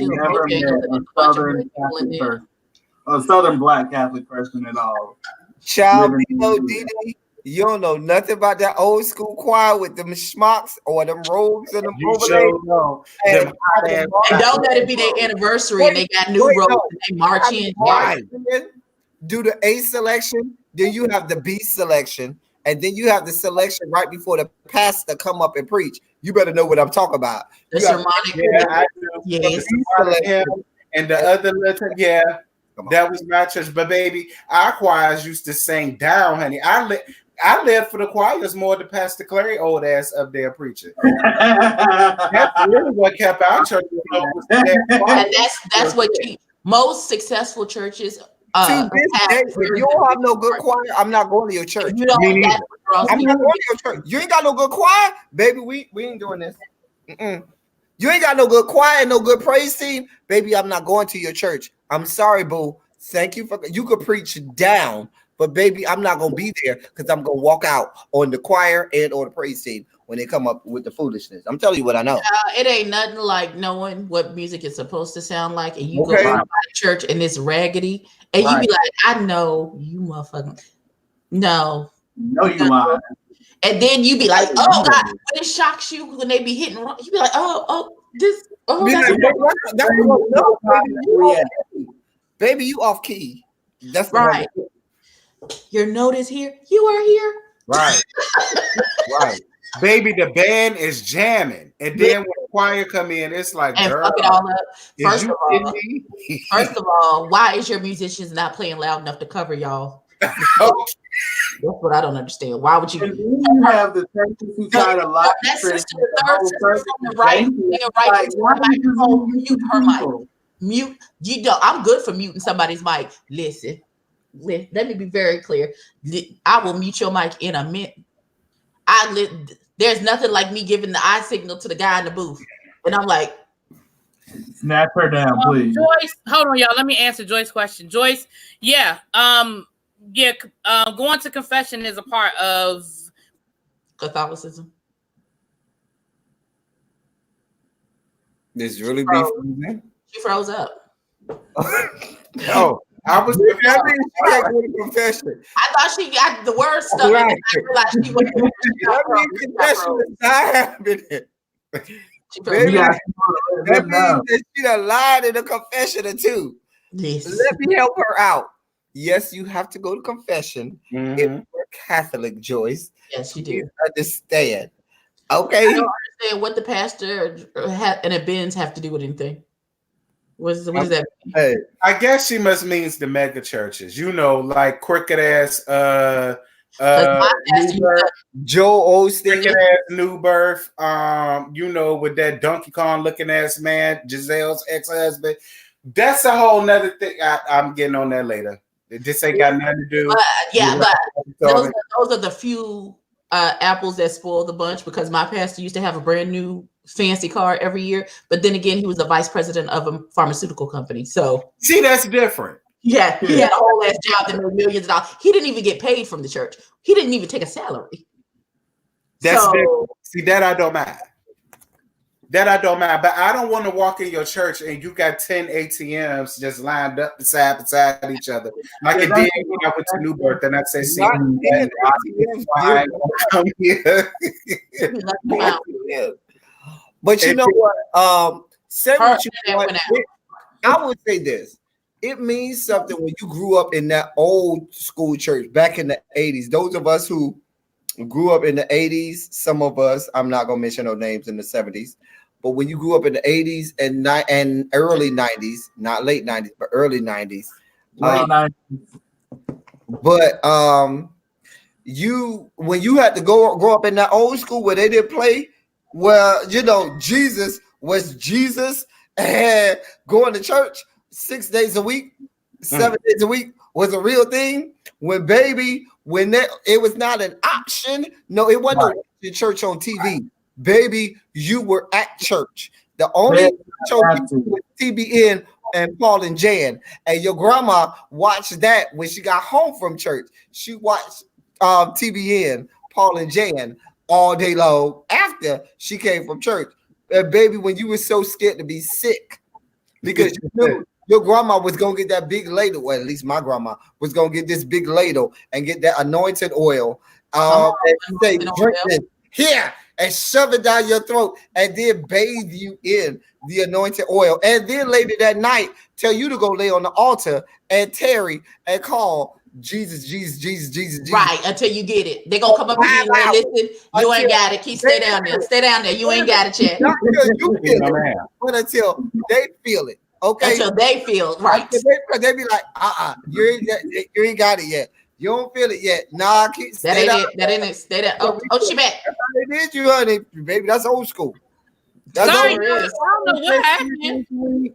a Southern Black Catholic person at all. Child, Didi, you don't know nothing about that old school choir with them schmucks or them robes and them overlays. And don't let it be their anniversary and they got new robes and they march in. Right. Do the A selection, then you have the B selection, and then you have the selection right before the pastor come up and preach. You better know what I'm talking about. The sermonic. Yes. And the other little, that was my church. But baby, our choirs used to sing down, honey. I lived for the choirs more than Pastor Clary old ass up there preaching. That's really what kept our church. And that's what most successful churches. If you don't have no good choir, I'm not going to your church. I'm not going to your church. You ain't got no good choir, baby. We ain't doing this. You ain't got no good choir, no good praise team, baby. I'm not going to your church. I'm sorry, boo. Thank you for you could preach down, but baby, I'm not gonna be there because I'm gonna walk out on the choir and or the praise team when they come up with the foolishness. I'm telling you what I know. It ain't nothing like knowing what music is supposed to sound like, and you go to church and it's raggedy, and you be like, I know you motherfucking no you lying. And then you be like, oh God, when it shocks you when they be hitting wrong, you be like, baby, you off key. That's right. Your note is here. You are here. Right. Right. Baby, the band is jamming. And then when the choir come in, it's like, and girl, fuck it all up. First of all, why is your musicians not playing loud enough to cover y'all? That's what I don't understand. Why would you? And then you have the churches who try to lie. That's just the third sister on the right. Mute her mic. Mute. You don't. I'm good for muting somebody's mic. Listen. Let me be very clear. I will mute your mic in a minute. There's nothing like me giving the eye signal to the guy in the booth, and I'm like, snap her down, please. Joyce, hold on, y'all. Let me answer Joyce's question. Joyce, going to confession is a part of Catholicism. This really beef. She froze up. Oh, I was confession. I thought she got the word stuff. Right. I realized she was confession is not happening. That means that she done lied in a confession or two. Yes. Let me help her out. Yes, you have to go to confession if you're Catholic, Joyce. Yes, you do. Understand. Okay. I don't understand what the pastor and the Benz have to do with anything. What does that mean? Hey, I guess she must means the mega churches, like crooked ass Joe Osteen, crooked ass New Birth, with that Donkey Kong looking ass man, Giselle's ex-husband. That's a whole nother thing. I'm getting on that later. This ain't got nothing to do. Those are the few apples that spoil the bunch, because my pastor used to have a brand new fancy car every year, but then again, he was the vice president of a pharmaceutical company. So see, that's different. Yeah, he had a whole ass job that made millions of dollars. He didn't even get paid from the church. He didn't even take a salary. That's different. See, that I don't mind. But I don't want to walk in your church and you got 10 ATMs just lined up beside each other. Like it did when I went to New Birth, and I said, see, come here. But you know what? I would say this. It means something when you grew up in that old school church back in the 80s. Those of us who grew up in the 80s, some of us, I'm not going to mention no names, in the 70s, but when you grew up in the 80s and early 90s, not late 90s, but early 90s. When you had to grow up in that old school where they didn't play, Jesus was Jesus and going to church 6 days a week, 7 days a week was a real thing. When it was not an option. No, it wasn't the church on TV. Baby, you were at church. The only show was TBN and Paul and Jan. And your grandma watched that when she got home from church. She watched TBN, Paul and Jan all day long after she came from church. And baby, when you were so scared to be sick because you knew your grandma was going to get that big ladle. Well, at least my grandma was going to get this big ladle and get that anointed oil. And say, drink this here and shove it down your throat and then bathe you in the anointed oil. And then later that night, tell you to go lay on the altar and tarry and call Jesus, Jesus, Jesus, Jesus, Jesus. Right, until you get it. They're going to come up to you and listen, you ain't got it. Stay down there. Stay down there. You ain't got it yet. Not until you feel it, but until they feel it. Okay. Until they feel it, right. They be like, you ain't got it yet. You don't feel it yet. Nah, that ain't it. Stay there. Oh, she back. They did you, honey, baby. That's old school. That's sorry, I don't know what happened.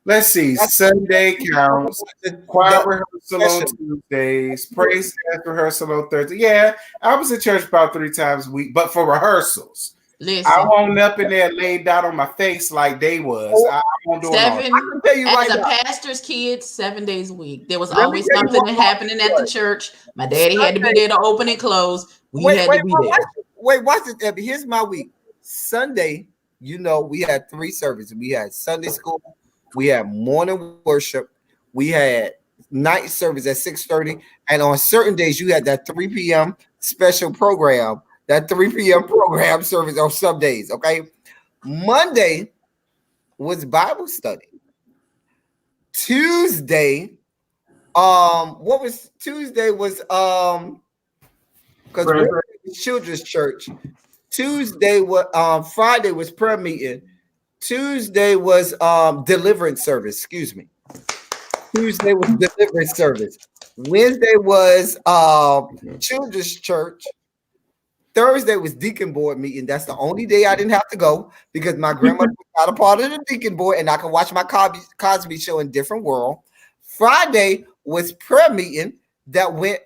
Let's see. Sunday counts. Choir rehearsal on Tuesdays. Praise dance rehearsal on Thursday. Yeah, I was at church about 3 times a week, but for rehearsals. Listen, I won't up in there laid down on my face like they was. I won't do it. I can tell you as a pastor's kid, 7 days a week. There was always something happening at the church. My daddy had to be there to open and close. We had to be there. Wait, watch it, Debbie. Here's my week. Sunday, we had 3 services. We had Sunday school, we had morning worship, we had night service at 6:30, and on certain days you had that 3 p.m. special program. That 3 p.m. program service on some days, okay? Monday was Bible study. Tuesday, Tuesday was because we're children's church. Tuesday was Friday was prayer meeting. Tuesday was deliverance service. Excuse me. Tuesday was deliverance service. Wednesday was children's church. Thursday was deacon board meeting. That's the only day I didn't have to go because my grandmother was not a part of the deacon board and I could watch my Cosby show in different world. Friday was prayer meeting that went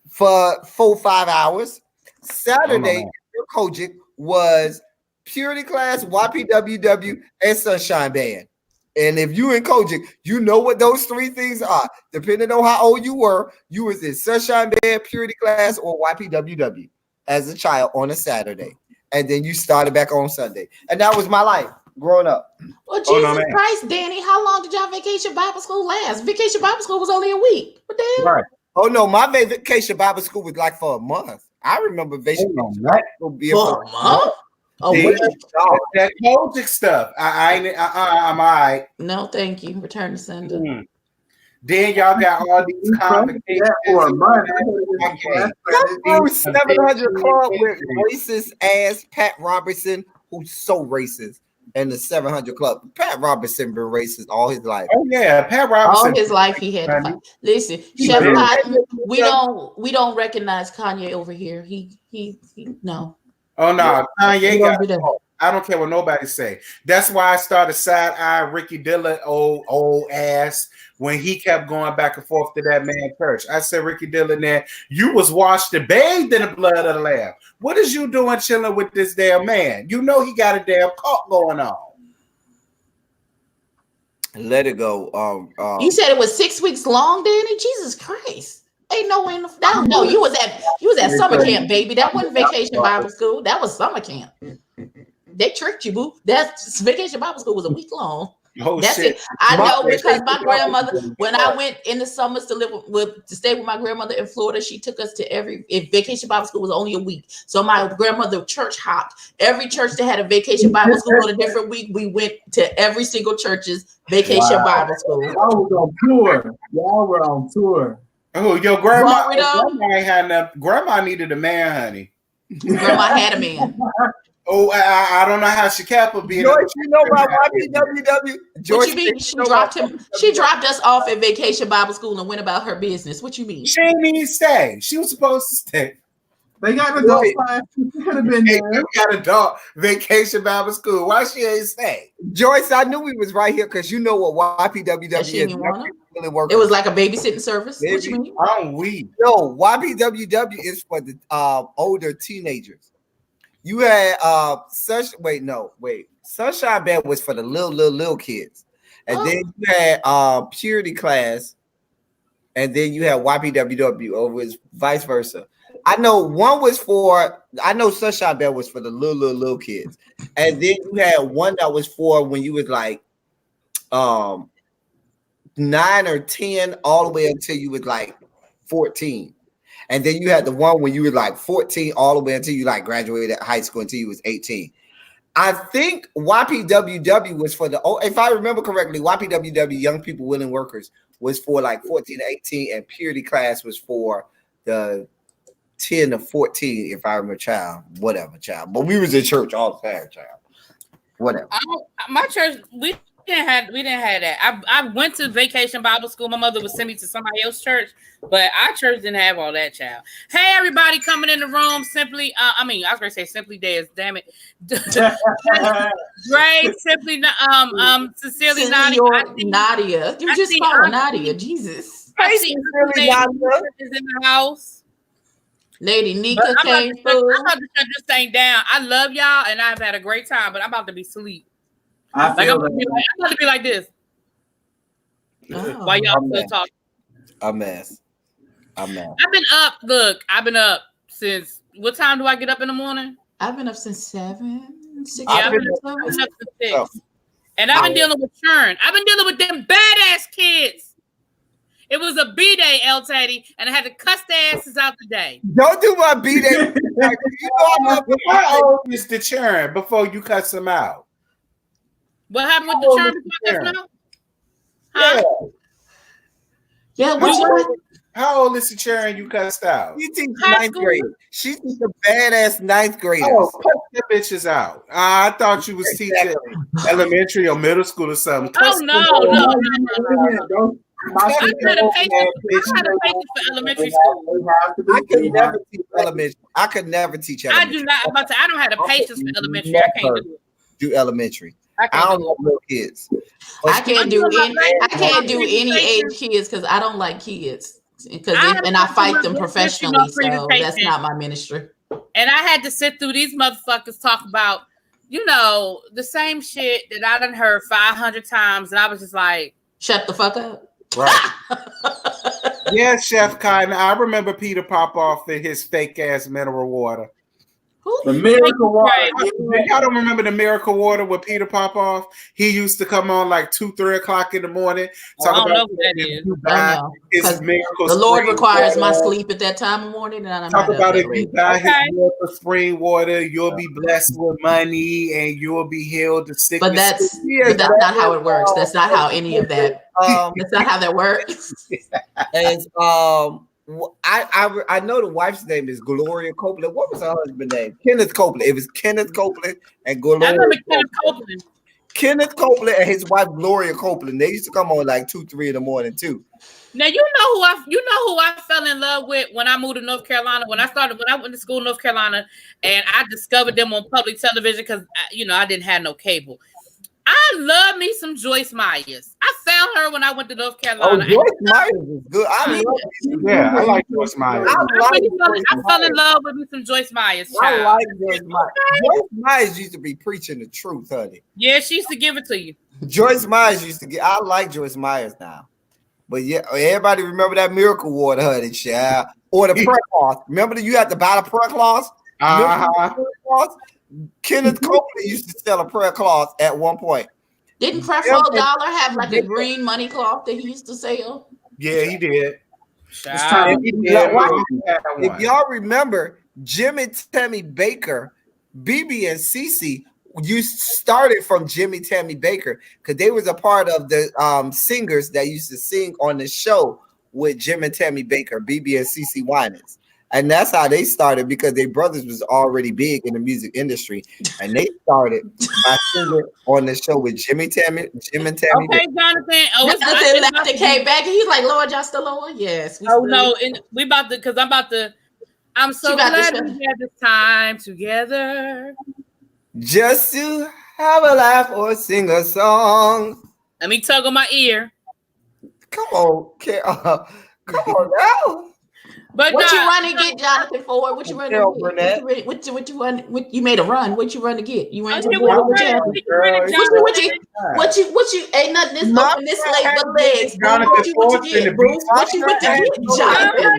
for 4-5 hours. Saturday, Kojic was purity class, YPWW, and Sunshine Band. And if you in Kojic, you know what those 3 things are. Depending on how old you were, you was in Sunshine Band, purity class, or YPWW as a child on a Saturday. And then you started back on Sunday. And that was my life growing up. Well, Jesus Christ, Danny, how long did y'all vacation Bible school last? Vacation Bible school was only a week. What the hell? Right. Oh, no, my vacation Bible school was like for a month. I remember vacation Bible school being for a month. Oh, that Kojic stuff. I'm all right. No, thank you. Return to sender. Then y'all got all these convocations for a month. 700 Club with racist ass Pat Robertson, who's so racist, and the 700 Club. Pat Robertson been racist all his life. Oh yeah, Pat Robertson. All his life he had to fight. Listen, Chef Cotton, we don't recognize Kanye over here. He no. Oh no, Kanye got. I don't care what nobody say. That's why I started side-eyeing Ricky Dillon, old ass, when he kept going back and forth to that man church. I said, Ricky Dillon, there, you was washed and bathed in the blood of the Lamb. What is you doing chilling with this damn man? You know he got a damn cult going on. Let it go. You said it was 6 weeks long, Danny? Jesus Christ. Ain't no way in the no, you was at summer camp, baby. That wasn't vacation Bible school. That was summer camp. They tricked you, boo. That's vacation Bible school was a week long. Oh, that's shit. it. I know because my grandmother, when I went in the summers to stay with my grandmother in Florida, she took us to vacation Bible school was only a week. So my grandmother church hopped. Every church that had a vacation Bible school on a different week, we went to every single church's vacation Bible school. Y'all was on tour. Y'all were on tour. Oh, your grandma ain't had enough. Grandma needed a man, honey. Grandma had a man. Oh, I don't know how she kept her being. George, you know about YPWW? George, what you mean? She dropped him. She dropped us off at vacation Bible school and went about her business. What you mean? She didn't even stay. She was supposed to stay. They got adult class. She could have been there. They got adult vacation Bible school. Why she ain't stay? Joyce, I knew we was right here because you know what YPWW is. It was like a babysitting service. What you mean? I'm weak. No, YPWW is for the older teenagers. You had Sunshine Band was for the little kids, and then you had Purity Class, and then you had YPWW, or was vice versa. I know Sunshine Band was for the little kids, and then you had one that was for when you was like 9 or 10, all the way until you was like 14. And then you had the one when you were like 14 all the way until you like graduated high school until you was 18. I think YPWW was for if I remember correctly, YPWW, Young People Willing Workers, was for like 14 to 18, and Purity Class was for the 10 to 14, if I remember, whatever. But we was in church all the time, child. Whatever. My church, we didn't have that. I went to Vacation Bible School. My mother would send me to somebody else's church, but our church didn't have all that, child. Hey, everybody coming in the room. Simply, I was gonna say Simply Dez. Damn it, Dre, Simply, Sincerely Nadia. You just called her Nadia. Jesus. I see Nadia is in the house. Lady Nika came through. I'm about to shut this thing down. I love y'all, and I've had a great time, but I'm about to be asleep. I'm about to be like this. While y'all still talking. A mess. I've been up. Look, I've been up since. What time do I get up in the morning? I've been up since 7, 6. I've been up since 6. And I've been dealing with churn. I've been dealing with them badass kids. It was a B-day, El Teddy, and I had to cuss their asses out today. Don't do my B-day. How old is the churn before you cuss them out? What happened with the churn before I cuss them out? Huh? Yeah, how old is the churn you cussed out? She teaches 9th grade. She teaches the badass 9th graders. Oh, cut the bitches out. I thought you was teaching elementary or middle school or something. Oh, no. I had a patience for elementary school. I could never teach elementary. I could never teach elementary. I do not. I don't have the patience for elementary. I can't do elementary. I don't love little kids. I can't do any age kids because I don't like kids. And I fight them professionally, so that's not my ministry. And I had to sit through these motherfuckers talk about, the same shit that I done heard 500 times, and I was just like, shut the fuck up. Right. Yeah, Chef Cotton. I remember Peter Popoff and his fake ass mineral water. The miracle water. Y'all don't remember the miracle water with Peter Popoff? He used to come on like 2-3 o'clock in the morning. Talk about his miracle. The Lord requires my sleep at that time of morning, and I'm talk about if you buy his miracle spring water, you'll be blessed with money and you'll be healed to sickness. But that's not how it works. That's not how any of that. That's not how that works. And I know the wife's name is Gloria Copeland. What was her husband's name? Kenneth Copeland. It was Kenneth Copeland and Gloria. I remember Kenneth Copeland. Kenneth Copeland and his wife Gloria Copeland. They used to come on like 2-3 in the morning too. Now you know who I fell in love with when I moved to North Carolina. When I went to school in North Carolina, and I discovered them on public television because I didn't have no cable. I love me some Joyce Myers. I found her when I went to North Carolina. Oh, Joyce Myers is good. I like Joyce Myers. I fell in love with me some Joyce Myers. I like Joyce Myers. Joyce Myers used to be preaching the truth, honey. Yeah, she used to give it to you. Joyce Myers used to get. I like Joyce Myers now. But yeah, everybody remember that miracle water, honey, child. Or the prayer cloth. Remember that you had to buy the prayer cloth? Kenneth Copeland used to sell a prayer cloth at one point. Didn't Creflo Dollar have like a green money cloth that he used to sell? Yeah, he did. If y'all remember, Jimmy Tammy Baker, BB and CeCe, you started from Jimmy Tammy Baker because they was a part of the singers that used to sing on the show with Jimmy Tammy Baker, BB and CeCe Winans. And that's how they started because their brothers was already big in the music industry. And they started by singing on the show with Jimmy Tammy. Okay, Jonathan. Jonathan left and came back and he's like, Lord, y'all still on? Yes. No, and we about to, because I'm so glad we had this time together. Just to have a laugh or sing a song. Let me tug on my ear. Come on, come on now. But what you run to get, Jonathan Ford? What you run to get? What you run? What you made a run? What you run to get? You ran to the world champion. What you ain't nothing this open this late but legs. What you get, Bruce? What you went to get, Jonathan?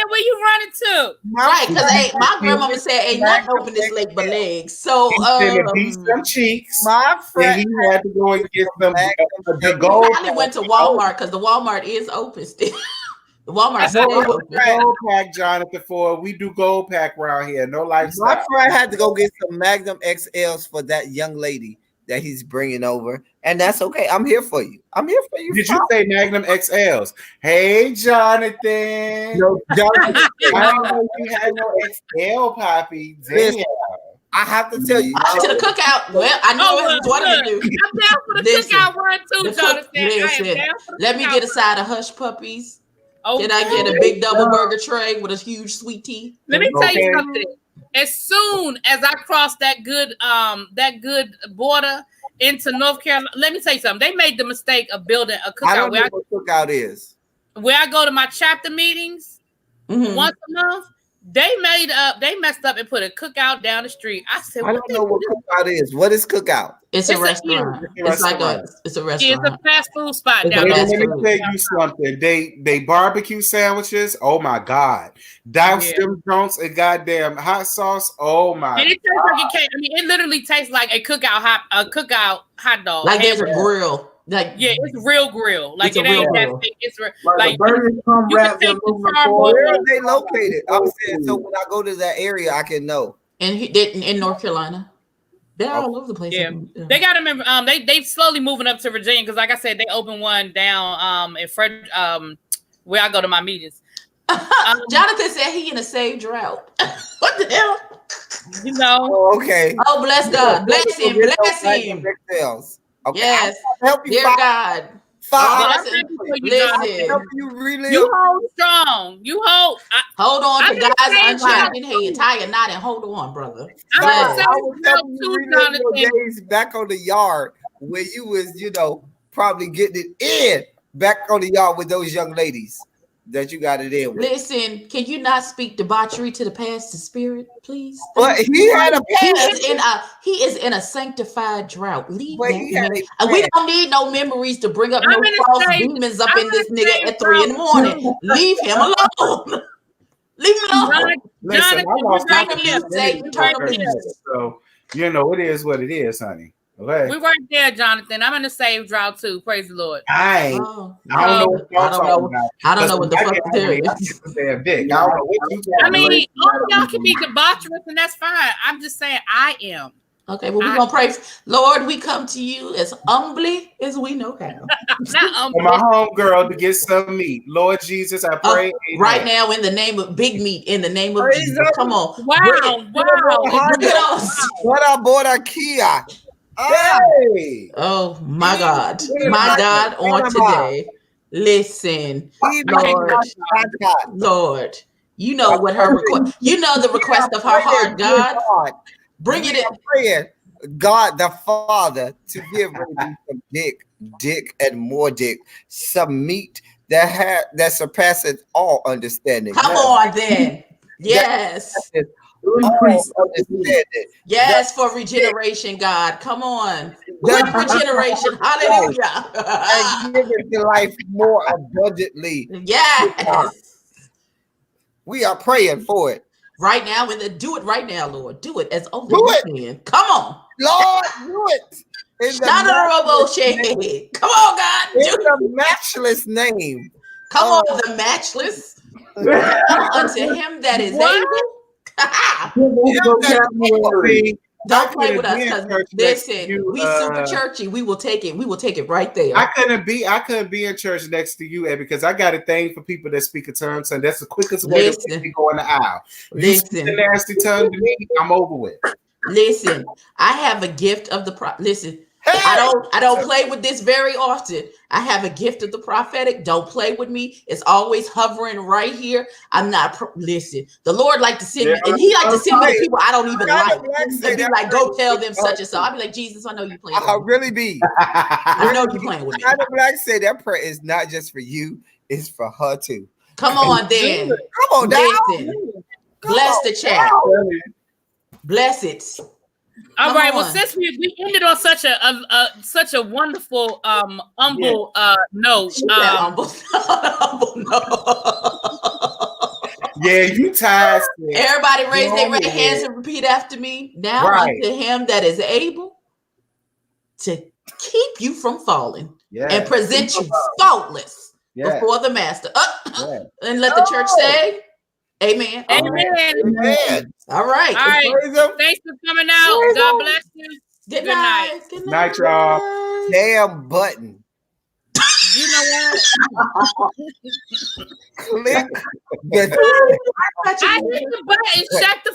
Where you running to? Right, because my grandmama said ain't nothing open this late but legs. So some cheeks. My friend, he had to go and get some. The gold. I went to Walmart because the Walmart is open still. Walmart gold pack, Jonathan Ford. We do gold pack around here. No lifestyle. My friend had to go get some Magnum XLs for that young lady that he's bringing over, and that's okay. I'm here for you. Did you say Magnum XLs? Hey, Jonathan. No, Jonathan. I don't know if you had no XL, Poppy. Damn. I have to tell you. To the cookout. Well, I know what to do. I'm down for the cookout one too, Jonathan. Let me get a side of Hush Puppies. Can I get a big double burger tray with a huge sweet tea? Let me tell you something. As soon as I cross that good border into North Carolina, let me tell you something. They made the mistake of building a cookout. I don't know what cookout is. Where I go to my chapter meetings once a month. They messed up and put a cookout down the street. I said, I don't know what cookout is. What is cookout? It's a restaurant. It's like it's a restaurant. It's a fast food spot down there. Let me tell you something. They barbecue sandwiches. Oh my God. Douse them drunks and goddamn hot sauce. Oh my. And it tastes like it can't. I mean, it literally tastes like a cookout hot dog. Like there's a grill. Like it's real grill. Like it ain't that big. It's like burgers come wrapped in where are they located? I'm saying so when I go to that area, I can know. And in North Carolina, they're all over the place. Yeah, they got to remember. They slowly moving up to Virginia because, like I said, they opened one down in Fred where I go to my meetings. Jonathan said he in a saved drought. What the hell? You know. Oh, okay. Oh, bless God. Bless him. Bless him. Okay. Yes. Help you, dear God. Listen, you hold strong. You hold. Hold on to God's unchanging hand. Tie a knot and hold on, brother. I was helping you relive your days back on the yard where you was, probably getting it in back on the yard with those young ladies that you got it in with. Listen, can you not speak debauchery to the past spirit, please? But he had a he is in a sanctified drought. Leave that. We don't need no memories to bring up no false demons up in this nigga at 3 a.m. Leave him alone. Leave him alone. Listen, I lost my Satan, so it is what it is, honey. Okay. We right there, Jonathan. I'm in the saved drought too. Praise the Lord. I don't know what y'all talking about. I don't know what the fuck there is. I mean, all y'all can be debaucherous, and that's fine. I'm just saying I am. Okay, well, we're going to pray. Lord, we come to you as humbly as we know how. For my homegirl to get some meat. Lord Jesus, I pray. Right now, in the name of big meat, in the name of Jesus. Come on. Wow. What I bought a Kia. Hey. Oh, my God. My God, on today. Listen, Lord, you know what her request, the request of her heart, God. Bring it in. Praying God the Father to give some dick, and more dick, some meat that surpasses all understanding. Come on, then. Yes. Yes, for regeneration, God. Come on. Good regeneration. Hallelujah. And give it to life more abundantly. Yes. We are praying for it. Right now, do it right now, Lord. Do it as only you can. Come on. Lord, do it. Come on, God. In the matchless name. Come on, the matchless. Unto him that is able. Don't play with us, because listen, we super churchy. We will take it. We will take it right there. I couldn't be in church next to you, Ed, because I got a thing for people that speak a tongue, so that's the quickest way to go in the aisle. You speak a nasty tongue to me, I'm over with. Listen, I have a gift of the listen. I don't play with this very often. I have a gift of the prophetic. Don't play with me. It's always hovering right here. I'm not listen. The Lord like to send me, and He like to send me to people I don't even like. And be like, go tell them such and so. I'll be like, Jesus, I know you playing. I really be. I know you playing with me. China Black said that prayer is not just for you; it's for her too. Come on, then. Come on, listen. Bless the chat. Bless it. All right. Well, since we ended on such a wonderful humble note. Humble note. Yeah, you tired. Everybody raise their right hands and repeat after me. Now unto him that is able to keep you from falling and present you faultless before the master. And let the church say, amen. Amen. All right. Thanks for coming out. God bless you. Good night. Good night, y'all. Damn button. You know what? Click. I hit the button. Shut the